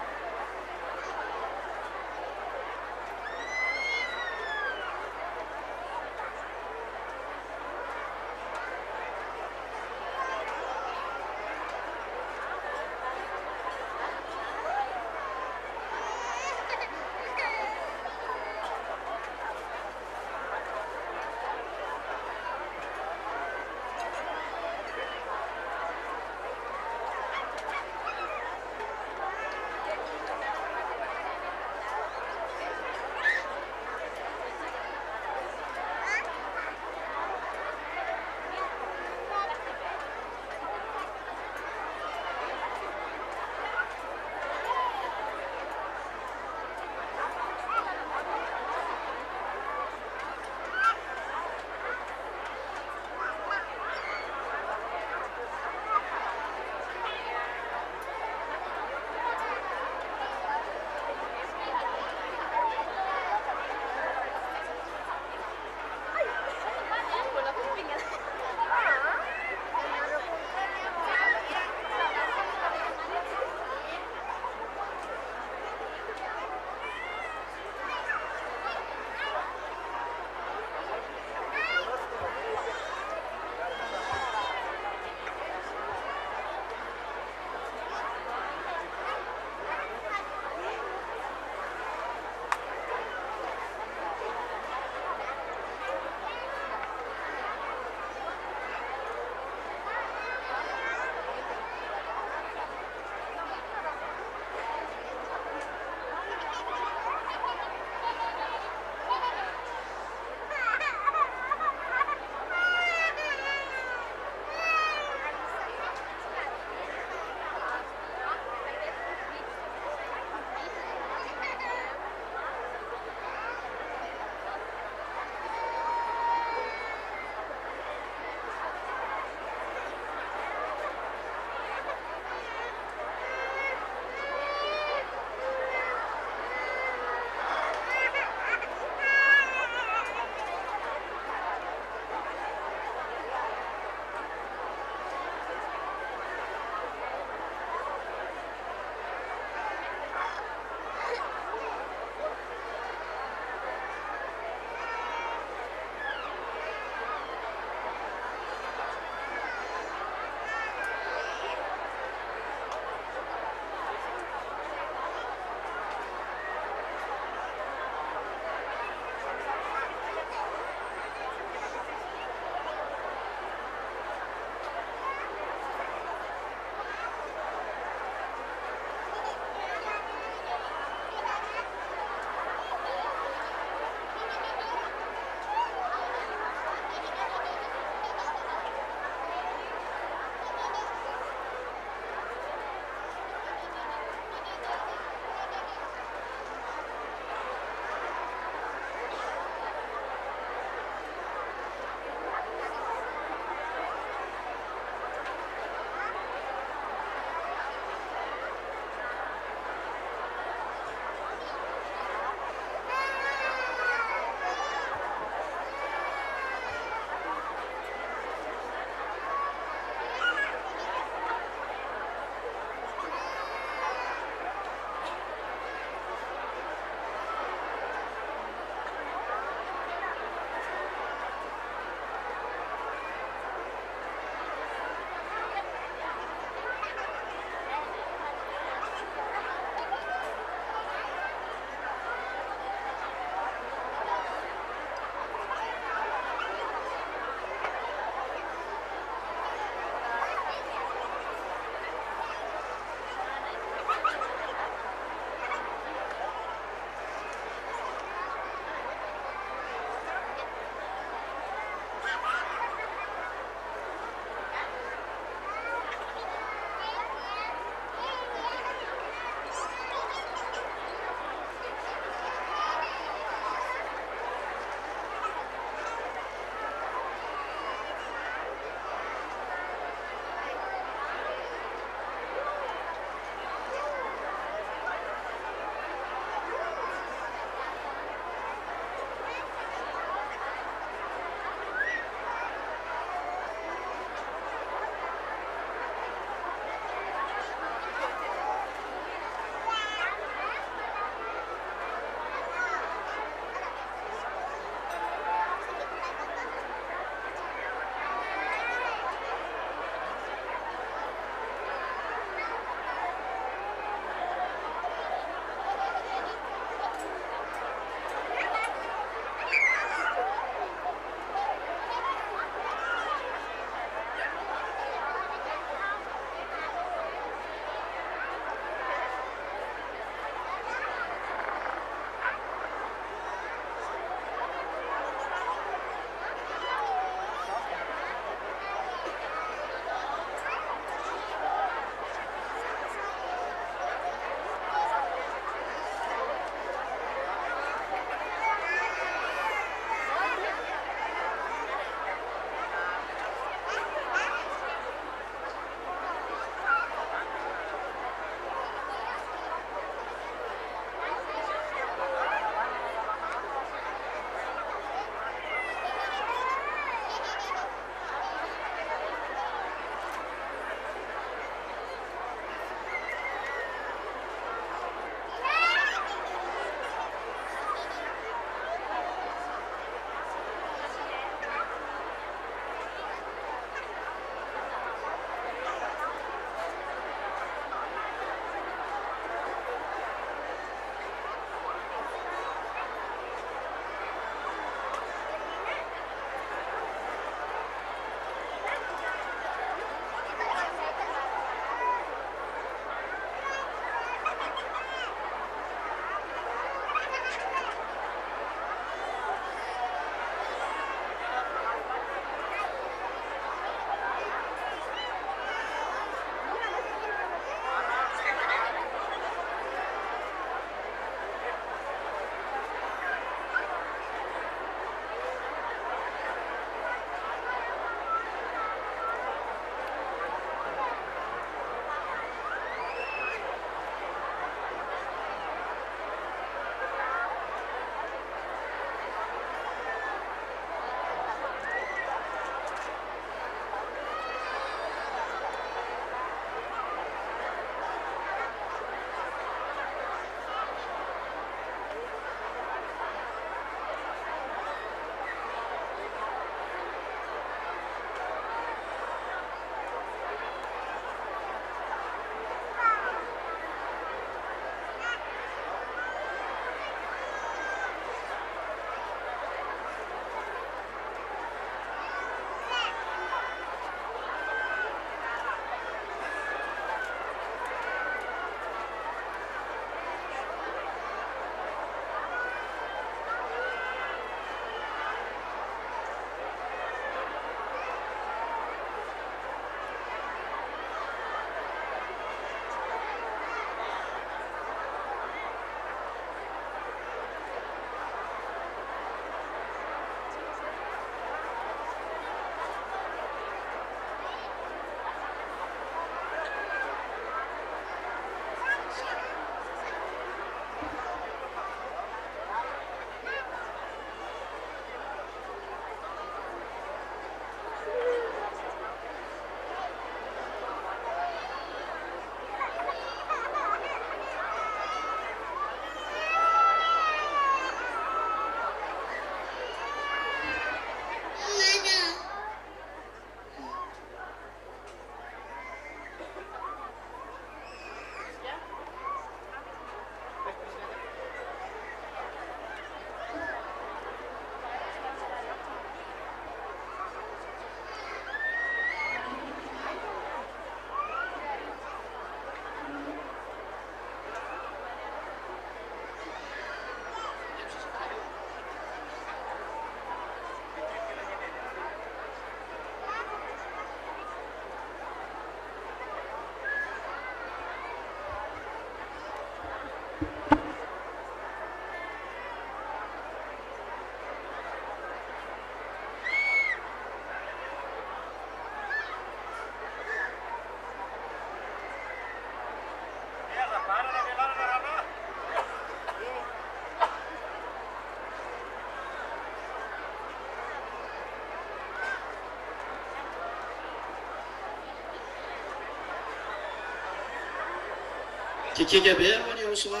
Kikiga be wani Yahushua.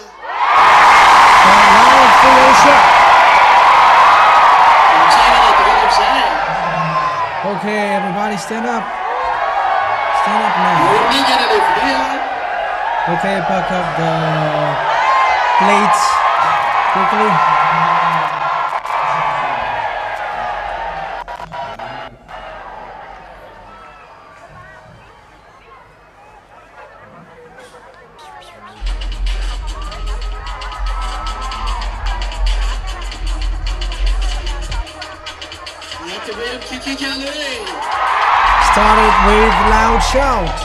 Loud for Yahushua. Okay, everybody stand up. Stand up now. Okay, pack up the plates quickly. Start it with loud shout.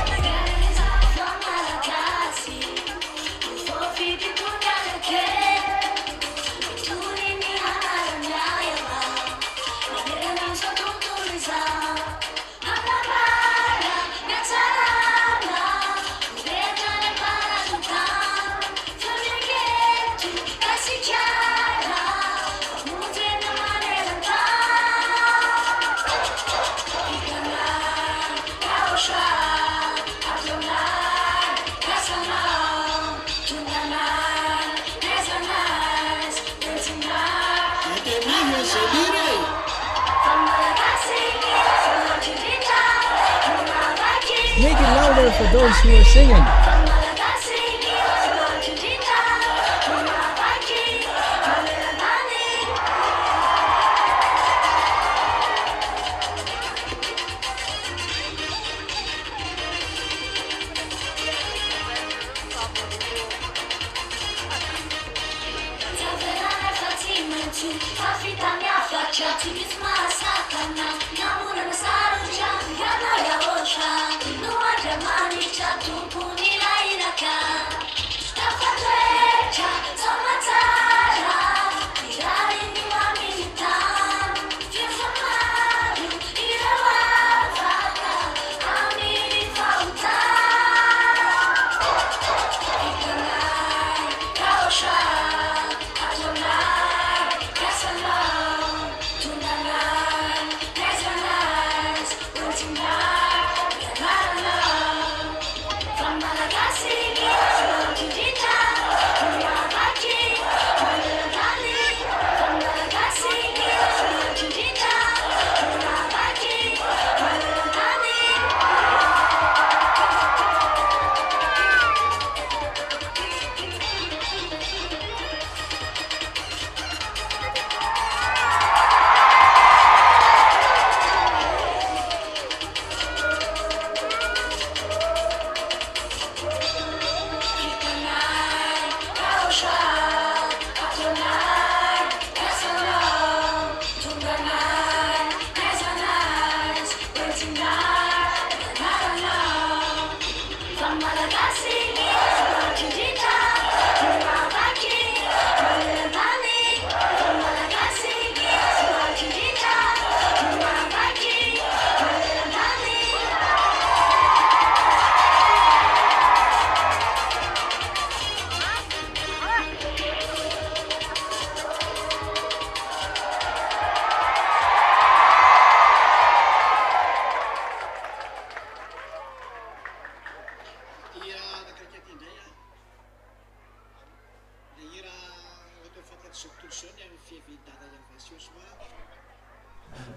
Make it louder for those who are singing.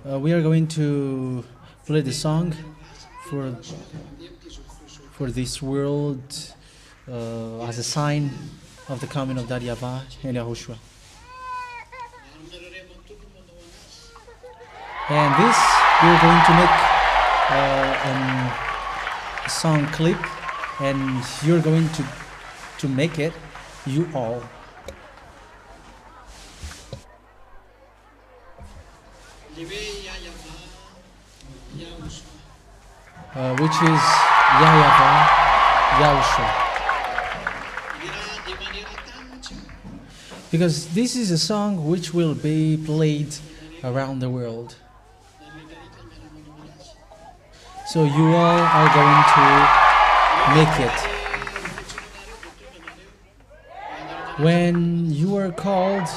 We are going to play the song for this world as a sign of the coming of Daddy YAHVAH and YAHOSHUAH. And this, we're going to make a song clip, and you're going to make it, you all. Which is YAHVAH, YAHOSHUAH. Because this is a song which will be played around the world. So you all are going to make it. When you are called,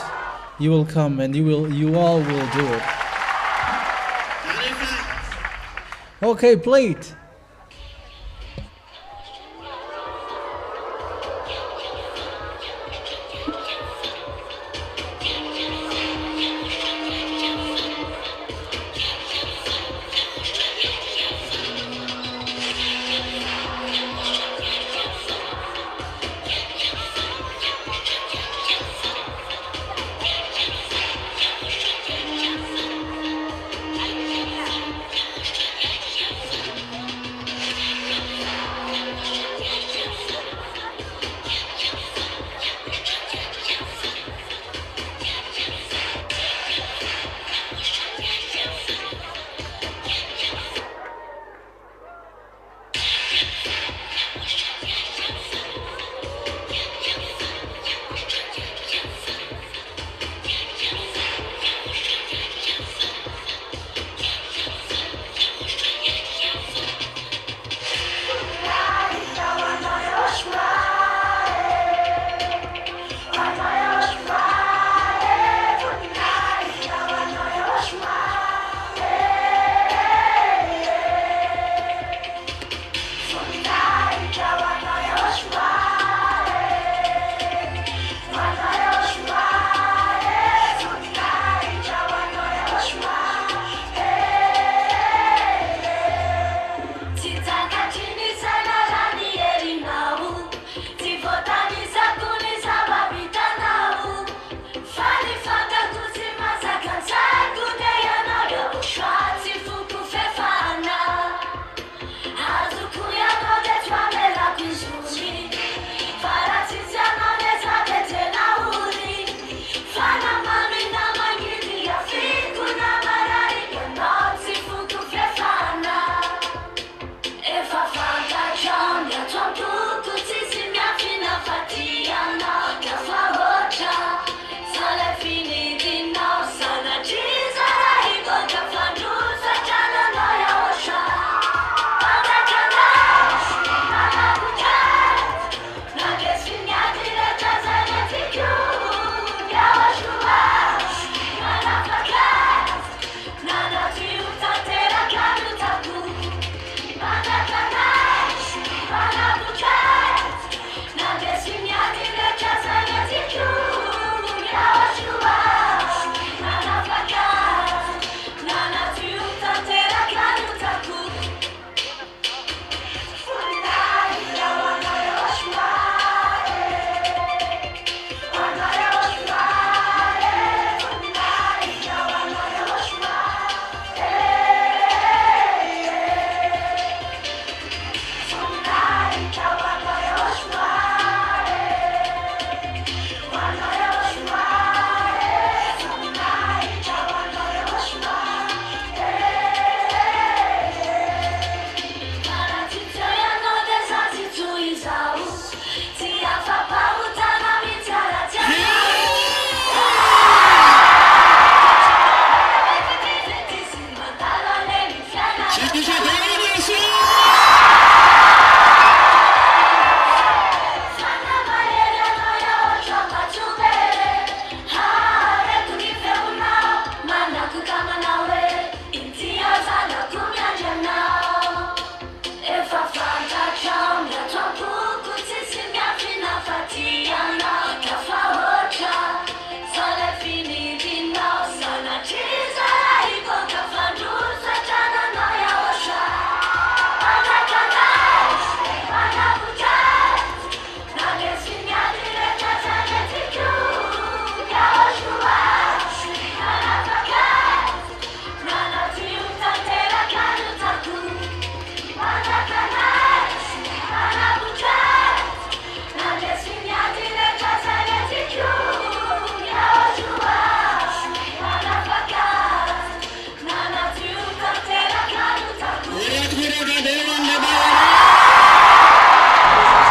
you will come, and you all will do it. Okay, play it.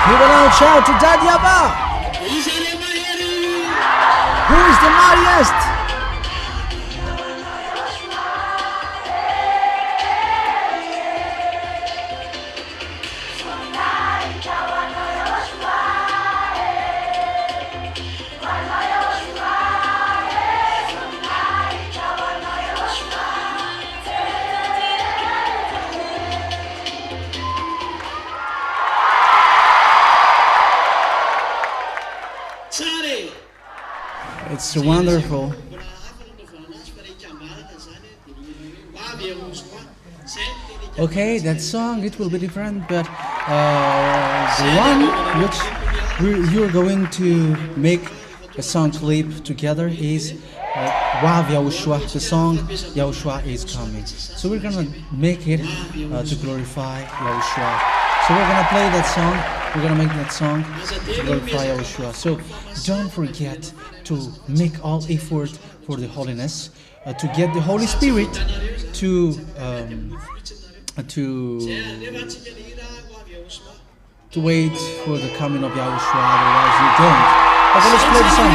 We will now shout to YAHVAH. Who is the mightiest? It's wonderful. Okay, that song, it will be different, but the one which you're going to make a song clip together is YAHVAH, the song YAHOSHUAH is coming. So we're gonna make it to glorify YAHOSHUAH. So we're gonna play that song, we're gonna make that song to glorify YAHOSHUAH. So don't forget to make all effort for the holiness, to get the Holy Spirit to wait for the coming of YAHOSHUAH, otherwise you don't. Okay, let's play the song.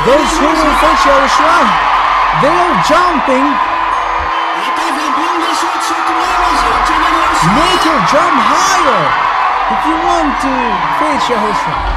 Those who will face YAHOSHUAH, they are jumping. Make your jump higher if you want to face YAHOSHUAH.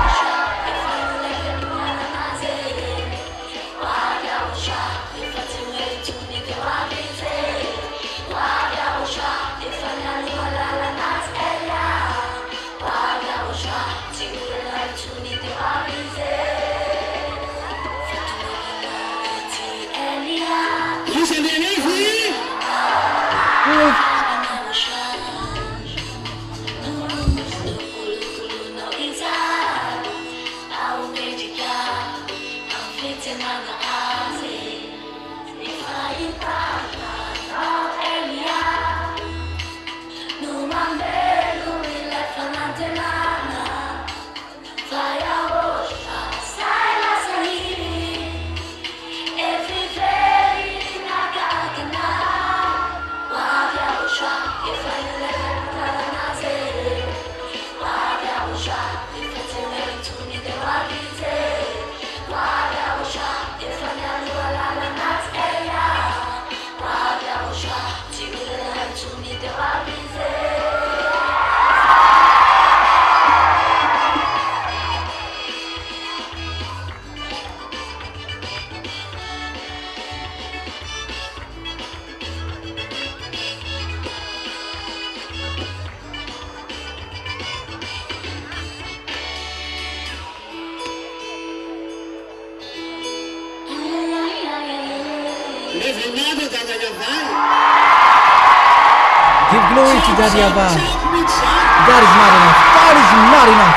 Give glory to that YAHVAH. That is not enough. That is not enough.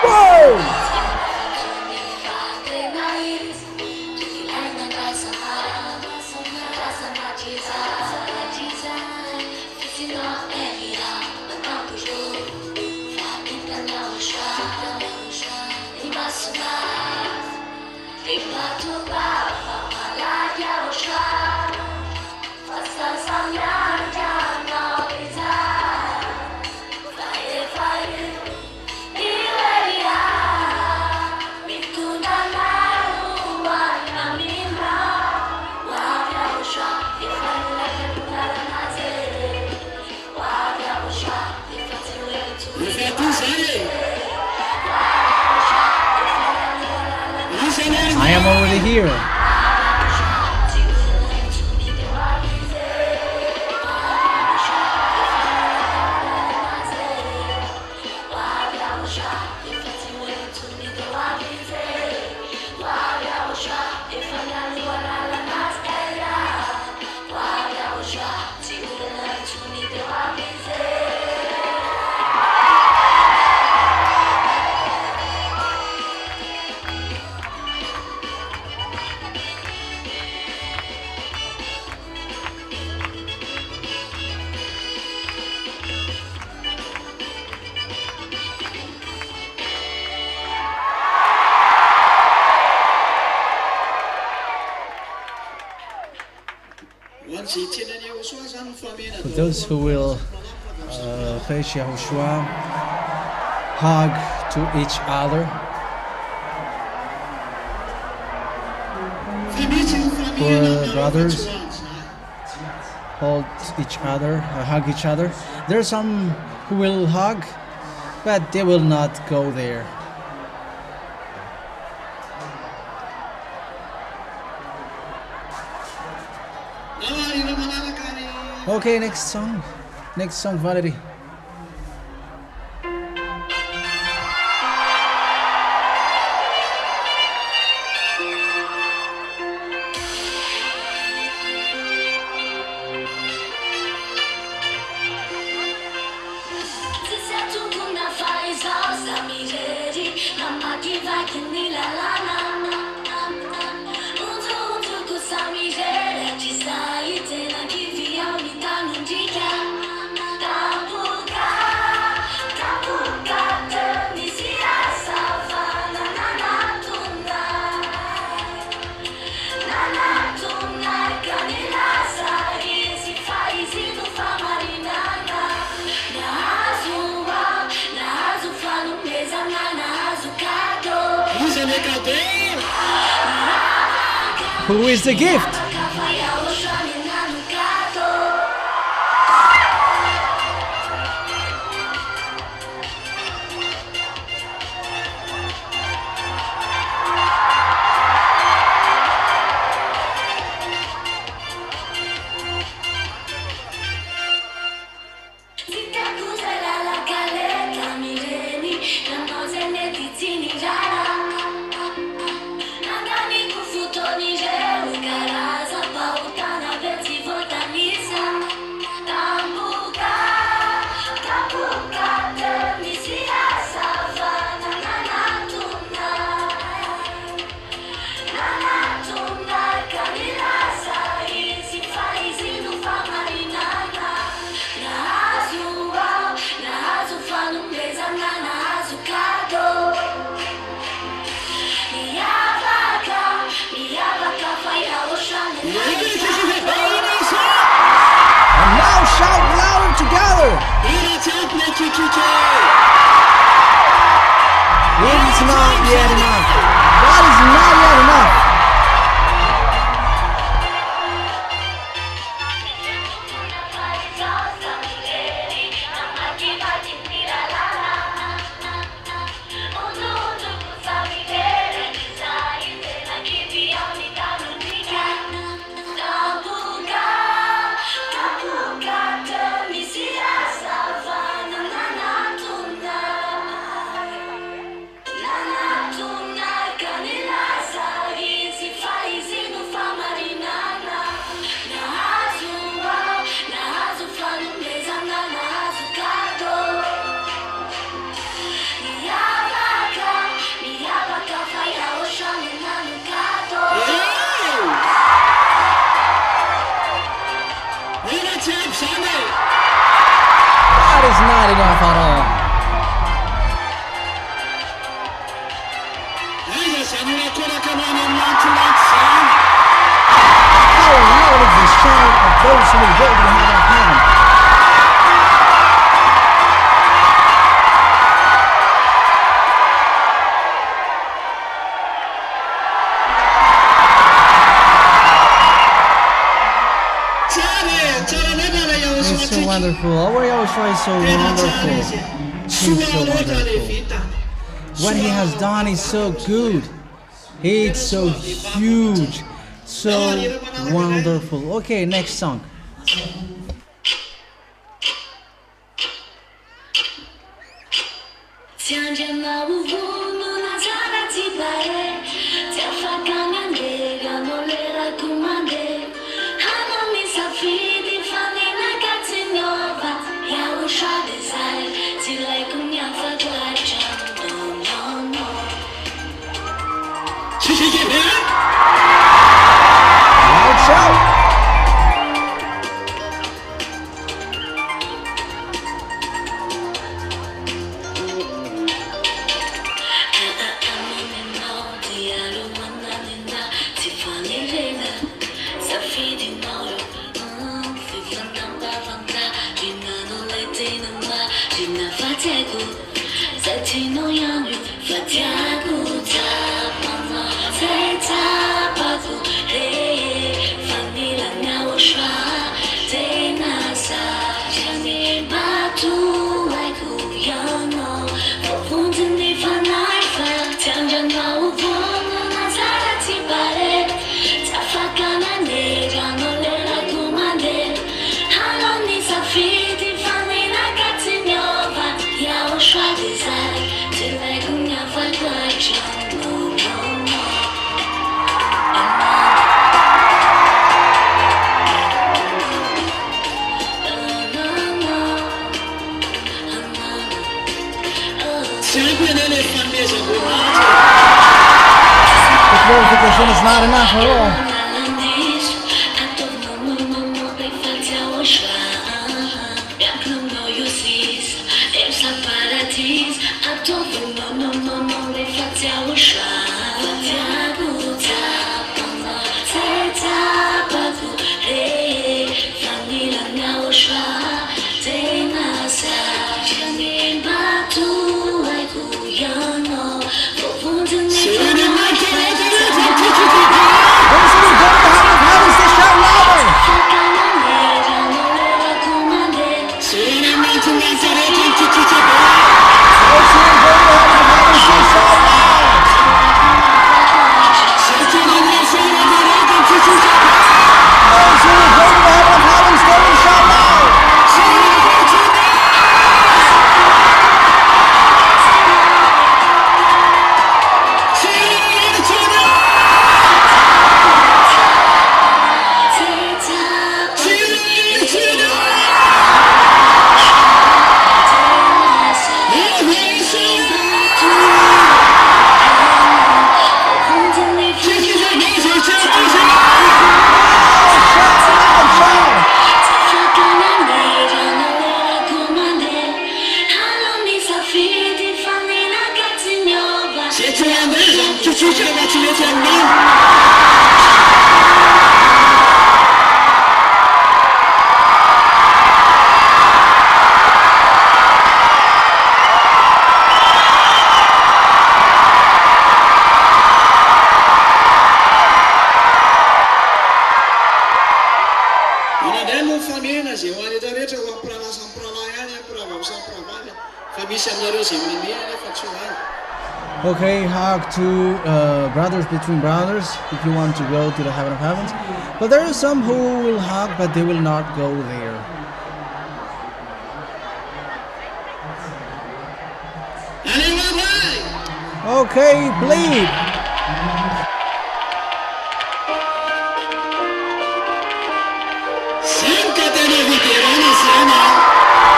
Whoa! I am already here. For those who will face YAHOSHUAH, hug to each other. For brothers, hold each other, hug each other. There are some who will hug, but they will not go there. Okay, next song, Valerie. Who is the gift? And now shout louder together. It is not yet enough. That is not yet enough. That is not enough at all. How loud is the shout of those who will go to heaven? It's so wonderful. Our YAHOSHUAH is so wonderful. He's so wonderful. What he has done is so good. It's so huge. So wonderful. Okay, next song. Loud shout. glorification is not enough at all. Okay, hug to brothers between brothers if you want to go to the heaven of heavens. But there are some who will hug, but they will not go there. Okay, bleed.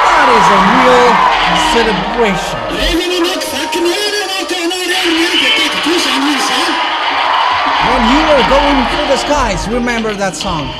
That is a real celebration. When you were going through the skies, remember that song.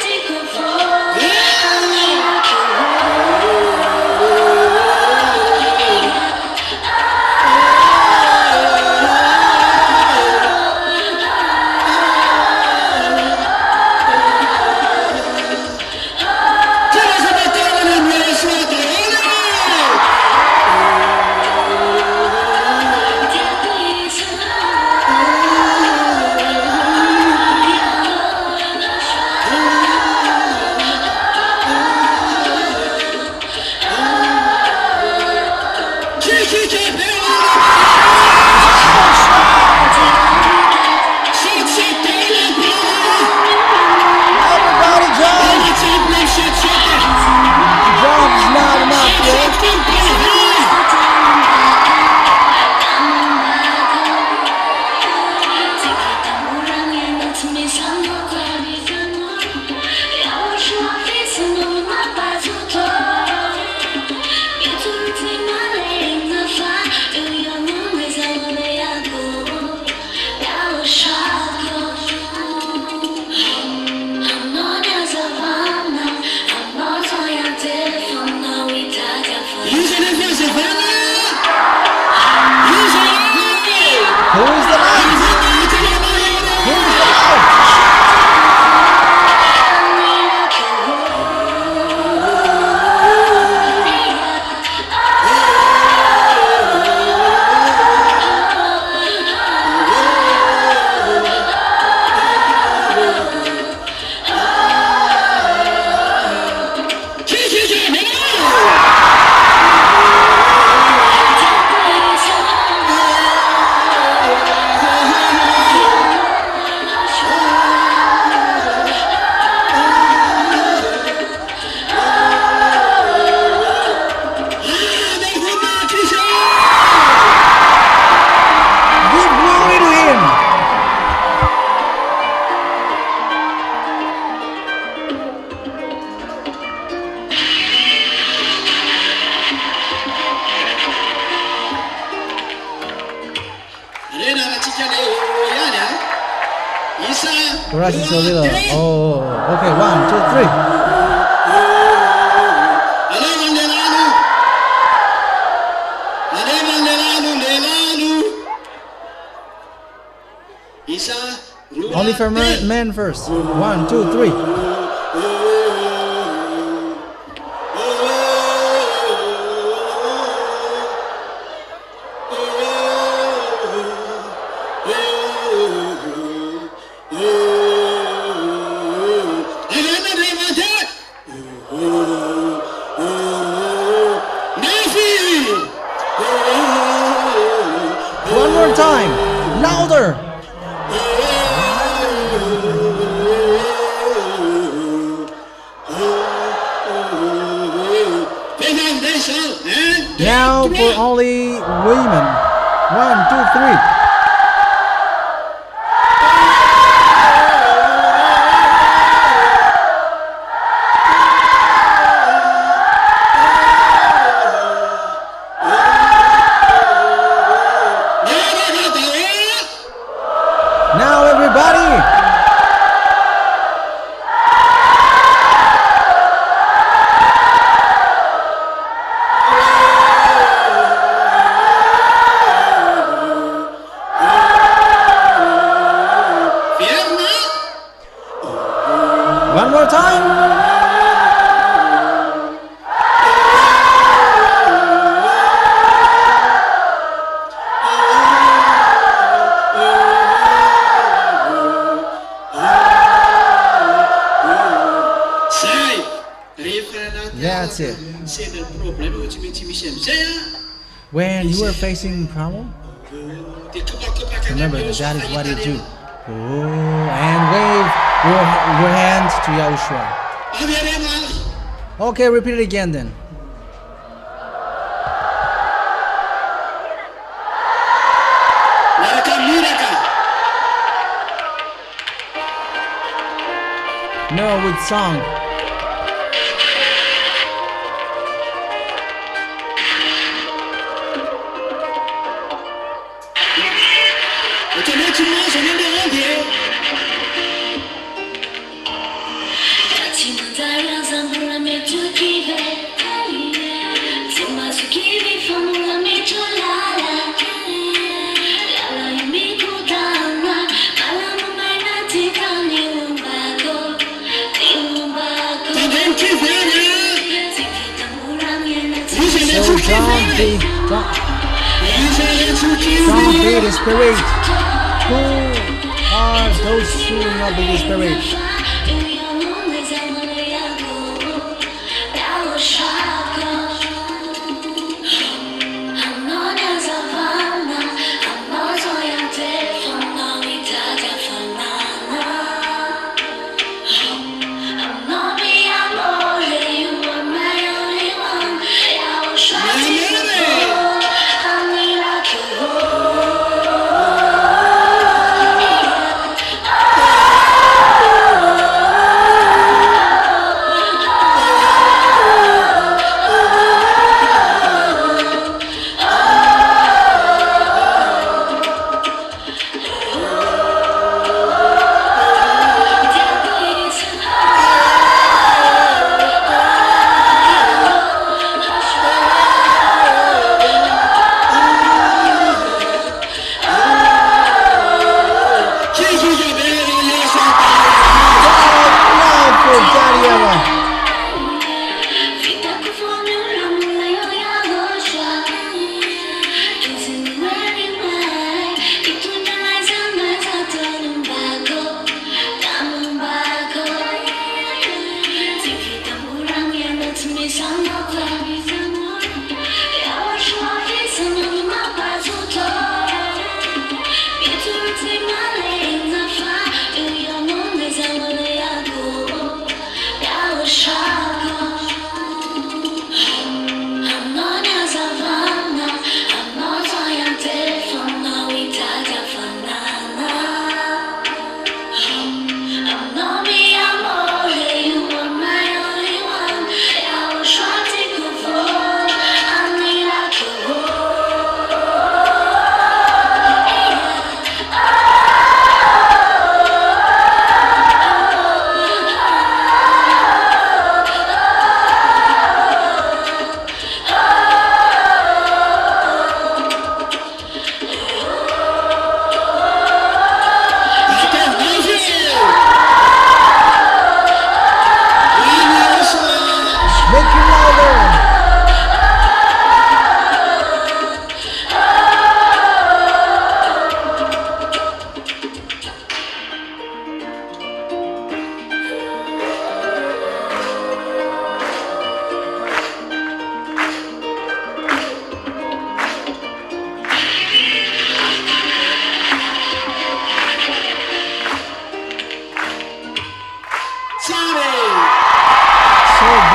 Take For us, it's a little. Oh, okay. 1, 2, 3. Only for men first. 1, 2, 3. One more time. Louder. Now for only women. 1, 2, 3. Now everybody. One more time. That's it. When you are facing problem, remember that is what you do. Oh, and wave your hands to Yahushua. Okay, repeat it again then. No, with song. So don't be discouraged. Who are those who will not be discouraged?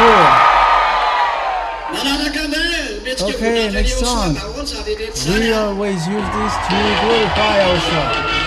good. Okay, next song. We always use this to glorify Yahushua.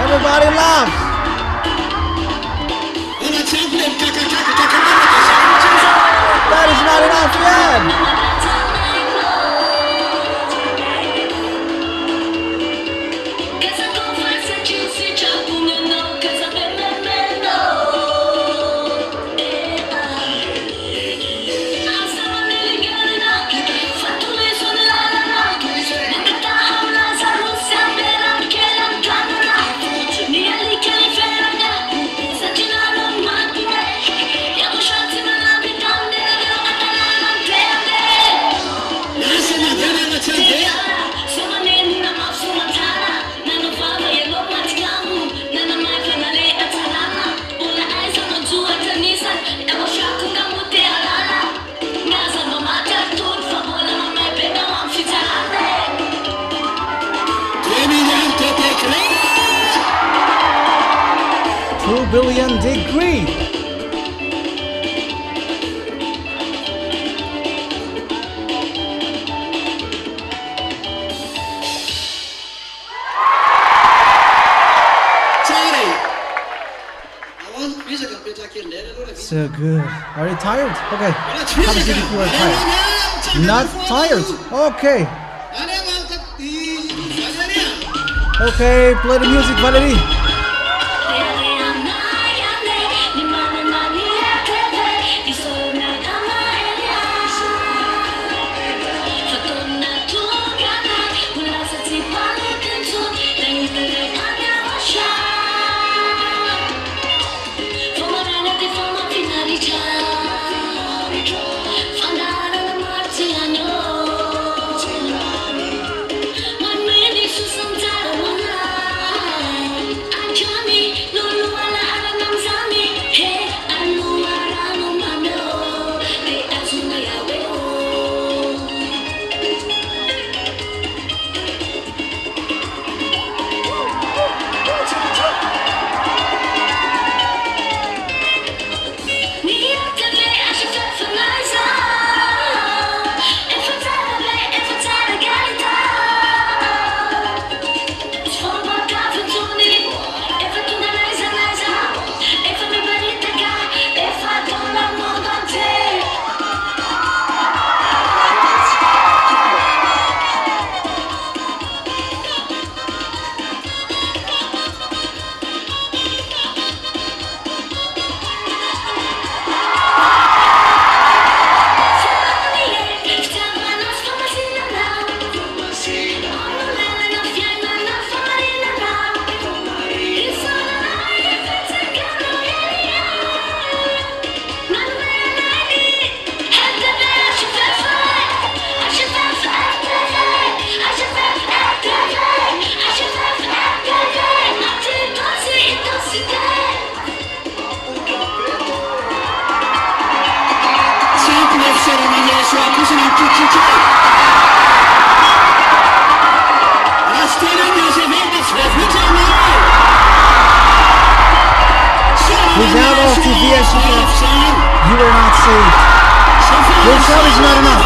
Everybody laugh. That is not enough yet. Billion degree. So good. Are you tired? Okay. How much if you are tired? Not tired. Okay. Okay, play the music, Valerie. of TV as you can, you are not saved. Your job is not enough.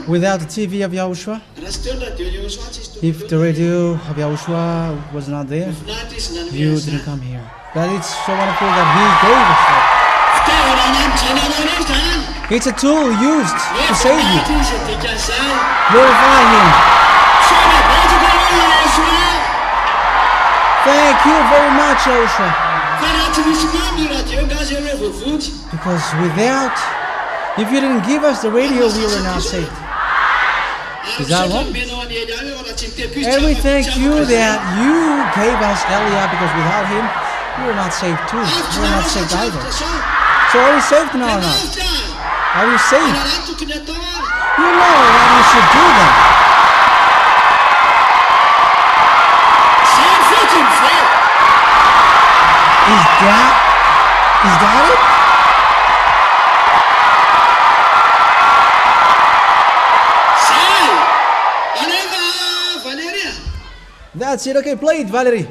Without the TV of Yahushua, if the radio of Yahushua was not there, you didn't come here. But it's so wonderful that He gave us that. It's a tool used to save you. Glorify Him. Thank you very much, Yahushua. Because if you didn't give us the radio, we were not saved. Is that wrong? And we thank you that you gave us Eliah, because without him, we were not saved too. We were not saved either. So are we saved now or not? Are we saved? You know that you should do that. Is that it? That's it. Okay, play it, Valerie.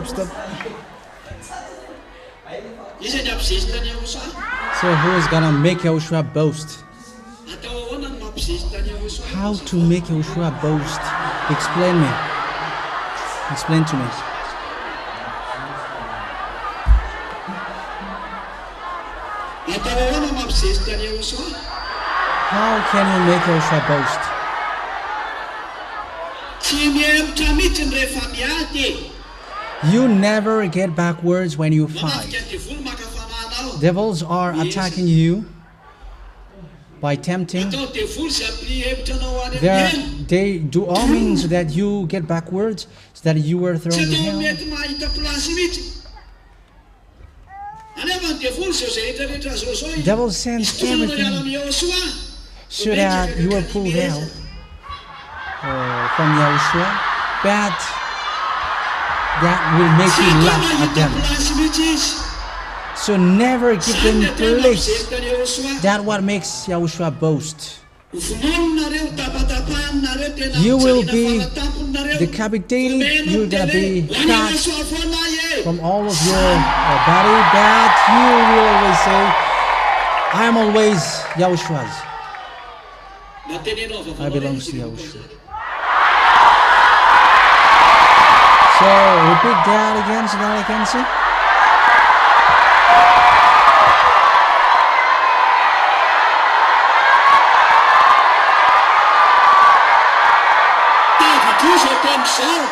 Stop. So who is gonna make Yahushua boast? How to make Yahushua boast? Explain me. Explain to me. How can you make Yahushua boast? You never get backwards when you fight. Devils are attacking you by tempting. atao devoly zay ampy hevitra anao any amin'ny They do all means so that you get backwards, so that you are thrown tsy to atao hell. mety mahita plasy mihitsy anefa ny devoly zao zay rehetrarehetra zao zao Devil sends itonanao iala everything amin'ny Yahoshua so that you are pulled out from Yahushua, but that will make tsy you atao laugh at mahita them. plasy mihitsy izy So never give them samy atao place. mampijerika ny Yahoshua That's what makes Yahushua boast. vononinareo tapatapahinareo tena You will mijanona be fanatamponinareo decapitated. Vomenao You're gonna tena be hoe, "Ho an'i cut Yahoshua foana e." from all of your body, but you will always say, I am always Yahushua's. Natenenao I vaovao belongs to izy. Yahushua. So repeat that again so that I can see. Tavitry zao tamin'izao.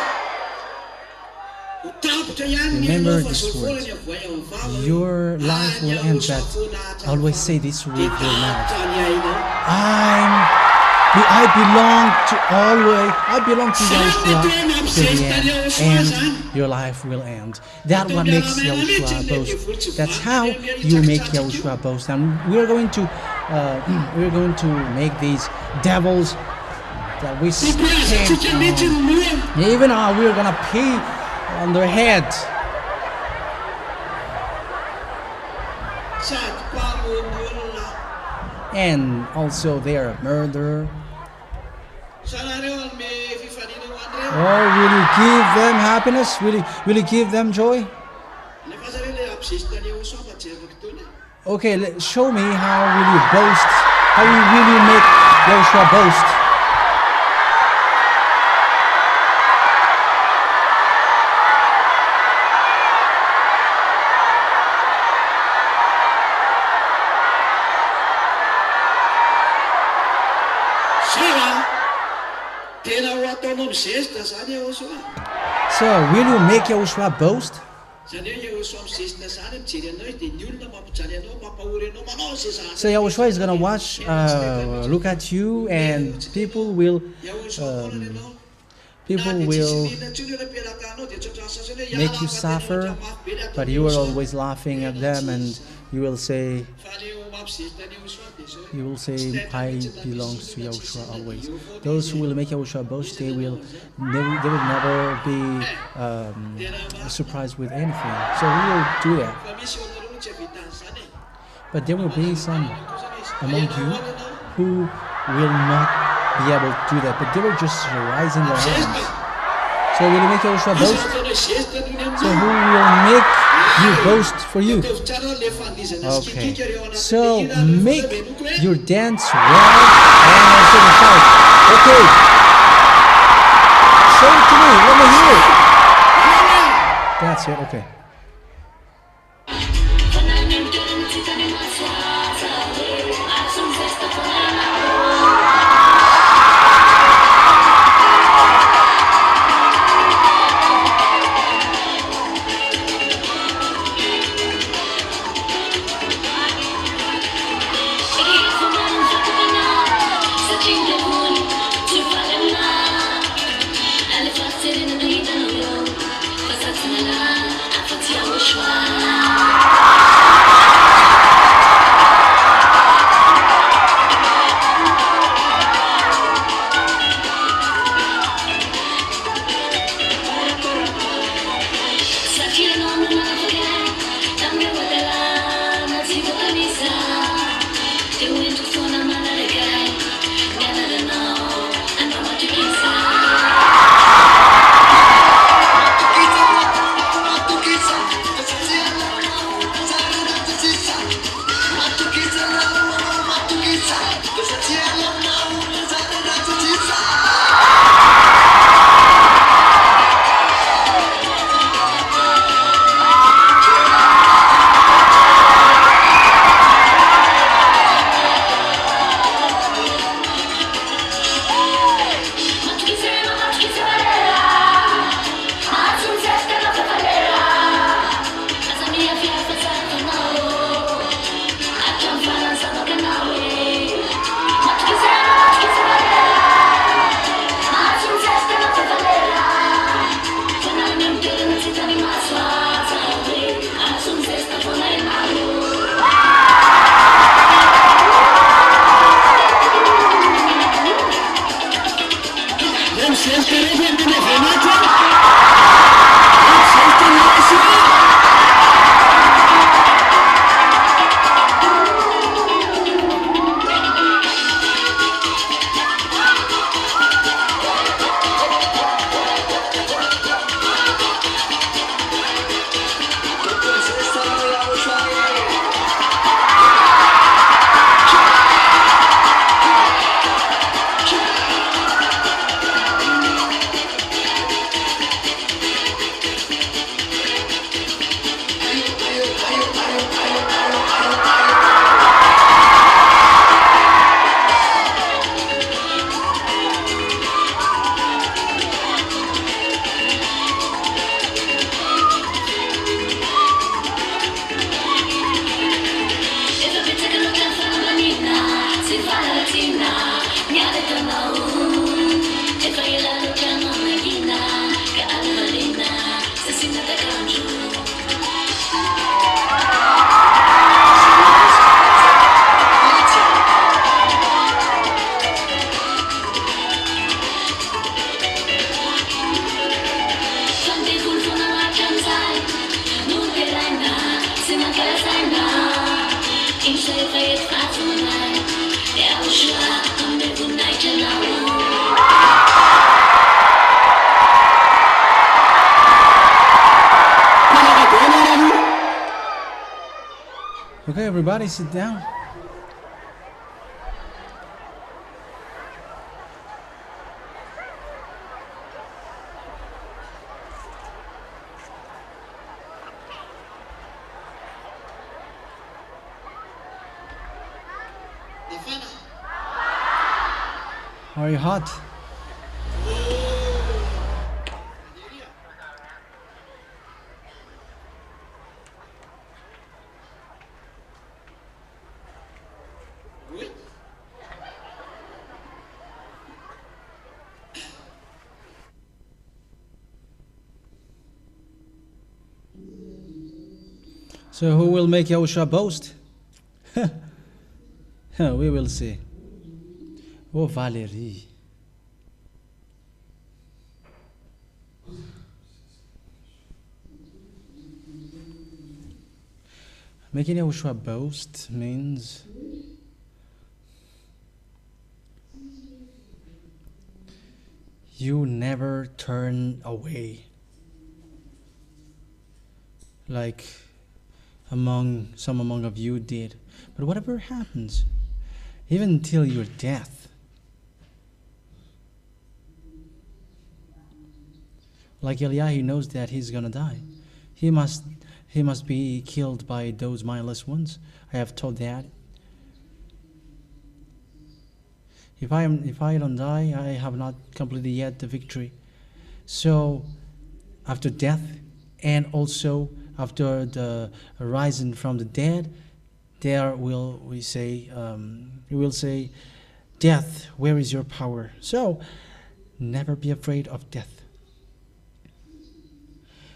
Ho tapitra ihany ny Remember ianao fa this zao word. foana ny avoay ao vava. Your life will end, but always say this with your mouth. I belong to Yahushua to the end, and your life will end. That's what makes Yahushua boast. That's how you make Yahushua boast. And we're going to make these devils that we stand on. Even we're gonna pee on their head. And also they are a murderer. Or will you give them happiness? Will you give them joy? Okay, show me how will you boast? How will you make Yahushua boast? So, will you make Yahushua boast? So Yahushua is gonna watch, look at you, and people will make you suffer, but you are always laughing at them, and you will say, I belongs to Yahushua always. Those who will make Yahushua boast, they will never be surprised with anything. So we will do that. But there will be some among you who will not be able to do that, but they will just rise in their arms. So will you make Yahushua boast? So who will make you boast for you? Okay. So make your dance well and also the shout. Okay. Show it to me. Let me hear it. That's it. Okay. Okay, everybody sit down. Are you hot? So who will make Yahushua boast? We will see. Oh, Valérie. Making Yahushua boast means you never turn away. Like some among of you did. But whatever happens, even till your death, like Eliah, he knows that he's gonna die. He must be killed by those mindless ones. I have told that. If I don't die, I have not completed yet the victory. So after death, and also after the rising from the dead, there we will say, death, where is your power? So never be afraid of death.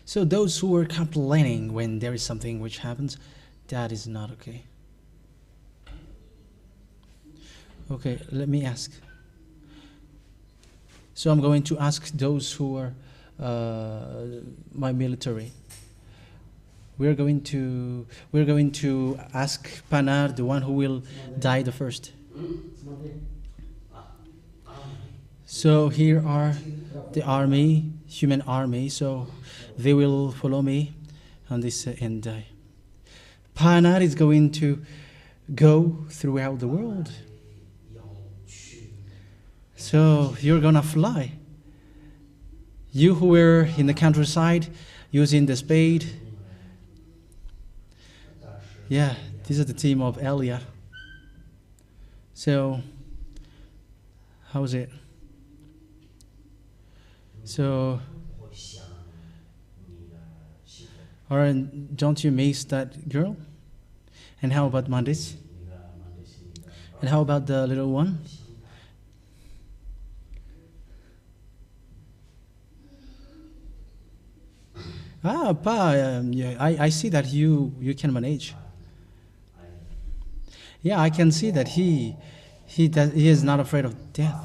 So those who are complaining when there is something which happens, that is not okay. Okay, let me ask. So I'm going to ask those who are my military. We're going to ask Panar, the one who will die the first. So here are the army, human army. So they will follow me on this and die. Panar is going to go throughout the world. So you're gonna fly. You who were in the countryside using the spade. Yeah, this is the team of Elia. So, how's it? So, alright, don't you miss that girl? And how about Mandis? And how about the little one? Ah, Pa, yeah, I see that you can manage. Yeah, I can see that he is not afraid of death.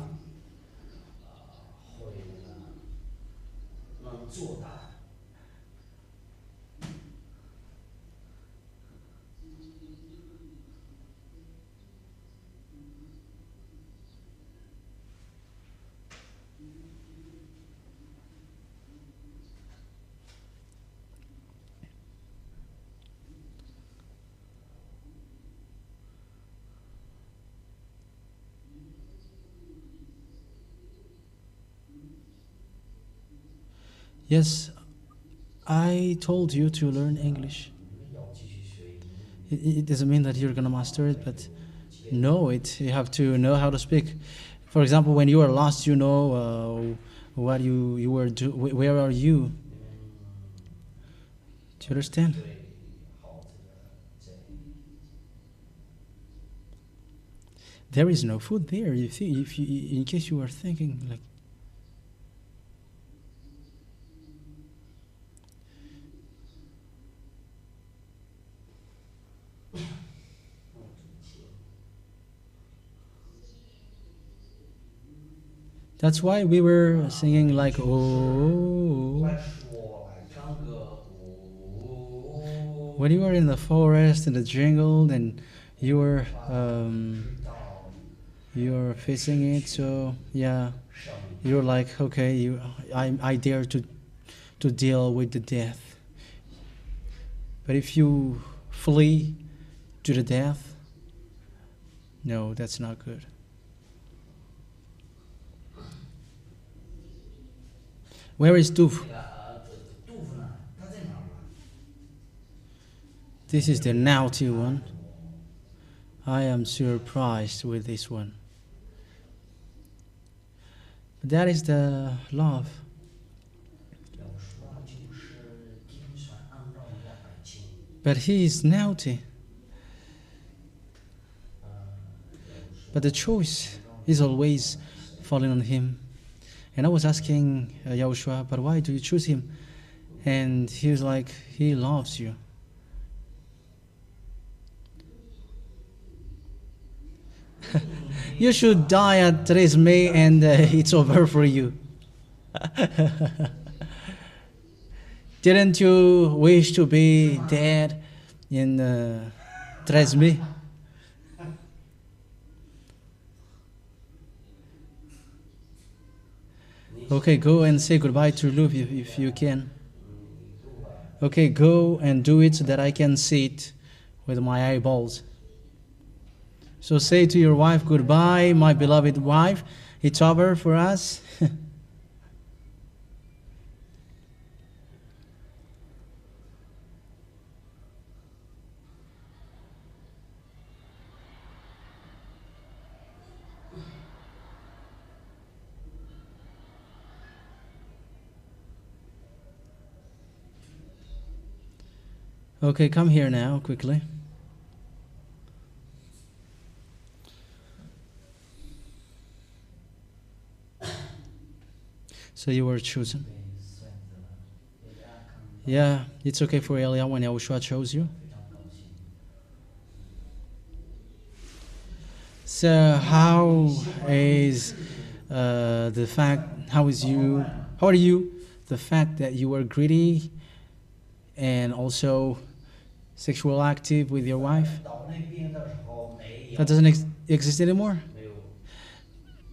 Yes, I told you to learn English. It doesn't mean that you're gonna master it, but know it. You have to know how to speak. For example, when you are lost, you know what you were where are you? Do you understand? There is no food there. You see, in case you are thinking like. That's why we were singing like, oh. When you were in the forest, in the jungle, and you're facing it, so yeah, you're like, okay, I dare to deal with the death. But if you flee, to the death? No, that's not good. Where is Duf? 杜甫呢？他在哪儿了？ This is the naughty one. I am surprised with this one. But that is the love. 要说就是精选按照我爱情。 But he is naughty. But the choice is always falling on him. And I was asking Yahushua, but why do you choose him? And he was like, he loves you. You should die at Tresme and it's over for you. Didn't you wish to be dead in Tresme? Okay, go and say goodbye to Lup if you can. Okay, go and do it so that I can see it with my eyeballs. So say to your wife, goodbye, my beloved wife. It's over for us. Okay, come here now, quickly. So you were chosen. Yeah, it's okay for Elia when Yahushua chose you. So how is the fact? How are you? The fact that you were greedy and also sexual active with your wife? That doesn't exist anymore.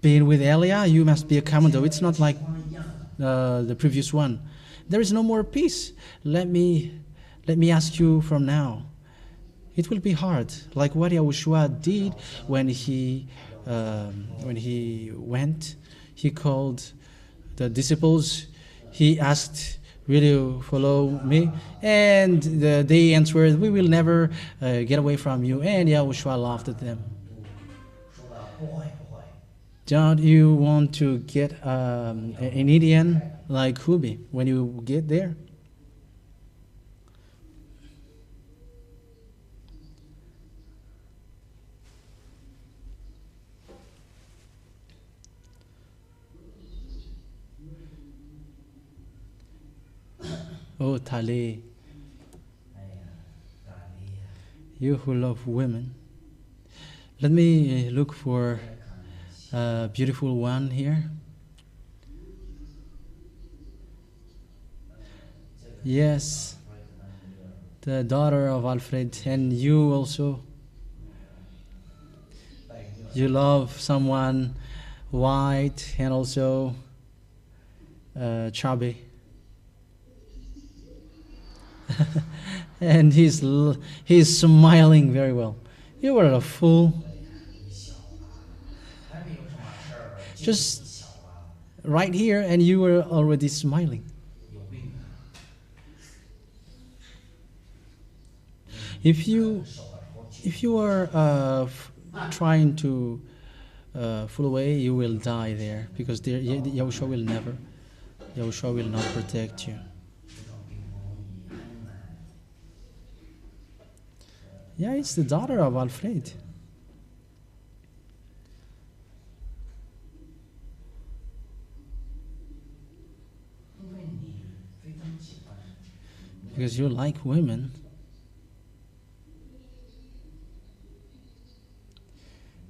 Being with Elia, you must be a commando. It's not like the previous one. There is no more peace. Let me ask you from now. It will be hard, like what Yahushua did when he went. He called the disciples. He asked, "Will you follow me?" And they answered, "We will never get away from you." And Yahushua laughed at them. Don't you want to get an Indian like Hubi when you get there? Oh, Tali, you who love women. Let me look for a beautiful one here. Yes, the daughter of Alfred, and you also. You love someone white and also chubby. And he's smiling very well. You were a fool. Just right here, and you were already smiling. If you are trying to fool away, you will die there, because Yahushua will not protect you. Yeah, it's the daughter of Alfred. Because you like women.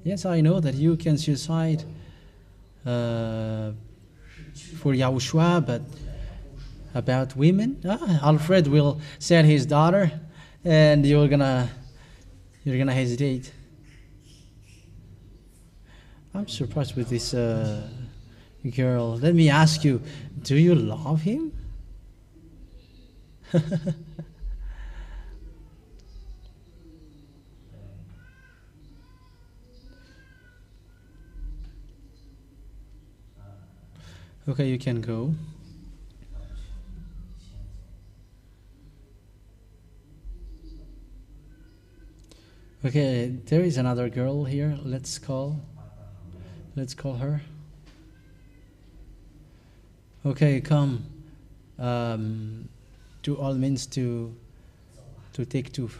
Yes, I know that you can suicide for Yahushua, but about women, Alfred will send his daughter, and you're gonna hesitate. I'm surprised with this girl. Let me ask you, do you love him? Okay, you can go. Okay, there is another girl here. Let's call her. Okay, come. Do all means to take two.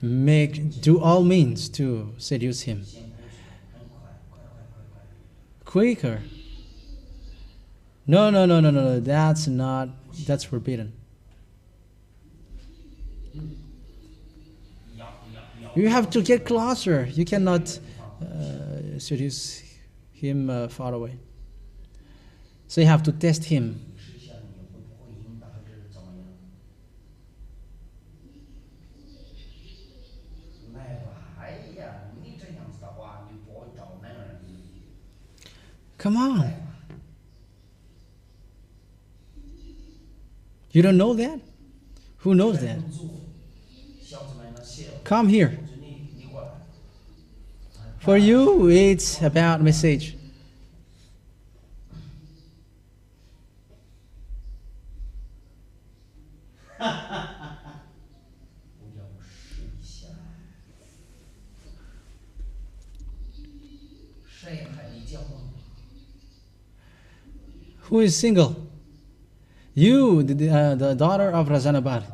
Do all means to seduce him. Quicker. No. That's forbidden. You have to get closer. You cannot seduce him far away. So you have to test him. Come on. You don't know that? Who knows that? Come here. For you, it's about message. Who is single? You, the daughter of Razanabar.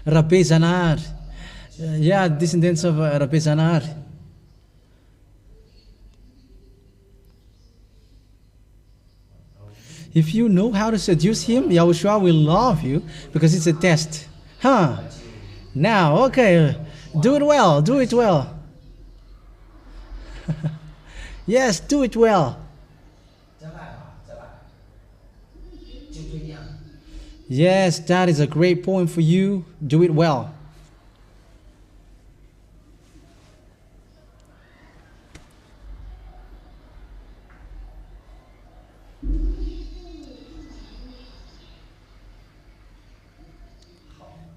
Rabbi Zanar. Yeah, descendants of Rabbi Zanar. If you know how to seduce him, Yahushua will love you because it's a test. Huh? Now, okay. Do it well. Do it well. Yes, do it well. Yes, that is a great point for you. Do it well.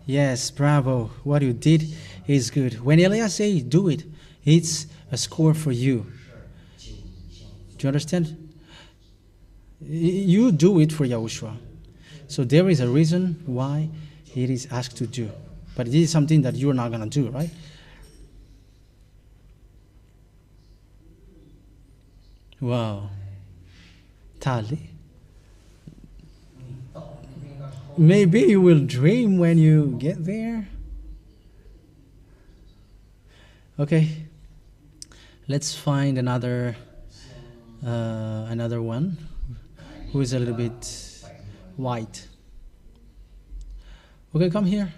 Yes, bravo. What you did is good. When Elias says do it, it's a score for you. Do you understand? You do it for Yahushua. So there is a reason why it is asked to do. But it is something that you're not going to do, right? Wow. Tali. Maybe you will dream when you get there. Okay. Let's find another one who is a little bit white. Okay, come here.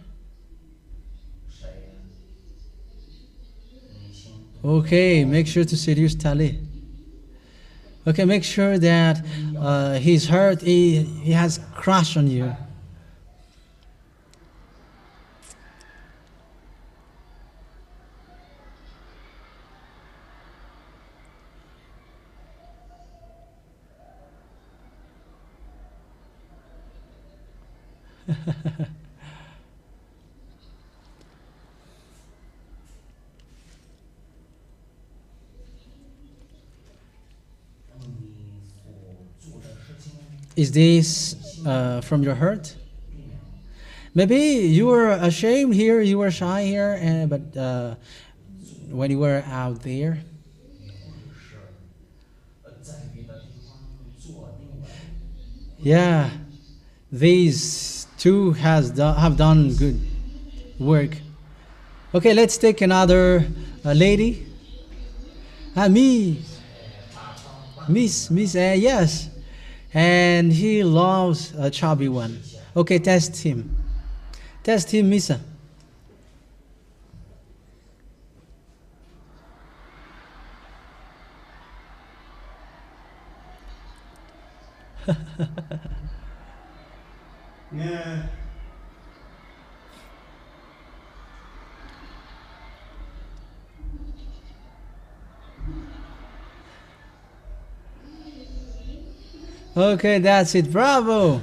Okay, make sure to seduce Tali. Okay, make sure that he's hurt, he has crush on you. Is this from your hurt? Maybe you were ashamed here, you were shy here, but when you were out there, yeah, these two have done good work. Okay, let's take another lady. Miss, yes. And he loves a chubby one. Okay, test him. Test him, Misa. Yeah. Okay, that's it. Bravo.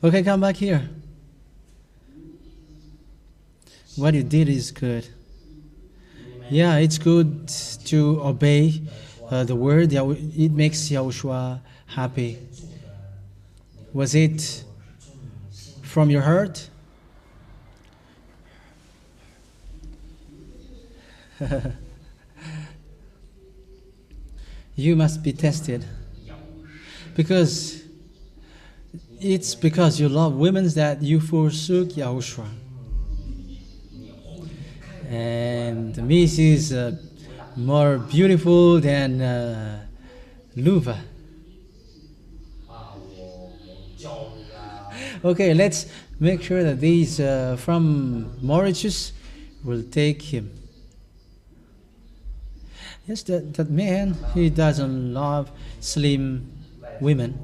Okay, come back here. What you did is good. Yeah, it's good to obey the word. It makes Yahushua happy. Was it from your heart? You must be tested. Because it's because you love women that you forsook Yahushua. And Miss is more beautiful than Luva. Okay, let's make sure that these from Mauritius will take him. Yes, that man, he doesn't love slim women.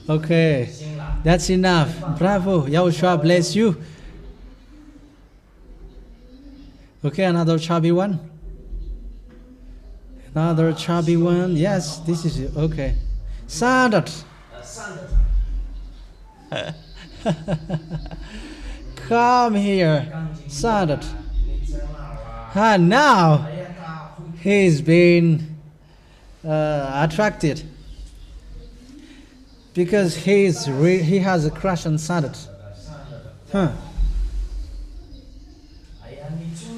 Okay, that's enough. Bravo, Yahushua bless you. Okay, another chubby one. Another chubby one. Yes, this is it. Okay. Sandat. Come here, Sandat. And now he's been attracted because he has a crush on Sandat. Huh.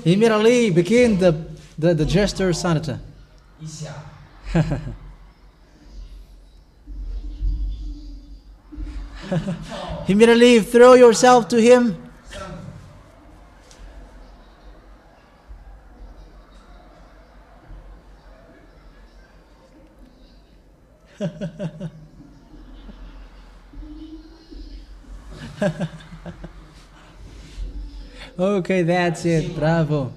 Immediately begin the gesture Sandat. Immediately throw yourself to him. Okay, that's it. Bravo.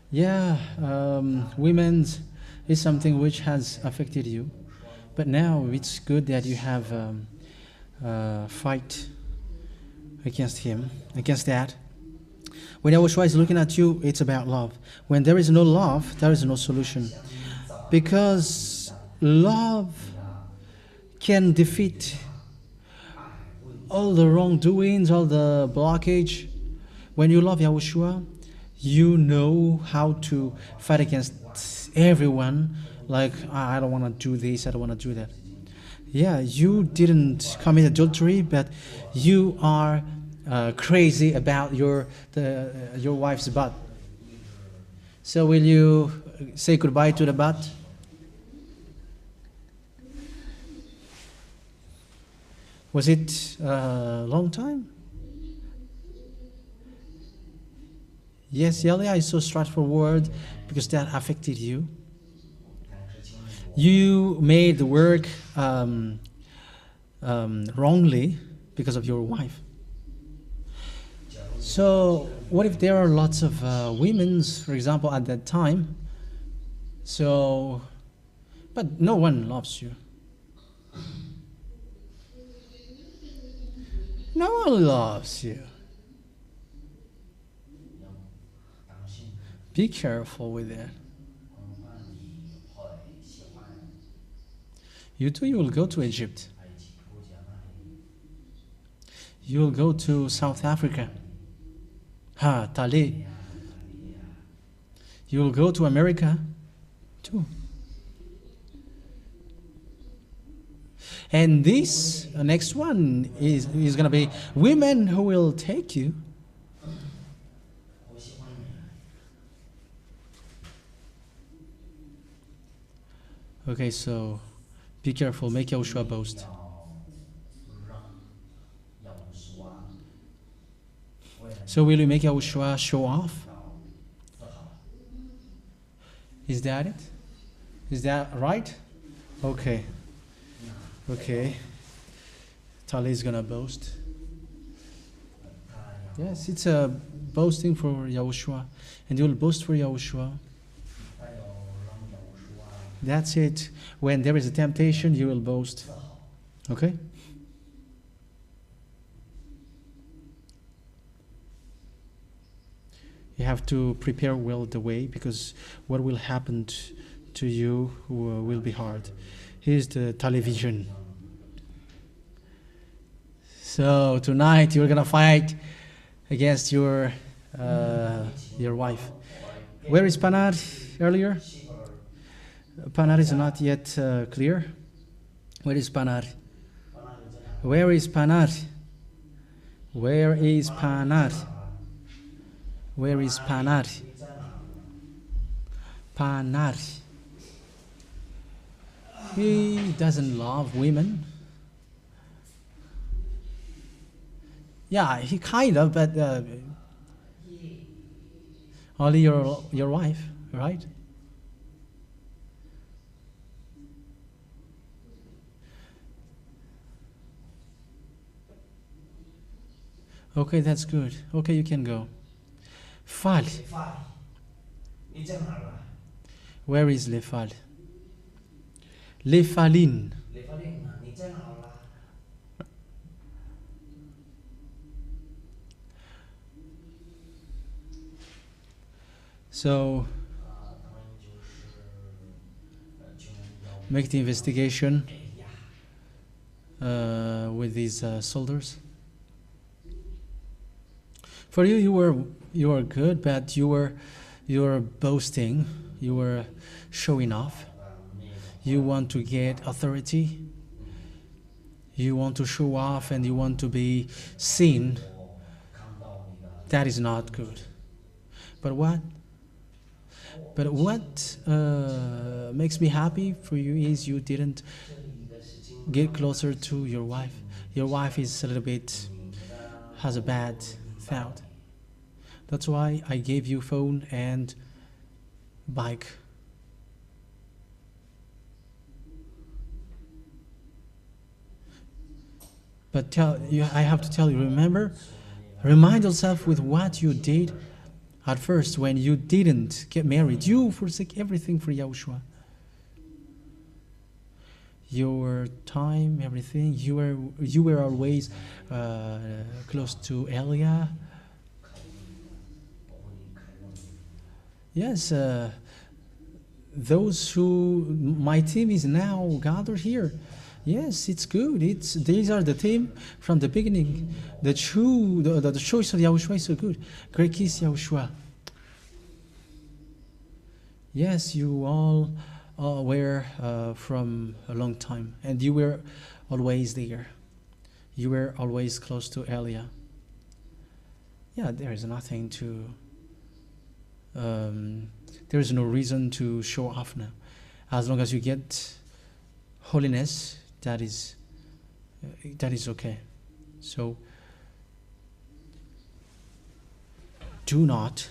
Yeah, women's is something which has affected you, but now it's good that you have fight against him, against that. When Yahushua is looking at you, it's about love. When there is no love, there is no solution, because love can defeat all the wrongdoings, all the blockage. When you love Yahushua, you know how to fight against everyone. Like, I don't want to do this, I don't want to do that. Yeah, you didn't commit adultery, but you are crazy about your wife's butt. So will you say goodbye to the butt? Was it a long time? Yes, YAHVAH is so straightforward because that affected you. You made the work wrongly because of your wife. So what if there are lots of women, for example, at that time? So, but no one loves you. No one loves you. Be careful with that. You too, you will go to Egypt. You will go to South Africa. Tali. You will go to America too. And this next one is going to be women who will take you. Okay, so be careful, make Yahushua boast. So will you make Yahushua show off? Is that it? Is that right? Okay. Okay. Tali is gonna boast. Yes, it's a boasting for Yahushua. And you will boast for Yahushua. That's it. When there is a temptation, you will boast. Okay? You have to prepare well the way, because what will happen to you will be hard. Here's the television. So tonight you're gonna fight against your wife. Where is Panar earlier? Panar is not yet clear. Where is Panar? Where is Panar? Where is Panar? Where is Panar? Panar. He doesn't love women. Yeah, he kind of, but only your wife, right? Okay, that's good. Okay, you can go. Fal. 你在哪儿了？ Where is Le Fal? Le Falin. 雷发令啊，你在哪儿了？ So 他们就是就要 make the investigation 给呀。 with these soldiers. For you, you were good, but you were boasting, you were showing off. You want to get authority. You want to show off, and you want to be seen. 看到你的 That is not good. But what? But what makes me happy for you is you didn't 这里的事情， get closer to your wife. Your wife is a little bit has a bad thought. That's why I gave you phone and bike. But I have to tell you, remind yourself with what you did at first when you didn't get married. You forsake everything for Yahushua. Your time, everything. You were always close to Elia. Yes, those who my team is now gathered here. Yes, it's good. These are the team from the beginning. The choice of Yahushua is so good. Great kiss, Yahushua. Yes, you all were from a long time, and you were always there. You were always close to Elia. Yeah, there is nothing to. There is no reason to show off now. As long as you get holiness, that is okay. So do not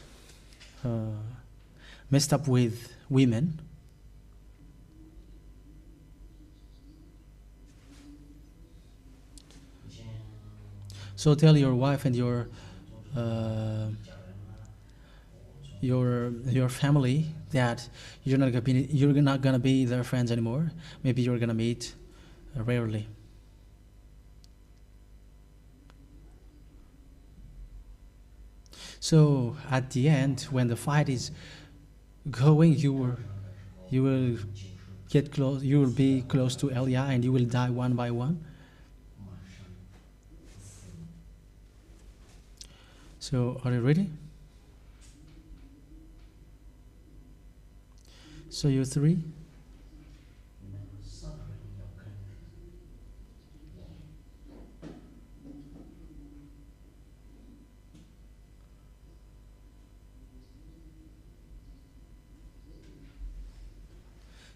mess up with women. So tell your wife and your family that you're not gonna be their friends anymore. Maybe you're gonna meet rarely. So at the end, when the fight is going, you will get close. You will be close to Elia, and you will die one by one. So are you ready? So you three.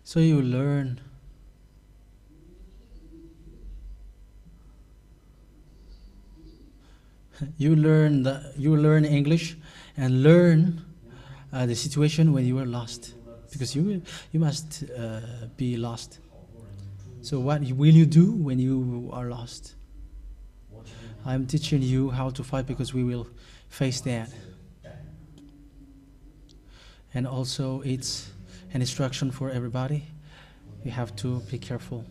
So you learn you learn English and learn the situation when you were lost. because you must be lost. So what will you do when you are lost? I'm teaching you how to fight because we will face that. And also it's an instruction for everybody. You have to be careful.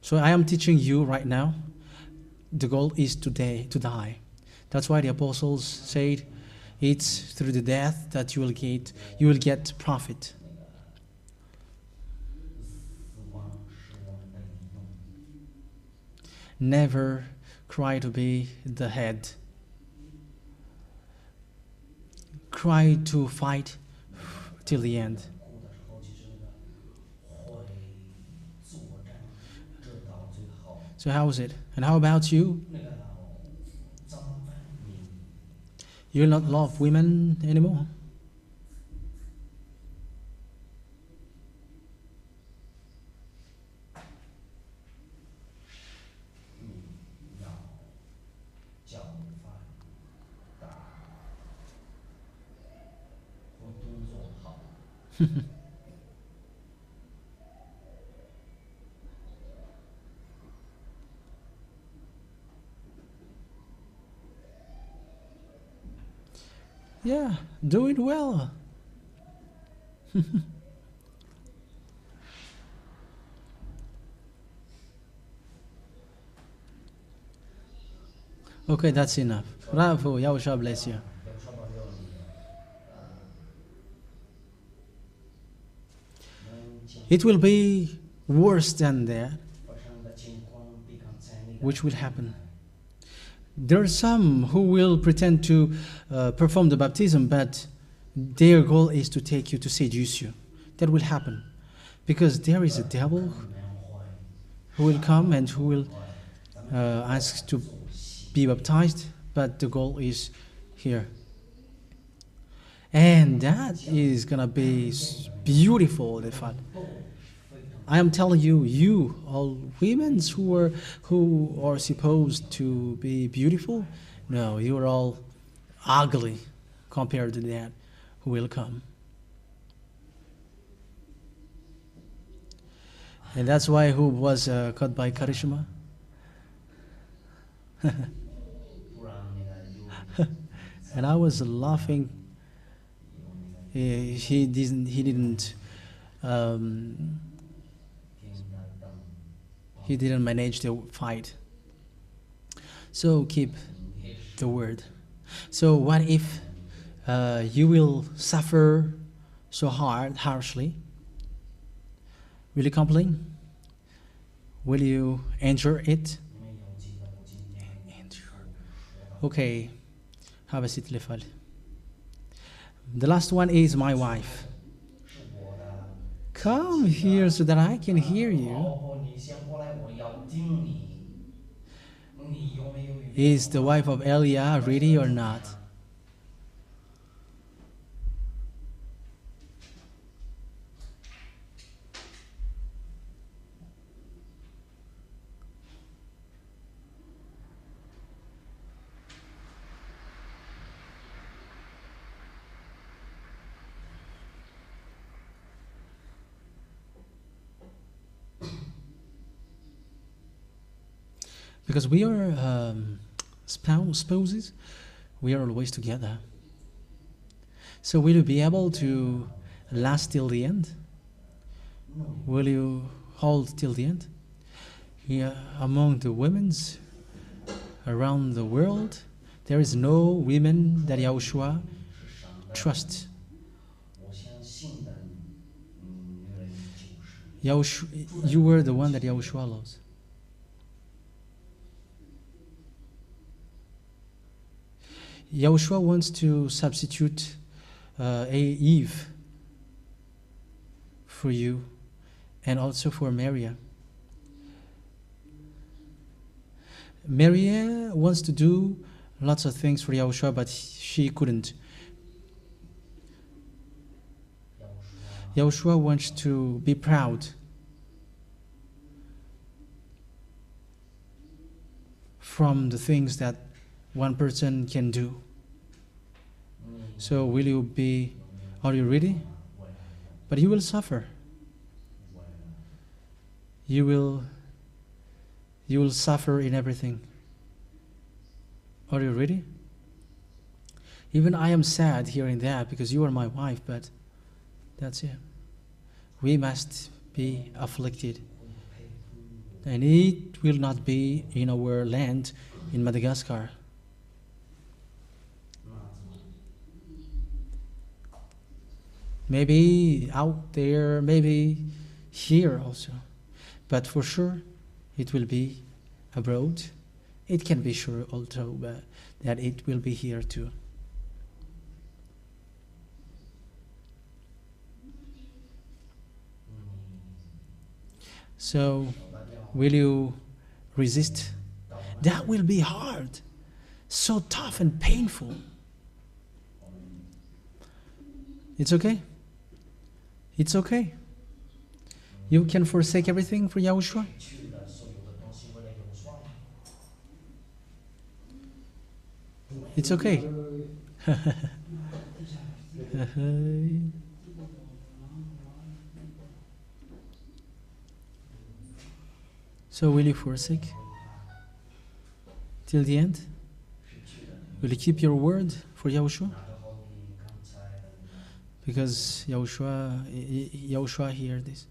So I am teaching you right now. The goal is to die. That's why the apostles said it's through the death that you will get profit. Never try to be the head. Try to fight till the end. So how is it? And how about you? You'll not love women anymore? Yeah, doing well. Okay, that's enough. Bravo, YAHOSHUAH bless you. It will be worse than that. Which will happen? There are some who will pretend to perform the baptism, but their goal is to take you to seduce you. That will happen. Because there is a devil who will come and who will ask to be baptized, but the goal is here. And that is gonna be beautiful, in fact. I am telling you, all women who are supposed to be beautiful, no, you are all ugly compared to that who will come. And that's why who was caught by charisma? And I was laughing. He didn't manage the fight. So keep the word. So what if you will suffer so harshly? Will you complain? Will you endure it? Okay, have a seat, Lefal. The last one is my wife. Come here so that I can hear you. Is the wife of YAH ready or not? Because we are spouses, we are always together. So will you be able to last till the end? Will you hold till the end? Yeah, among the women's around the world, there is no women that YAHOSHUAH trusts. You were the one that YAHOSHUAH loves. YAHOSHUAH wants to substitute Eve for you and also for Maria. Maria wants to do lots of things for YAHOSHUAH, but she couldn't. YAHOSHUAH wants to be proud from the things that one person can do. So will you be Are you ready? But you will suffer. You will suffer in everything. Are you ready? Even I am sad hearing that because you are my wife, but that's it. We must be afflicted. And it will not be in our land in Madagascar. Maybe out there, maybe here also. But for sure, it will be abroad. It can be sure also that it will be here too. So, will you resist? That will be hard, so tough and painful. It's okay. It's okay. You can forsake everything for Yahushua. It's okay. So will you forsake till the end? Will you keep your word for Yahushua? Because Yahushua hear this.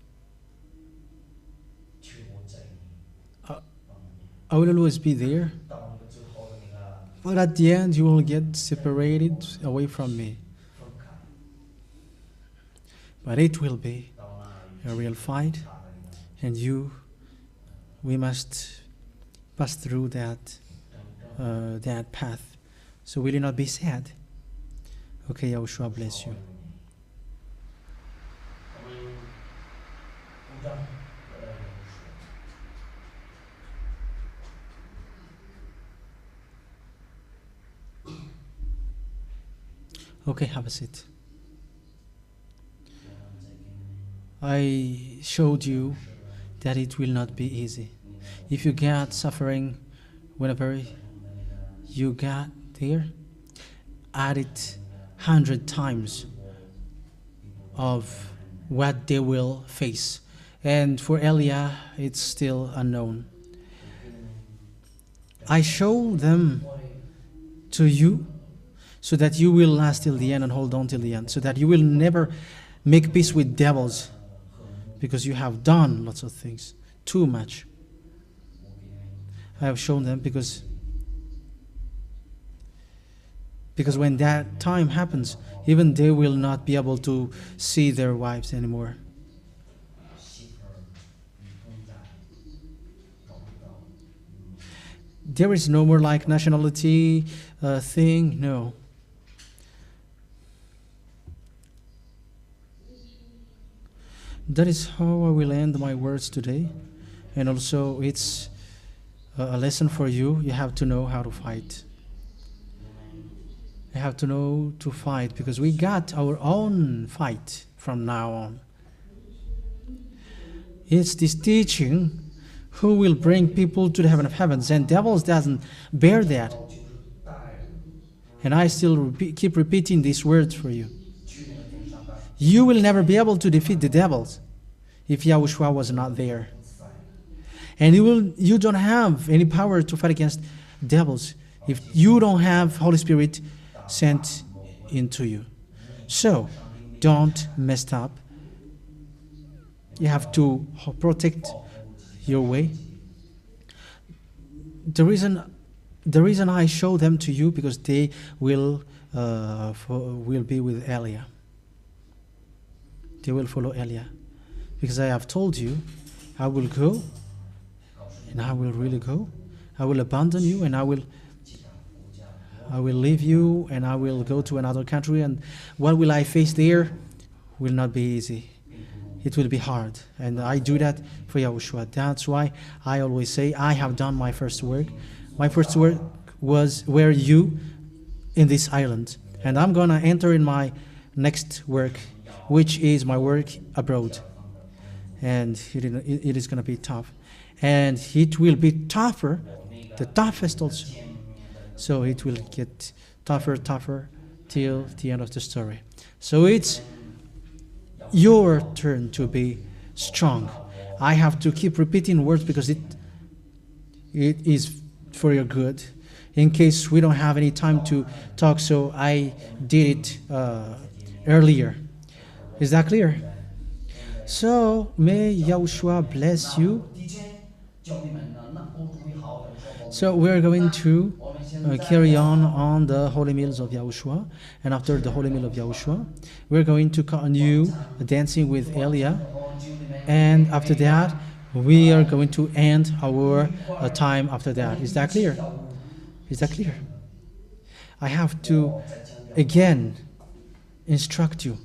I will always be there, but at the end you will get separated away from me. But it will be a real fight, and we must pass through that path. So will you not be sad? Okay, Yahushua bless you. Okay, have a seat. I showed you that it will not be easy. If you get suffering whenever you got there, add it 100 times of what they will face. And for Elia, it's still unknown. I show them to you so that you will last till the end and hold on till the end, so that you will never make peace with devils, because you have done lots of things, too much. I have shown them because when that time happens, even they will not be able to see their wives anymore. There is no more like nationality thing, no. That is how I will end my words today. And also it's a lesson for you. You have to know how to fight. You have to know to fight, because we got our own fight from now on. It's this teaching who will bring people to the heaven of heavens, and devils doesn't bear that. And I still keep repeating these words for you. You will never be able to defeat the devils if Yahushua was not there. And you don't have any power to fight against devils if you don't have Holy Spirit sent into you. So, don't mess up. You have to protect your way. The reason I show them to you, because they will be with Elia. They will follow Elia. Because I have told you, I will go, and I will really go. I will abandon you, and I will leave you, and I will go to another country, and what will I face there will not be easy. It will be hard, and I do that for Yahushua. That's why I always say, I have done my first work. My first work were you in this island, and I'm gonna enter in my next work, which is my work abroad. And it is gonna be tough, and it will be tougher, the toughest also. So it will get tougher till the end of the story. So it's your turn to be strong. I have to keep repeating words because it is for your good. In case we don't have any time to talk, so I did it earlier. Is that clear? So may Yahushua bless you. So we're going to carry on the holy meals of Yahushua, and after the holy meal of Yahushua, we're going to continue dancing with Elia, and after that, we are going to end our time after that. Is that clear? Is that clear? I have to again instruct you.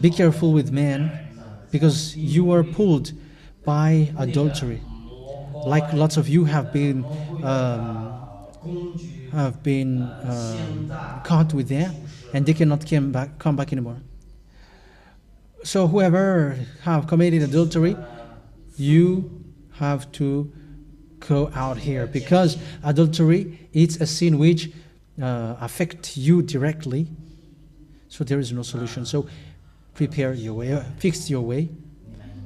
Be careful with men, because you are pulled by adultery. Like lots of you have been caught with that, and they cannot come back anymore. So whoever have committed adultery, you have to go out here, because adultery is a sin which affects you directly. So there is no solution. So prepare your way, fix your way.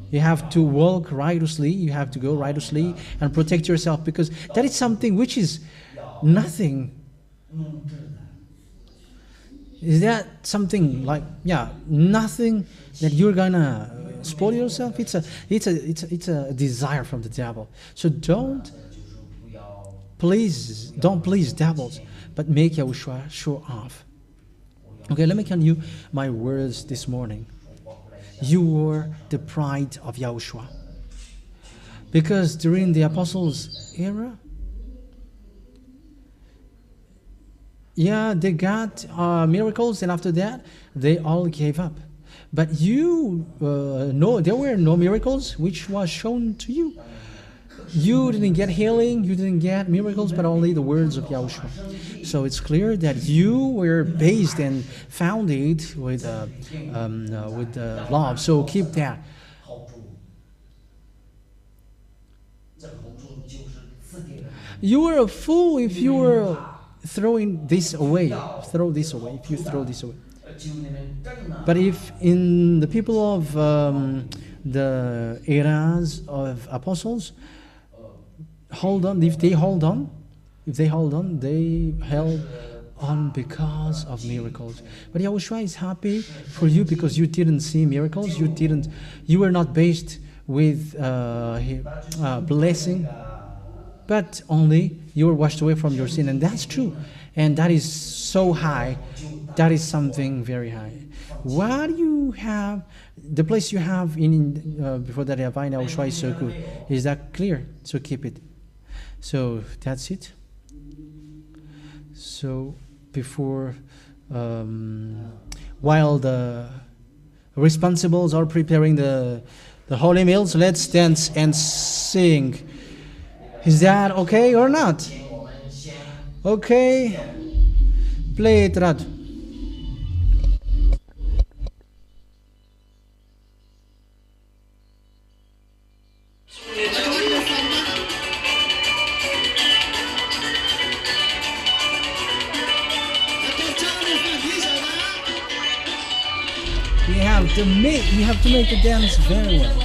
You have to walk righteously, you have to go righteously and protect yourself, because that is something which is nothing. Is that something like, nothing that you're gonna spoil yourself? It's a desire from the devil. So don't please devils, but make Yahushua show off. Okay, let me tell you my words this morning. You were the pride of Yahushua. Because during the apostles' era, they got miracles, and after that, they all gave up. But you there were no miracles which was shown to you. You didn't get healing, you didn't get miracles, but only the words of Yahushua. So it's clear that you were based and founded with love. So keep that. You were a fool if you were throwing this away. Throw this away, if you throw this away. But if in the people of the eras of apostles, hold on, if they held on, they held on because of miracles. But Yahushua is happy for you because you didn't see miracles, you were not based with blessing, but only you were washed away from your sin, and that's true. And that is so high, that is something very high. What you have, the place you have in before that YAHVAH in YAHOSHUA is so good. Is that clear? So keep it. So that's it. So before, while the responsibles are preparing the holy meals, let's dance and sing. Is that okay or not? Okay. Play it, Rad. You have to make the dance very well.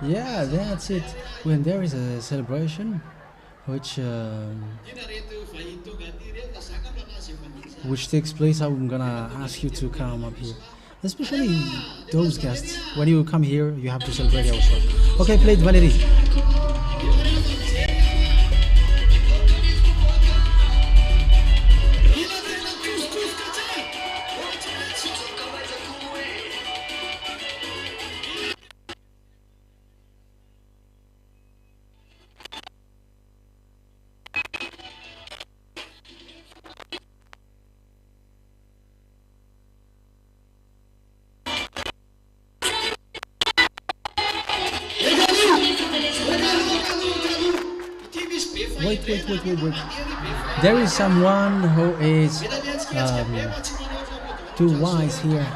Yeah, that's it. When there is a celebration, which which takes place, I'm gonna ask you to come up here. Especially those guests. When you come here, you have to celebrate YAHOSHUAH. Okay, play it, Valerie. Wait. There is someone who is too wise here.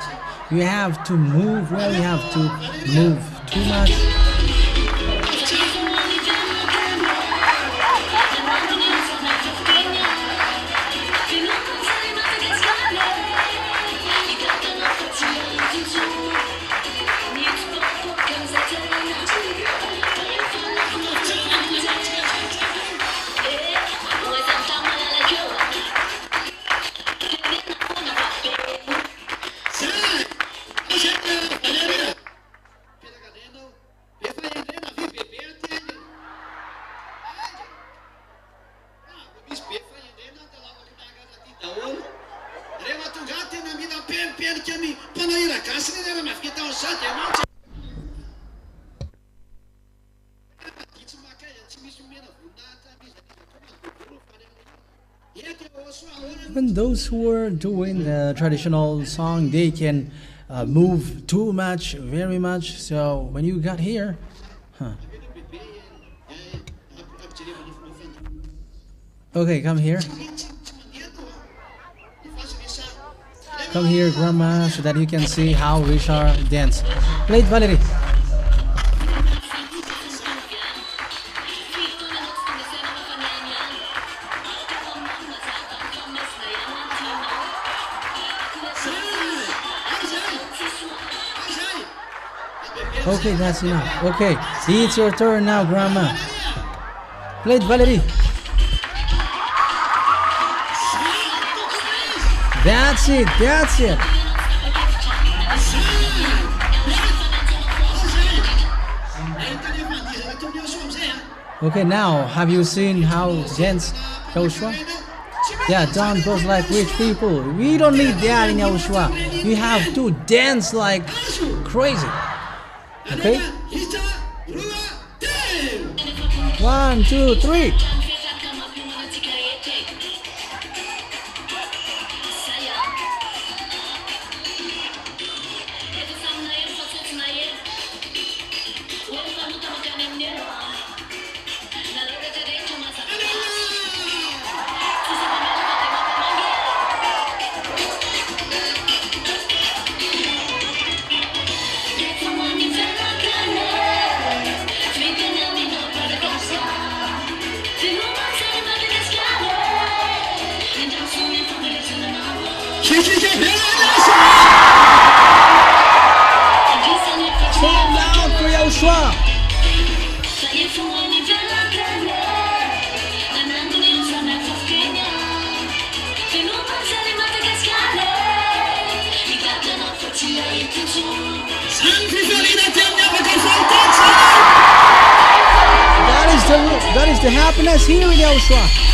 You have to move. Well, you have to move too much. Even those who are doing the traditional song, they can move too much, very much. So when you got here, okay, come here. Come here, Grandma, so that you can see how Richard dance. Play it, Valerie. Okay, that's enough. Okay, it's your turn now, Grandma. Play it, Valerie. That's it, that's it. Okay, now, have you seen how dance YAHOSHUAH? Yeah, don't pose like rich people. We don't need that in YAHOSHUAH. You have to dance like crazy. Okay? 1, 2, 3. That is the happiness here in YAHOSHUAH.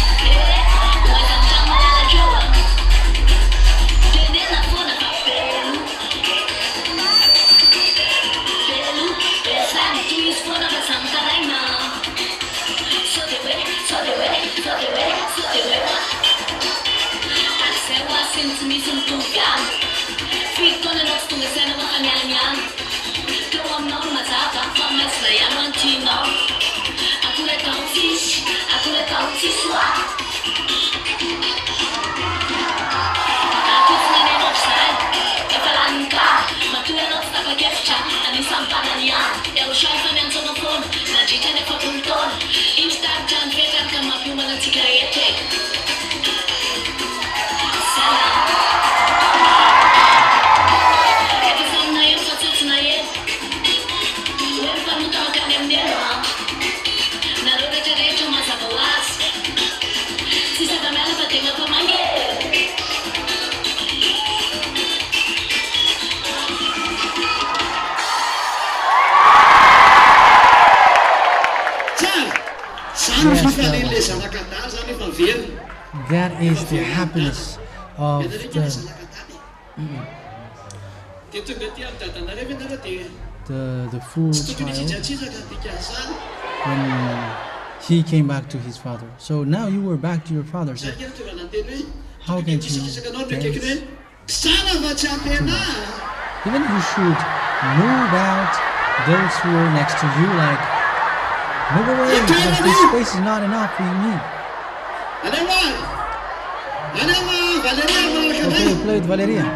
fifalian'le zanakatany zany efa very. That is the happiness of Ianareo kely zanakatany. Dia tonga ty amin'ny dadanareo ianareo dia the full tsy tokony child hitsinjatsizaka ny dikazany. when he came back to his father. So now you were back to your father. So Zay kely tonga nanteny hoe how can you tsisakisaka anao dance? ndraikekiny hoe tsara fa tsy ampy anahy. Even you should move out those who are next to you, like move away because this space is not enough for me. Alema! Alema! Valeria manaraka Okay, anay. play with Valeria.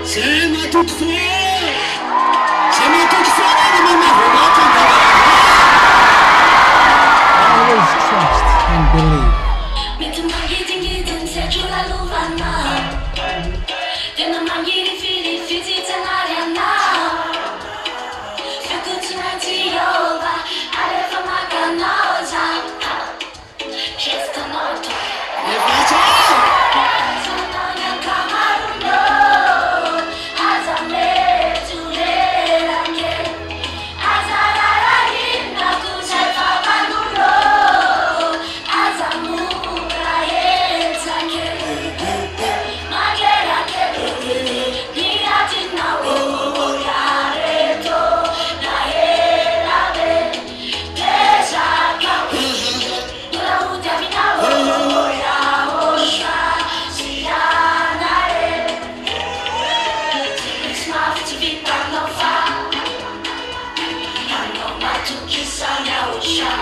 Zay matoky foana! Zay matoky foana ny mamavonaka Always trust and believe. Mety mangidingidiny setrò la lovana. Tena mangiry filifititsanary anao. Feoko tsy maintsy Jehova, alefa makanao zaho. Gestanao to. efatsa! Sanao ny ankamaronao. Aza mety lerake. Aza rarahina kozay favanonao. Aza mora etsake. Magerake niatinao yareto na elabe. Pesakawe ula utiavinao YAHOSHUAH ZHYAH. Tsy mafy tsy vitanao fa anao matokisany YAHOSHUAH.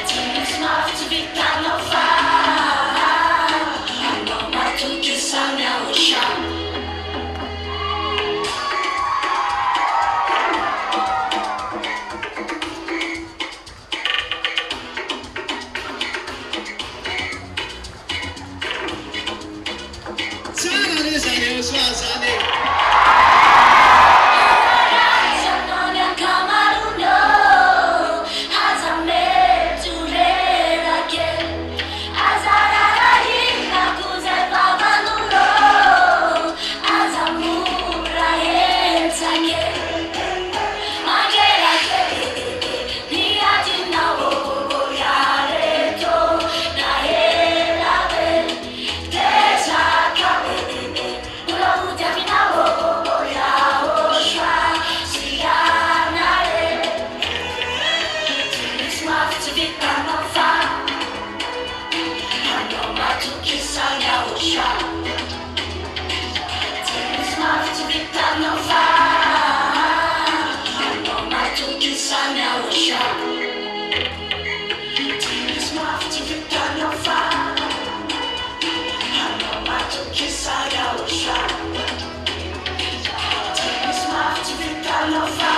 Tsy mafy tsy vitanao fa anao matokisany YAHOSHUAH. Tsara re zany YAHOSHUAH zany e. Sanao ny ankamaronao. Aza mety lerake. Aza rarahina kozay favanonao. Aza mora etsake. Magerake niatinao yareto na elabe. Pesakawe ula utiavinao YAHOSHUAH ZHYAH. Tsy mafy tsy vitanao fa anao matokisany YAHOSHUAH. Tsy mafy tsy vitanao fa anao matokisany YAHOSHUAH. Tsy mafy tsy vitanao fa anao matokisany YAHOSHUAH. Tsy mafy tsy vitanao fa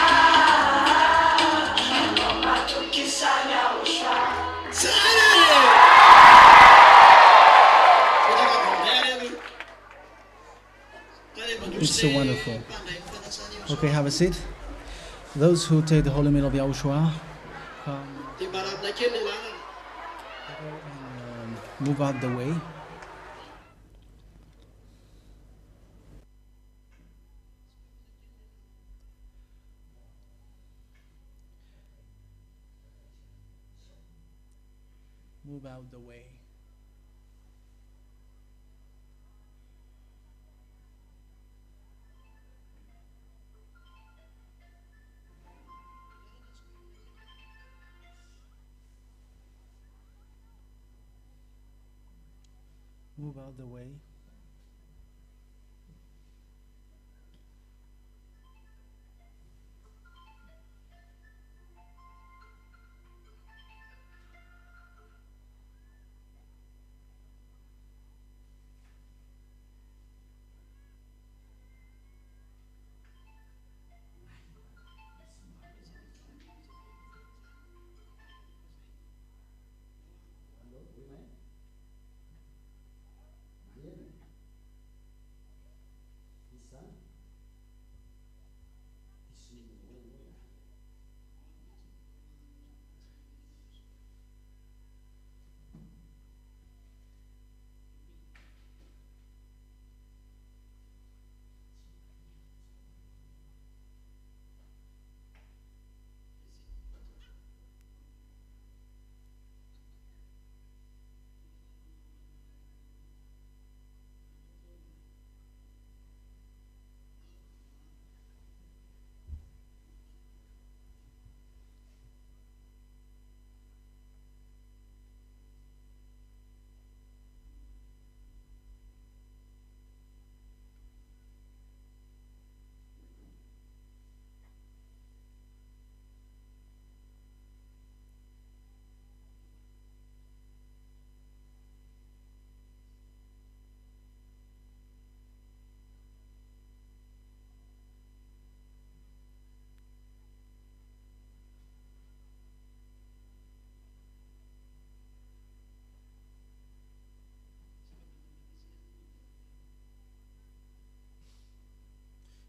anao matokisany YAHOSHUAH. Tsara e! Fotaka bambera io. Tany mandroso It's so le wonderful. mpandray fanasany io. Okay, have a seat. Those who take the holy meal of YAHOSHUAH, come Dia mbarabina kely le lalana. move out the way. move out the way. Move out the way.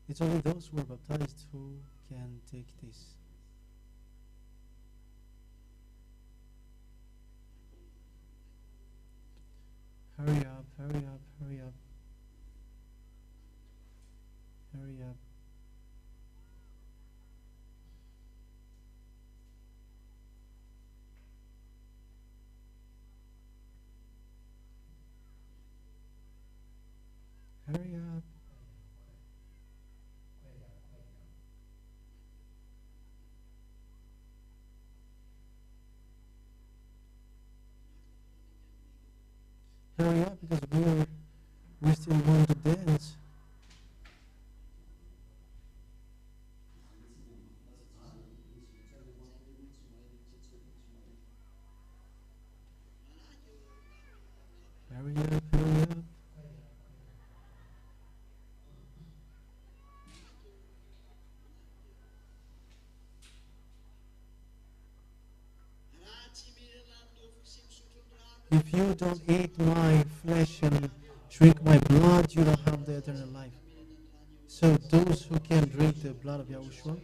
It's only those who are baptized who can take this. Hurry up, hurry up, hurry up. Hurry up. Hurry up. Hurry up because we still want to dance. Hurry up, hurry up. If you don't eat my flesh and drink my blood, you don't have the eternal life. So those who can drink the blood of Yahushua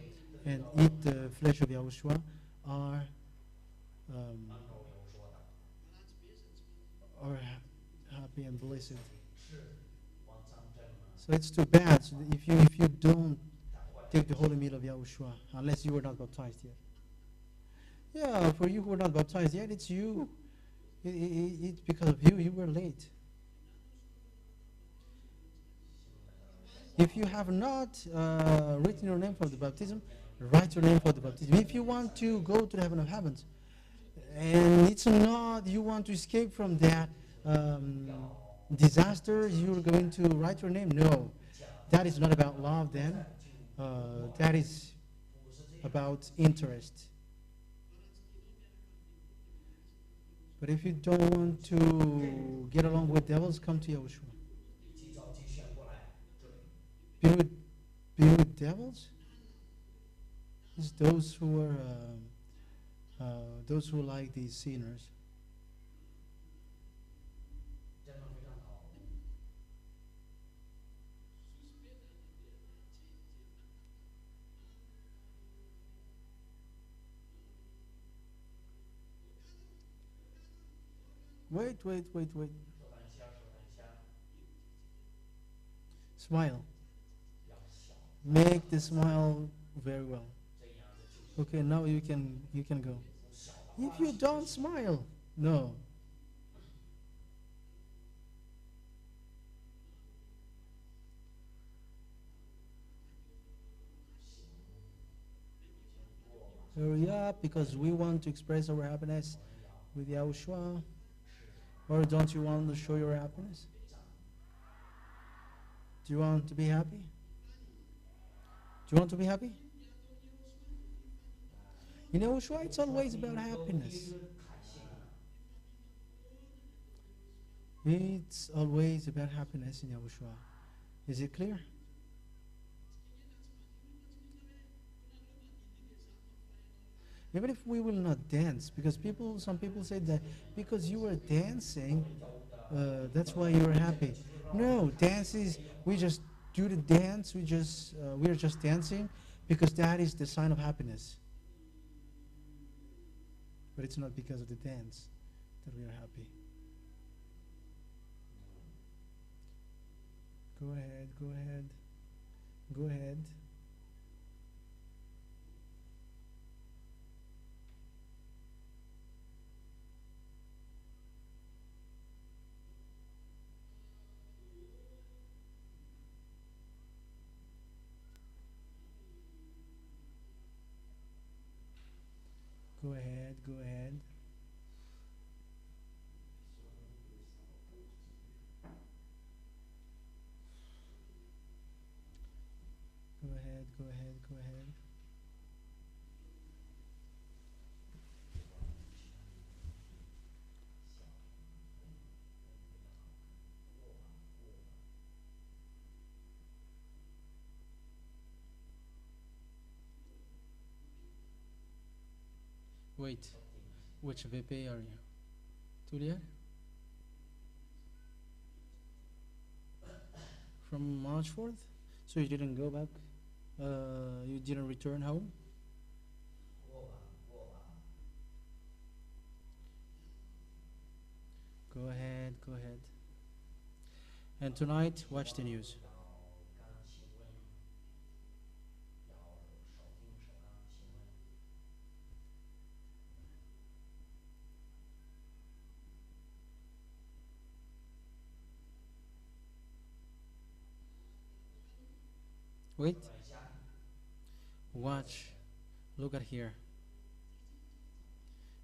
and eat the flesh of Yahushua are happy and blessed. So it's too bad if you don't take the holy meal of Yahushua unless you were not baptized yet. Yeah, for you who are not baptized yet, it's you. It's because of you were late. If you have not written your name for the baptism, write your name for the baptism. If you want to go to the heaven of heavens, and it's not, you want to escape from that disaster, you're going to write your name. No, that is not about love then. That is about interest. But if you don't want to get along with devils, come to Yahushua. Be with devils? It's those who are those who like these sinners. Wait. Smile. Make the smile very well. Okay, now you can go. If you don't smile, no, Hurry up, because we want to express our happiness with YAHOSHUA. Or don't you want to show your happiness? Do you want to be happy? Do you want to be happy? In YAHOSHUA, it's always about happiness. It's always about happiness in YAHOSHUA. Is it clear? Even if we will not dance, because some people say that because you were dancing, that's why you were happy. No, dance is, we just do the dance, we are just dancing because that is the sign of happiness. But it's not because of the dance that we are happy. Go ahead, go ahead, go ahead. Go ahead, go ahead. Go ahead, go ahead, go ahead. Wait, which VP are you? Tulia? From March 4th? So you didn't go back? You didn't return home? Go ahead, go ahead. And tonight, watch the news. Wait. Watch. Look at here.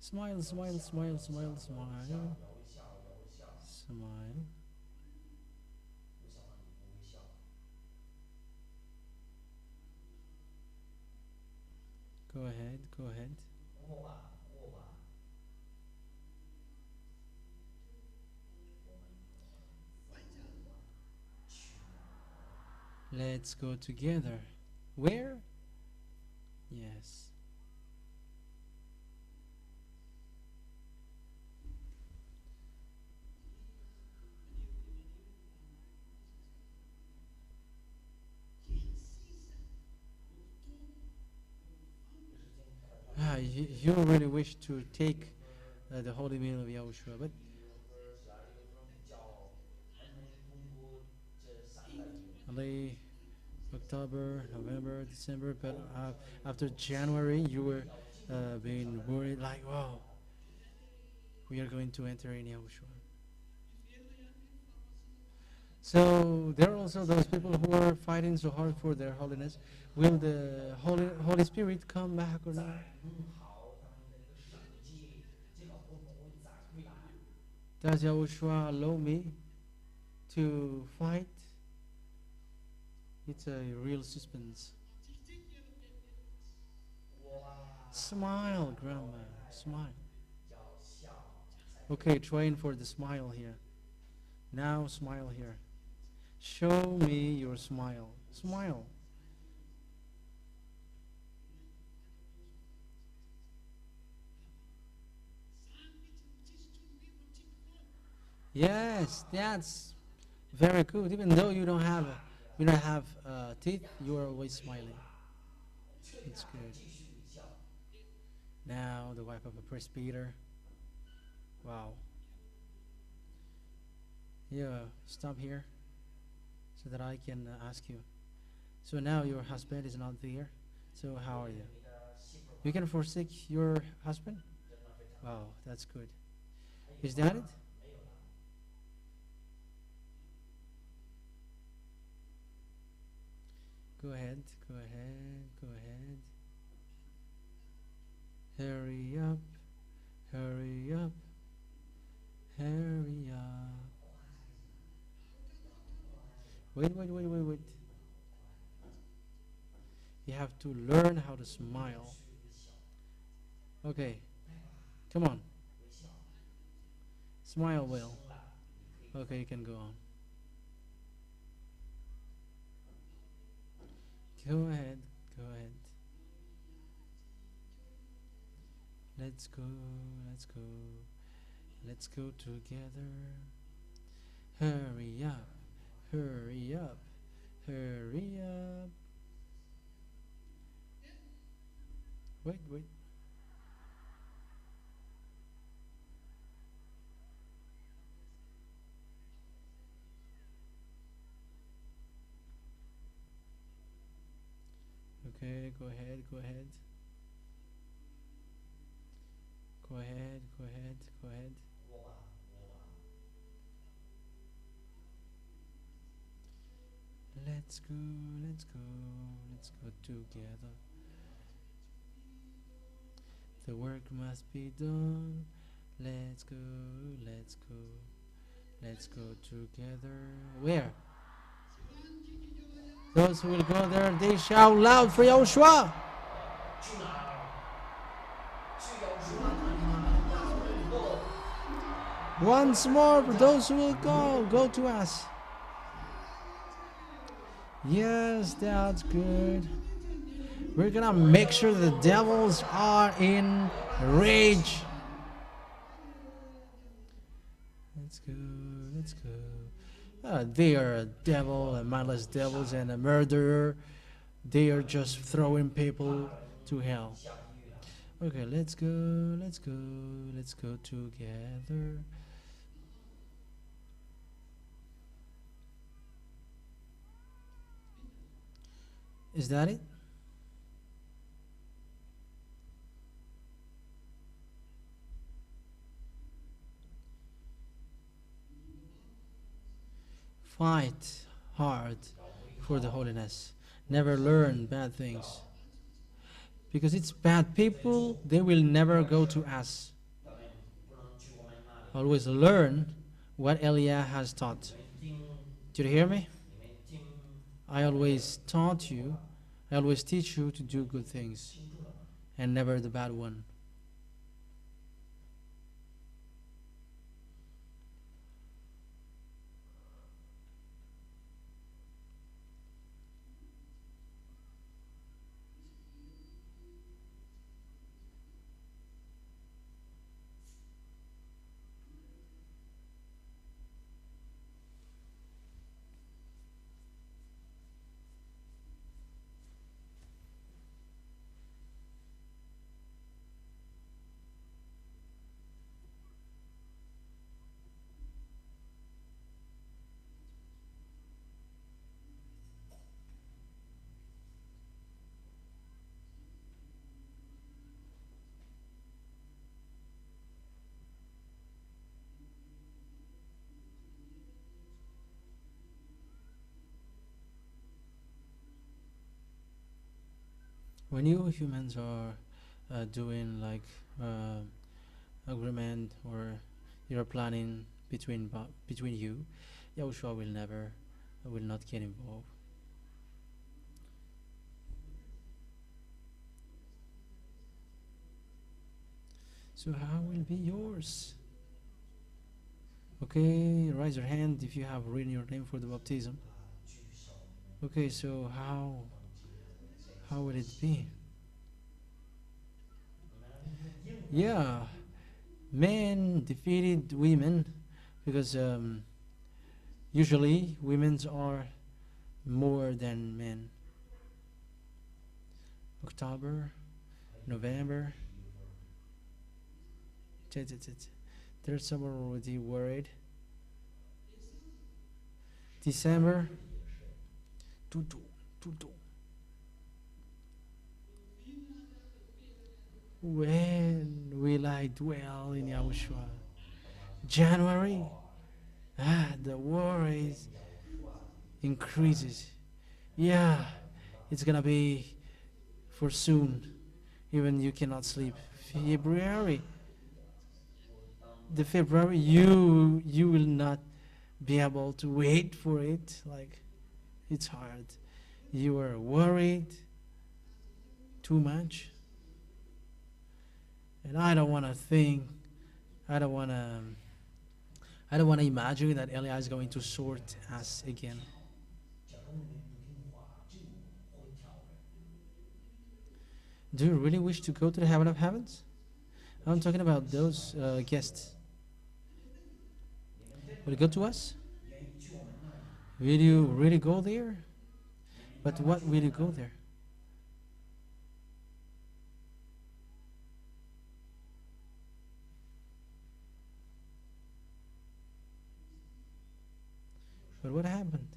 Smile, smile, smile, smile, smile. Smile. Go ahead, go ahead. Let's go together. Where? Yes. You really wish to take the holy meal of YAHOSHUA, but only October, November, December, but after January you were being worried like, wow, we are going to enter in YAHOSHUA. So there are also those people who are fighting so hard for their holiness. Will the Holy Spirit come back or not? Does YAHOSHUA allow me to fight? It's a real suspense. Smile, Grandma, smile. Okay, train for the smile here. Now smile here. Show me your smile. Smile. Yes, that's very good. Even though you don't have teeth, you are always smiling. It's good. Now the wife of a presbyter. Wow. Yeah, stop here so that I can ask you. So now your husband is not there. So how are you? You can forsake your husband? Wow, that's good. Is that it? Go ahead, go ahead, go ahead. Hurry up, hurry up, hurry up. Wait, wait, wait, wait, wait. You have to learn how to smile. Okay, come on. Smile well. Okay, you can go on. Go ahead, go ahead. Let's go, let's go, let's go together. Hurry up, hurry up, hurry up. Wait, wait. Okay, go ahead, go ahead. Go ahead, go ahead, go ahead. Let's go, let's go, let's go together. The work must be done. Let's go, let's go, let's go together. Where? Those who will go there, they shout loud for YAHOSHUAH. Once more for those who will go to us. Yes, that's good. We're gonna make sure the devils are in rage. Let's go, let's go. They are a devil, a mindless devils, and a murderer. They are just throwing people to hell. Okay, let's go, let's go, let's go together. Is that it? Fight hard for the holiness. Never learn bad things. Because it's bad people, they will never go to us. Always learn what Eliah has taught. Did you hear me? I always taught you, I always teach you to do good things and never the bad one. When you humans are doing like agreement or you're planning between you, YAHOSHUAH will not get involved. So how will be yours? Okay, raise your hand if you have written your name for the baptism. Okay, so how will it be? Yeah, men defeated women because usually women are more than men. October, November. There's someone already worried. December. Tutu. When will I dwell in YAHOSHUAH? January? The war increases. Yeah, it's gonna be for soon. Even you cannot sleep. February. The February, you will not be able to wait for it. Like, it's hard. You are worried too much. And I don't want to think, I don't want to imagine that Eliah is going to sort us again. Do you really wish to go to the heaven of heavens? I'm talking about those guests. Will you go to us? Will you really go there? But what will you go there? But what happened?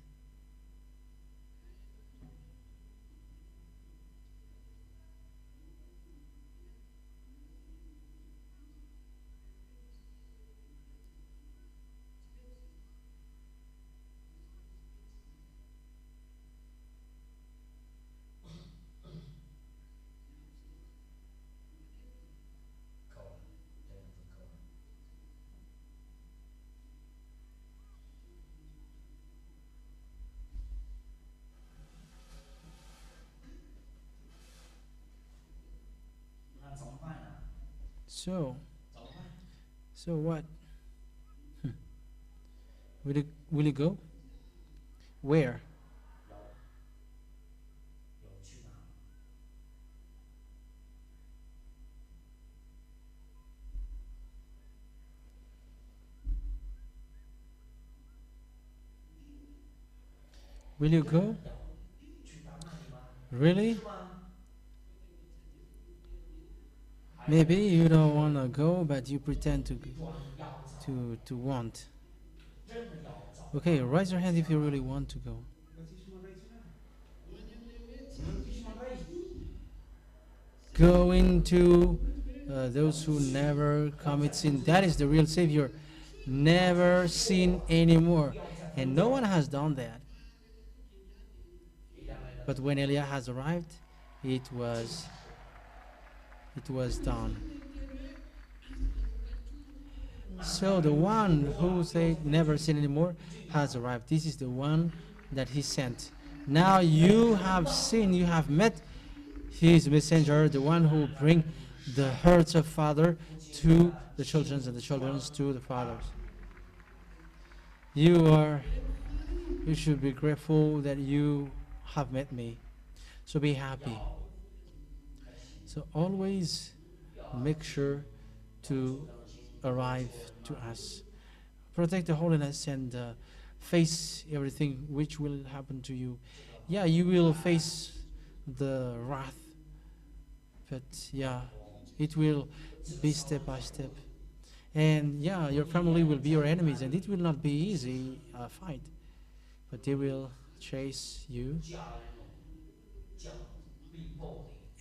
So what? Will you go? Where? Will you go? Really? Maybe you don't want to go, but you pretend to want. Okay, raise your hand if you really want to go. Going to those who never commit sin. That is the real Savior. Never sin anymore. And no one has done that. But when Eliah has arrived, it was done. So the one who said never sin anymore has arrived. This is the one that he sent. Now you have seen, you have met his messenger, the one who bring the hearts of father to the children and the children to the fathers. You should be grateful that you have met me. So be happy. So always make sure to arrive to us. Protect the holiness and face everything which will happen to you. Yeah, you will face the wrath, but yeah, it will be step by step. And yeah, your family will be your enemies, and it will not be easy fight, but they will chase you,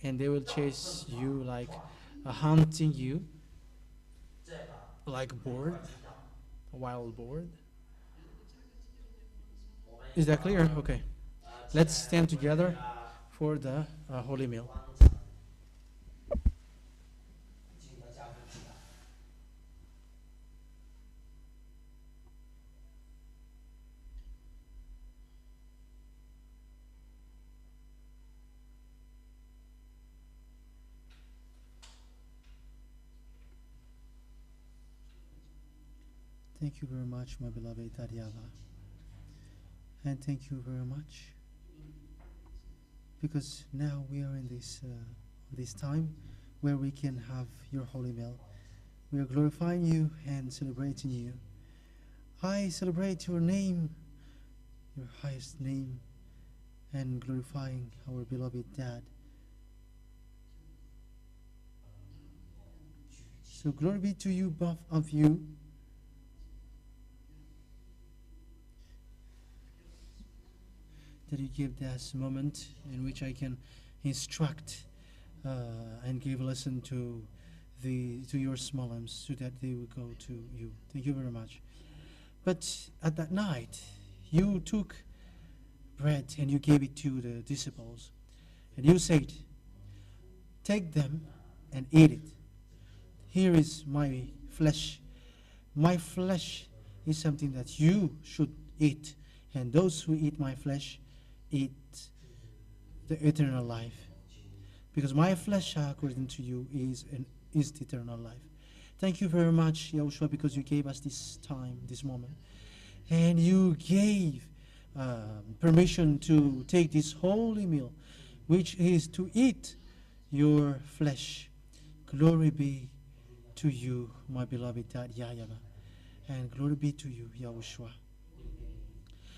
and they will chase you like hunting you, like a bird, a wild bird. Is that clear? Okay. Let's stand together for the Holy Meal. Thank you very much, my beloved ZHYAH. And thank you very much, because now we are in this time where we can have your holy meal. We are glorifying you and celebrating you. I celebrate your name, your highest name, and glorifying our beloved Dad. So glory be to you, both of you. That you give this moment in which I can instruct and give a lesson to your small ones, so that they will go to you. Thank you very much. But at that night, you took bread and you gave it to the disciples, and you said, "Take them and eat it. here is my flesh. My flesh is something that you should eat, and those who eat my flesh eat the eternal life. Because my flesh, according to you, is the eternal life. Thank you very much, Yahushua, because you gave us this time, this moment. And you gave permission to take this holy meal, which is to eat your flesh. Glory be to you, my beloved Dad YAHVAH. And glory be to you, Yahushua.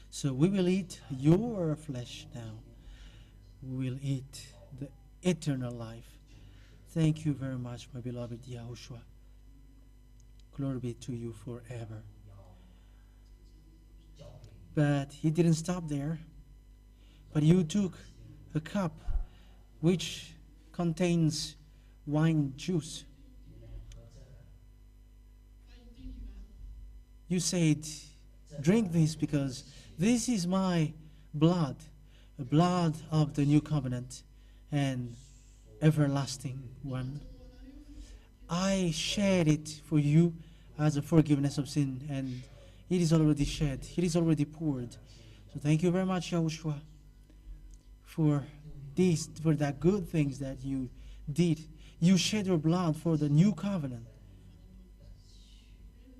So we will eat your flesh now. We will eat the eternal life. Thank you very much, my beloved Yahushua. Glory be to you forever. But he didn't stop there. But you took a cup which contains wine juice. You said, drink this because this is my blood, the blood of the new covenant and everlasting one. I shed it for you as a forgiveness of sin, and it is already shed, it is already poured. So thank you very much, Yahushua, for this, for that good things that you did. You shed your blood for the new covenant,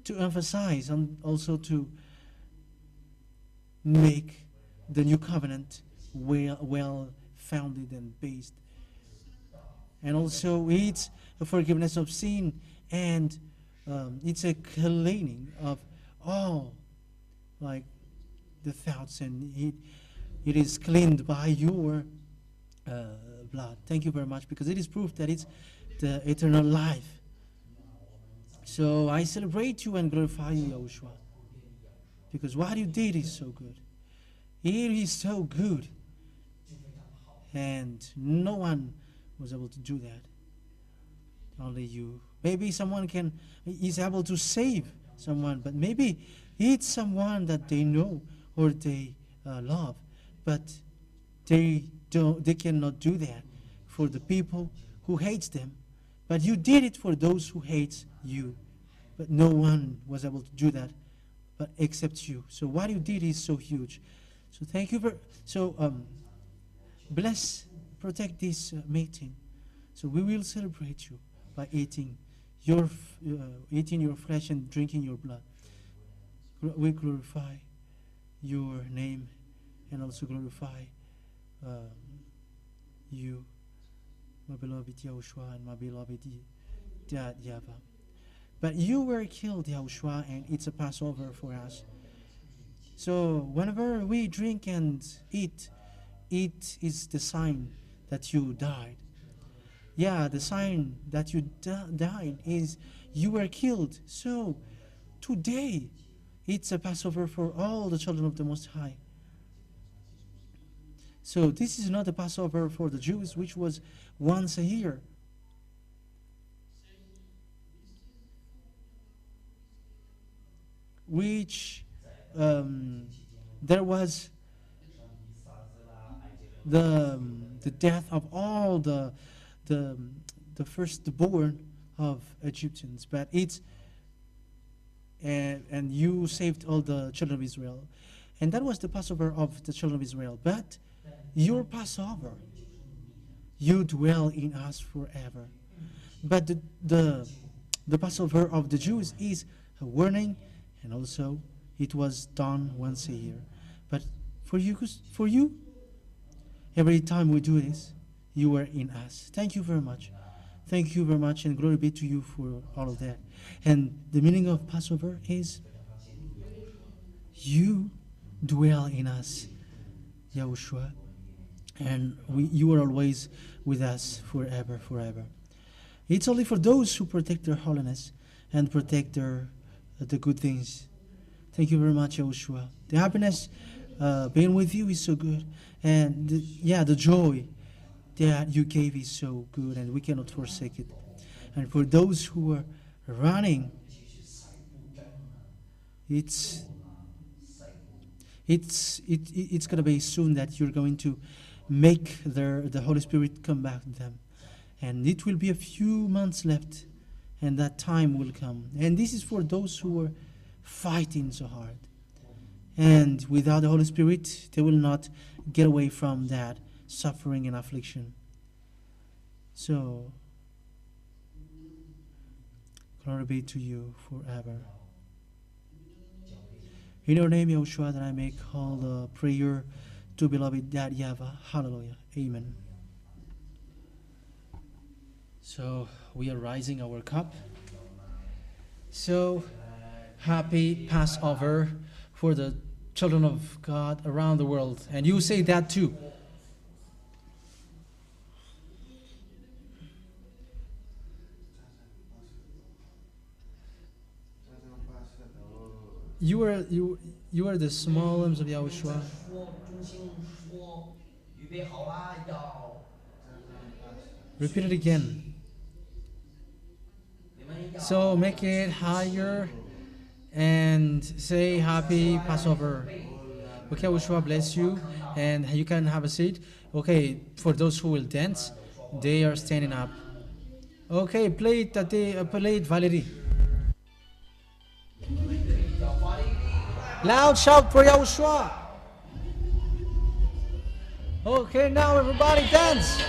to emphasize and also to make the new covenant well founded and based. And also it's a forgiveness of sin, and it's a cleaning of all like the thoughts, and it is cleaned by your blood. Thank you very much, because it is proof that it's the eternal life. So I celebrate you and glorify you, Yahushua, because what you did is so good. It is so good, and no one was able to do that. Only you. Maybe someone is able to save someone, but maybe it's someone that they know or they love, but they cannot do that for the people who hates them. But you did it for those who hates you. But no one was able to do that, but except you. So what you did is so huge. So thank you bless, protect this meeting. So we will celebrate you by eating your flesh and drinking your blood. We glorify your name and also glorify you, my beloved Yahushua and my beloved Dad YAHVAH. But you were killed, Yahushua, and it's a Passover for us. So whenever we drink and eat, it is the sign that you died. Yeah, the sign that you died is you were killed. So today, it's a Passover for all the children of the Most High. So this is not a Passover for the Jews, which was once a year. Which there was the death of all the firstborn of Egyptians, but it's and you saved all the children of Israel, and that was the Passover of the children of Israel. But your Passover, you dwell in us forever. But the Passover of the Jews is a warning, and also it was done once a year. But for you, every time we do this, you are in us. Thank you very much. Thank you very much, and glory be to you for all of that. And the meaning of Passover is you dwell in us, Yahushua, and you are always with us forever, forever. It's only for those who protect their holiness and protect the good things. Thank you very much, Yahushua. The happiness being with you is so good, and the joy that you gave is so good, and we cannot forsake it. And for those who are running, it's gonna be soon that you're going to make the Holy Spirit come back to them, and it will be a few months left and that time will come. And this is for those who are fighting so hard. And without the Holy Spirit, they will not get away from that suffering and affliction. So, glory be to you forever. In your name, Yahushua, that I make all the prayer to beloved Dad YAHVAH. Hallelujah. Amen. So, we are rising our cup. So, happy Passover for the children of God around the world. And you say that too. You are the small limbs of Yahushua. Repeat it again. So make it higher and say happy Passover. Okay, Yahushua bless you, and you can have a seat. Okay, for those who will dance, they are standing up. Okay, play it, Valerie. Loud shout for Yahushua. Okay, now everybody dance.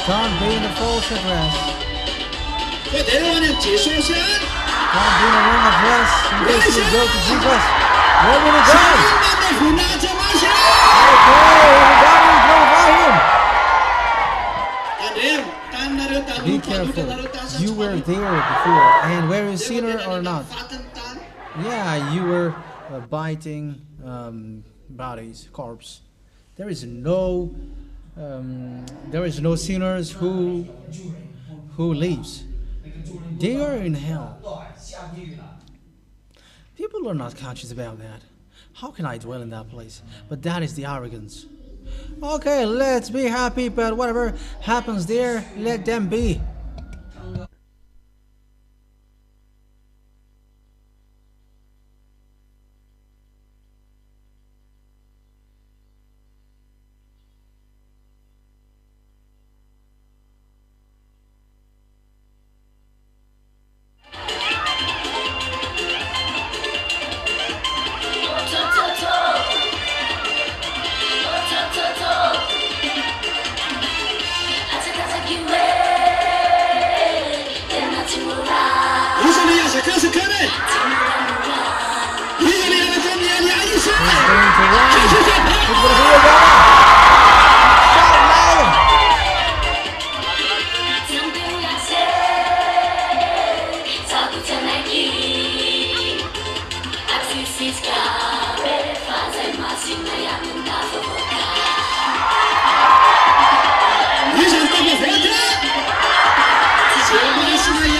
Don't be in the false address. 그 내려가는 제수는 Don't be in the wrong address in case you go to Jesus. Where will it go? 자신만의 훈하지 마시오. Be careful. You were there before, and were you a sinner or not? Yeah, you were biting bodies, corpse. There is no sinners who lives. They are in hell. People are not conscious about that. How can I dwell in that place? But that is the arrogance. Okay, let's be happy, but whatever happens there, let them be.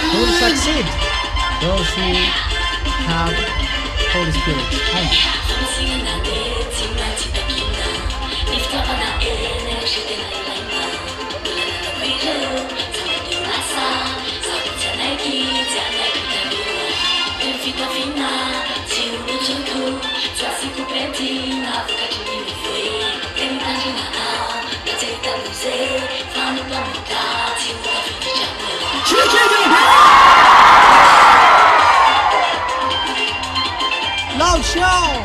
Who will succeed? Those who have Holy Spirit. Loud shout!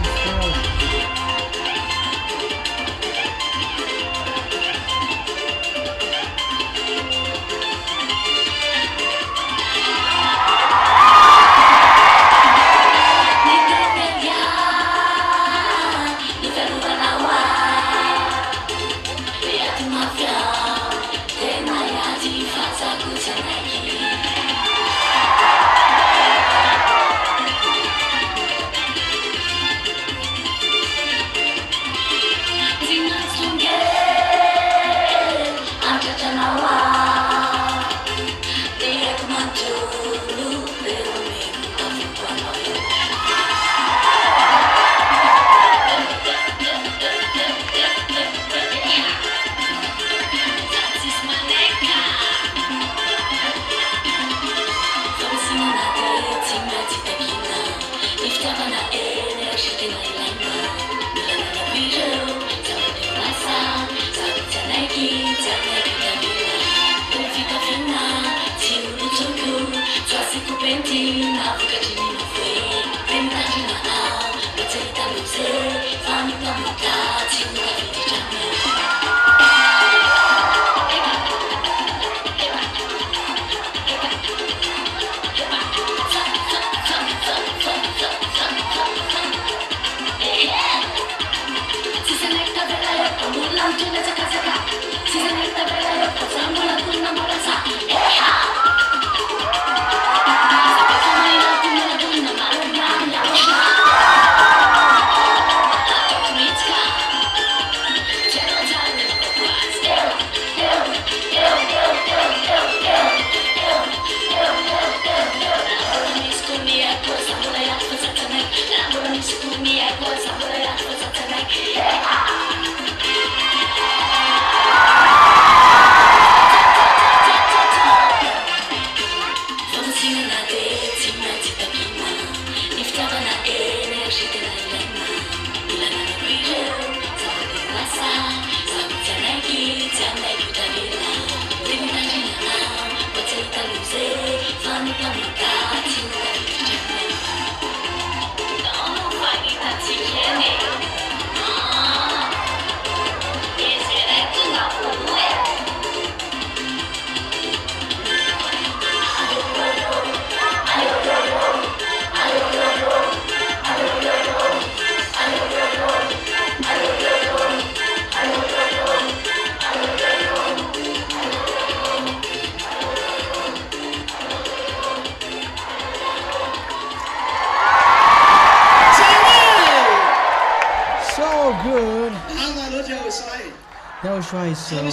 Yahushua is so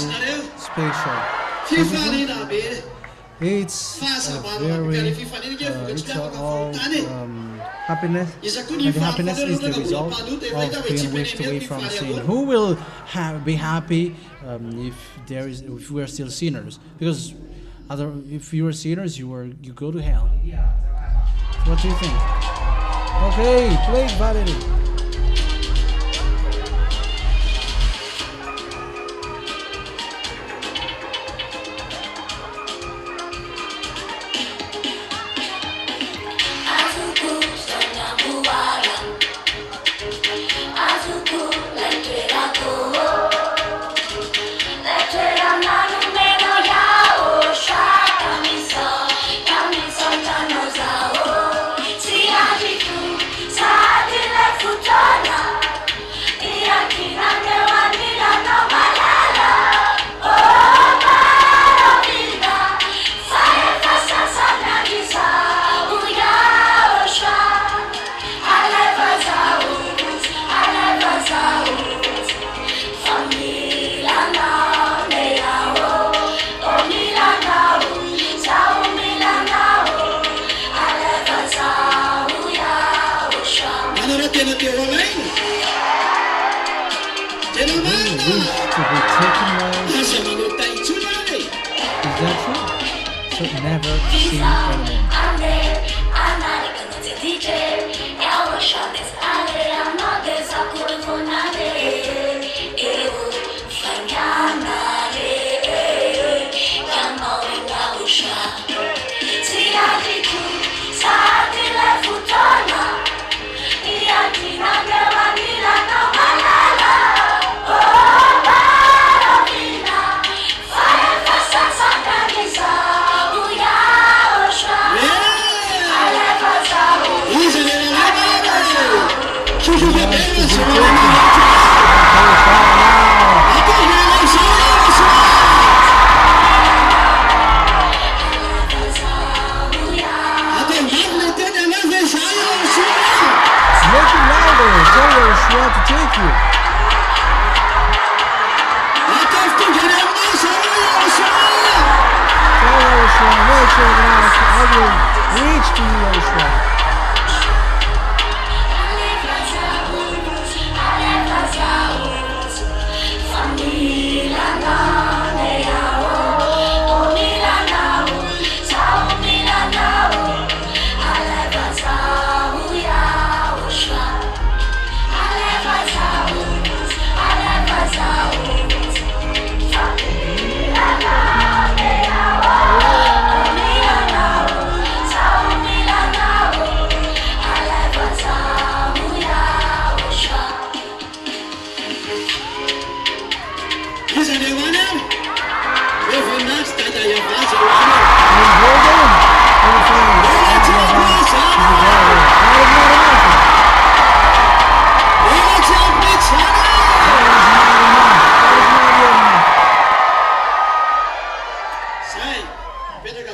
special. It's all happiness, and the happiness is the result of being washed away from sin. Who will be happy if we are still sinners? Because if you are sinners, you go to hell. So what do you think? Okay, play Valerie. So never sin anymore.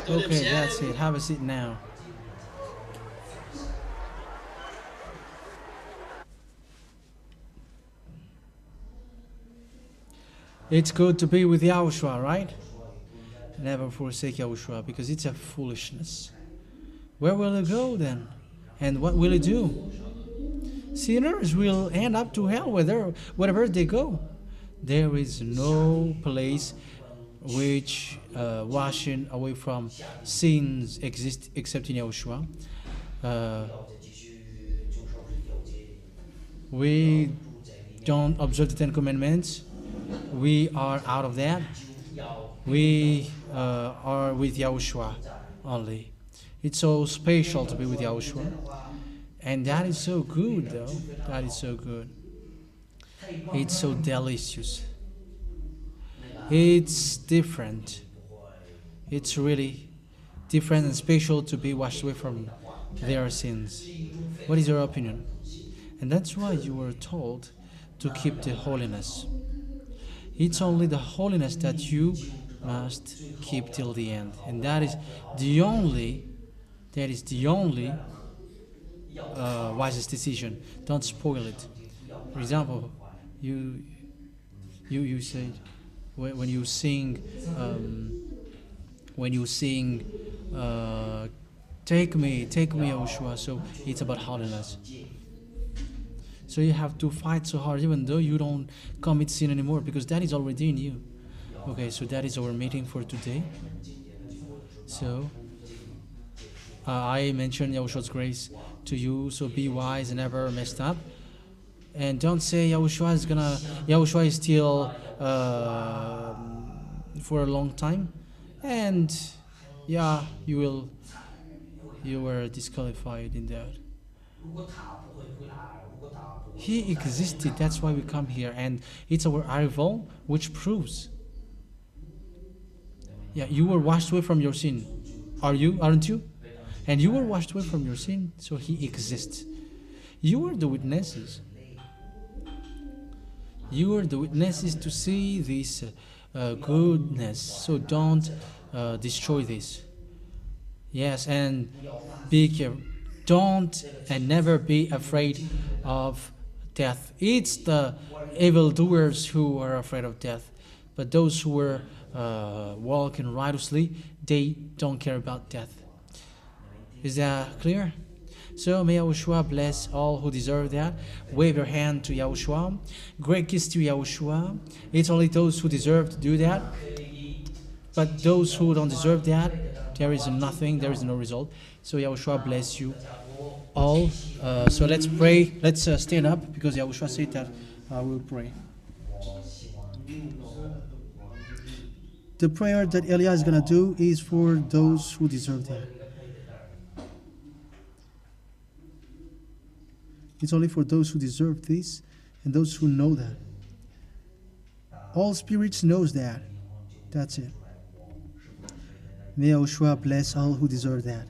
Okay, that's it. Have a seat now. It's good to be with Yahushua, right? Never forsake Yahushua, because it's a foolishness. Where will it go then? And what will it do? Sinners will end up to hell wherever they go. There is no place which washing away from sins exists except in Yahushua. We don't observe the Ten Commandments. We are out of that. We are with Yahushua only. It's so special to be with Yahushua. And that is so good, though. That is so good. It's so delicious. It's different. It's really different and special to be washed away from their sins. What is your opinion? And that's why you were told to keep the holiness. It's only the holiness that you must keep till the end. And that is the only wisest decision. Don't spoil it. For example, you you said when you sing take me Yahushua, so it's about holiness. So you have to fight so hard even though you don't commit sin anymore, because that is already in you. Okay, so that is our meeting for today. So I mentioned Yahushua's grace to you, so be wise and never messed up. And don't say Yahushua is still for a long time, and yeah, you were disqualified in that. He existed, that's why we come here, and it's our arrival which proves. Yeah, you were washed away from your sin. Aren't you? And you were washed away from your sin, so he exists. You are the witnesses. You are the witnesses to see this goodness, so don't destroy this. Yes, and be careful. Don't and never be afraid of death. It's the evildoers who are afraid of death, but those who are walking righteously, they don't care about death. Is that clear? So may Yahushua bless all who deserve that. Wave your hand to Yahushua. Great kiss to Yahushua. It's only those who deserve to do that. But those who don't deserve that, there is nothing, there is no result. So Yahushua bless you all. So let's pray. Let's stand up, because Yahushua said that we'll pray. The prayer that Elia is going to do is for those who deserve that. It's only for those who deserve this and those who know that. All spirits knows that. That's it. May Yahushua bless all who deserve that.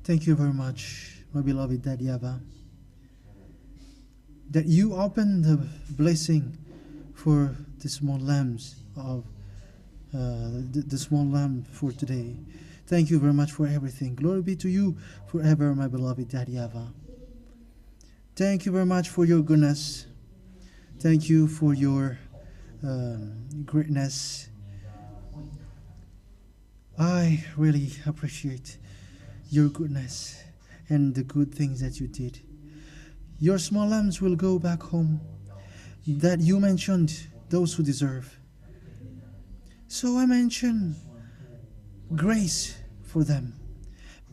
Thank you very much, my beloved Daddy YAHVAH, that you open the blessing for the small lambs of the small lamb for today. Thank you very much for everything. Glory be to you forever, my beloved Daddy YAHVAH. Thank you very much for your goodness. Thank you for your greatness. I really appreciate your goodness and the good things that you did. Your small lambs will go back home, that you mentioned those who deserve. So I mention grace for them.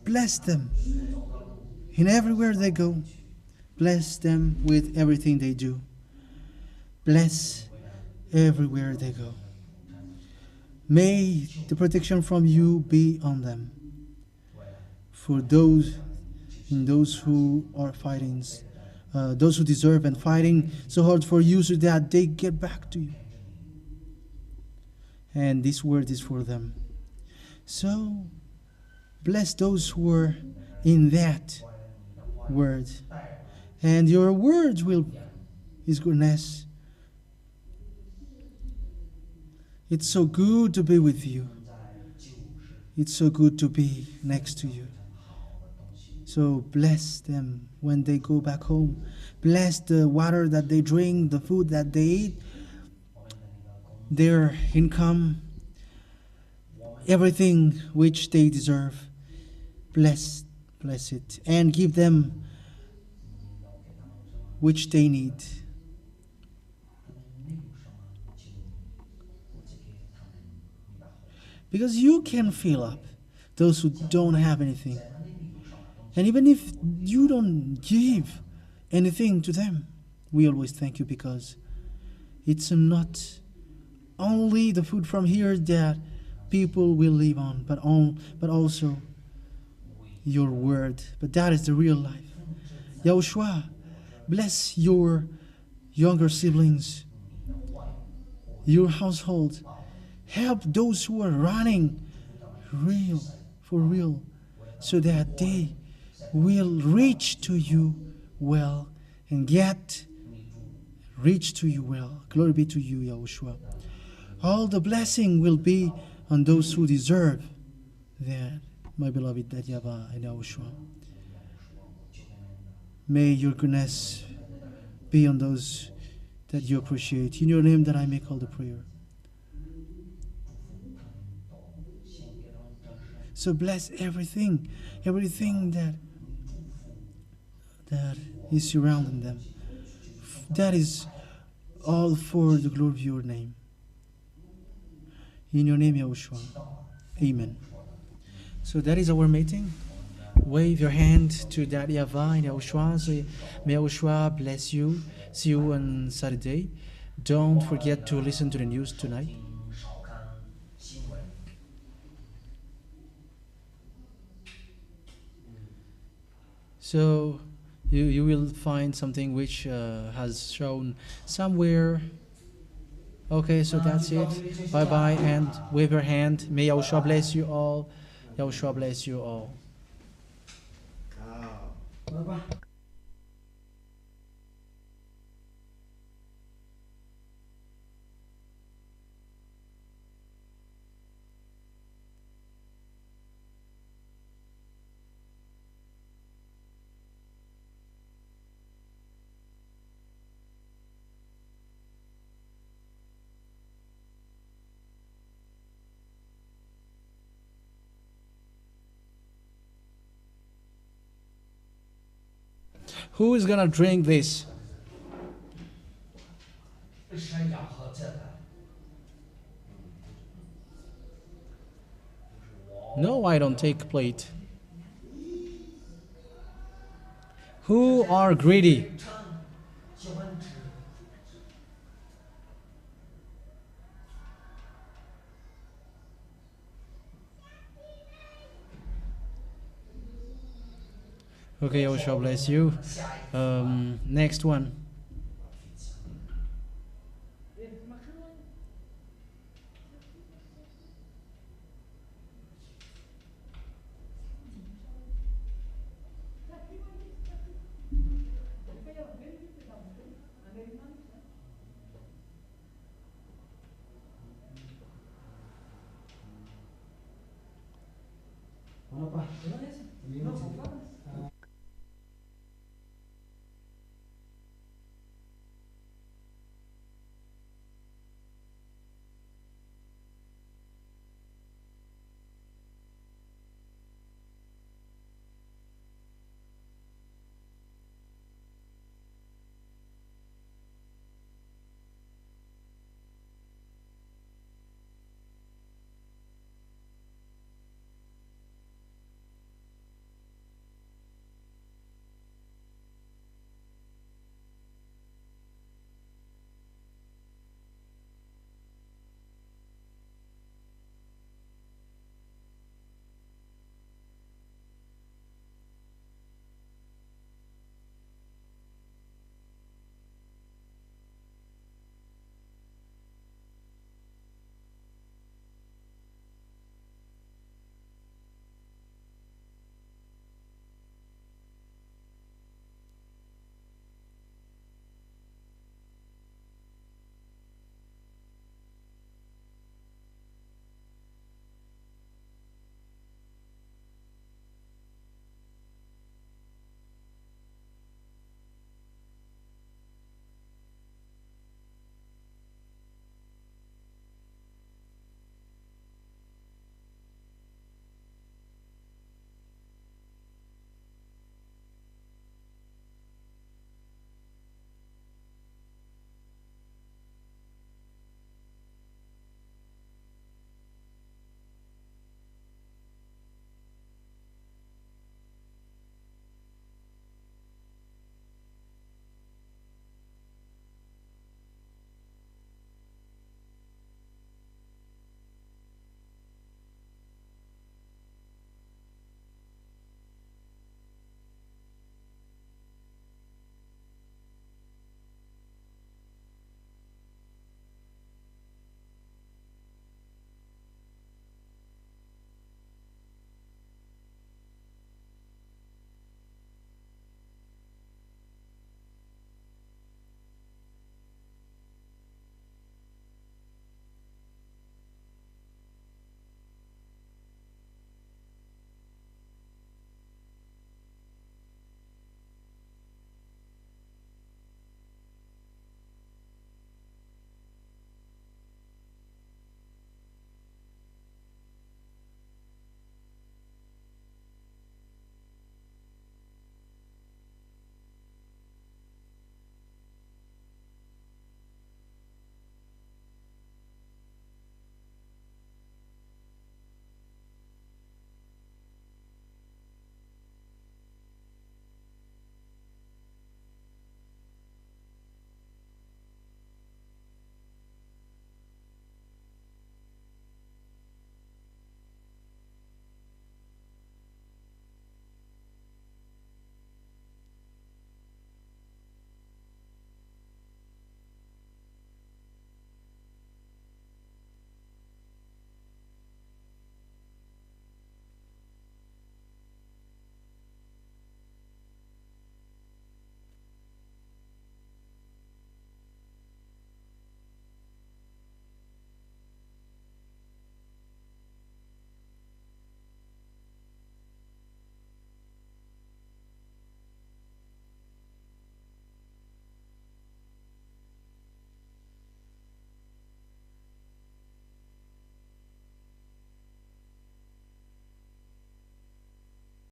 Bless them in everywhere they go. Bless them with everything they do. Bless everywhere they go. May the protection from you be on them. For those who are fighting, those who deserve and fighting so hard for you, so that they get back to you. And this word is for them. So bless those who are in that word. And your words is goodness. It's so good to be with you. It's so good to be next to you. So bless them when they go back home. Bless the water that they drink, the food that they eat, their income, everything which they deserve. Bless it, and give them which they need. Because you can fill up those who don't have anything. And even if you don't give anything to them, we always thank you, because it's not only the food from here that people will live on, but also your word. But that is the real life. Yahushua, bless your younger siblings, your household. Help those who are running for real, so that they will reach to you well and get reach to you well. Glory be to you, Yahushua. All the blessing will be on those who deserve that, my beloved Daddy YAHVAH and Yahushua. May your goodness be on those that you appreciate. In your name that I make all the prayer. So bless everything that is surrounding them. That is all for the glory of your name. In your name, Yahushua. Amen. So that is our meeting. Wave your hand to Daddy YAHVAH and Yahushua. So may Yahushua bless you. See you on Saturday. Don't forget to listen to the news tonight. 少看新闻。 So you will find something which has shown somewhere. Okay, so that's it. Bye bye and wave your hand. May Yahushua bless you all. Yahushua bless you all. Who is gonna drink this? 山羊和这个。 No, I don't take plate. Who are greedy? 喜欢吃。 Okay, Yahushua bless you. Next one.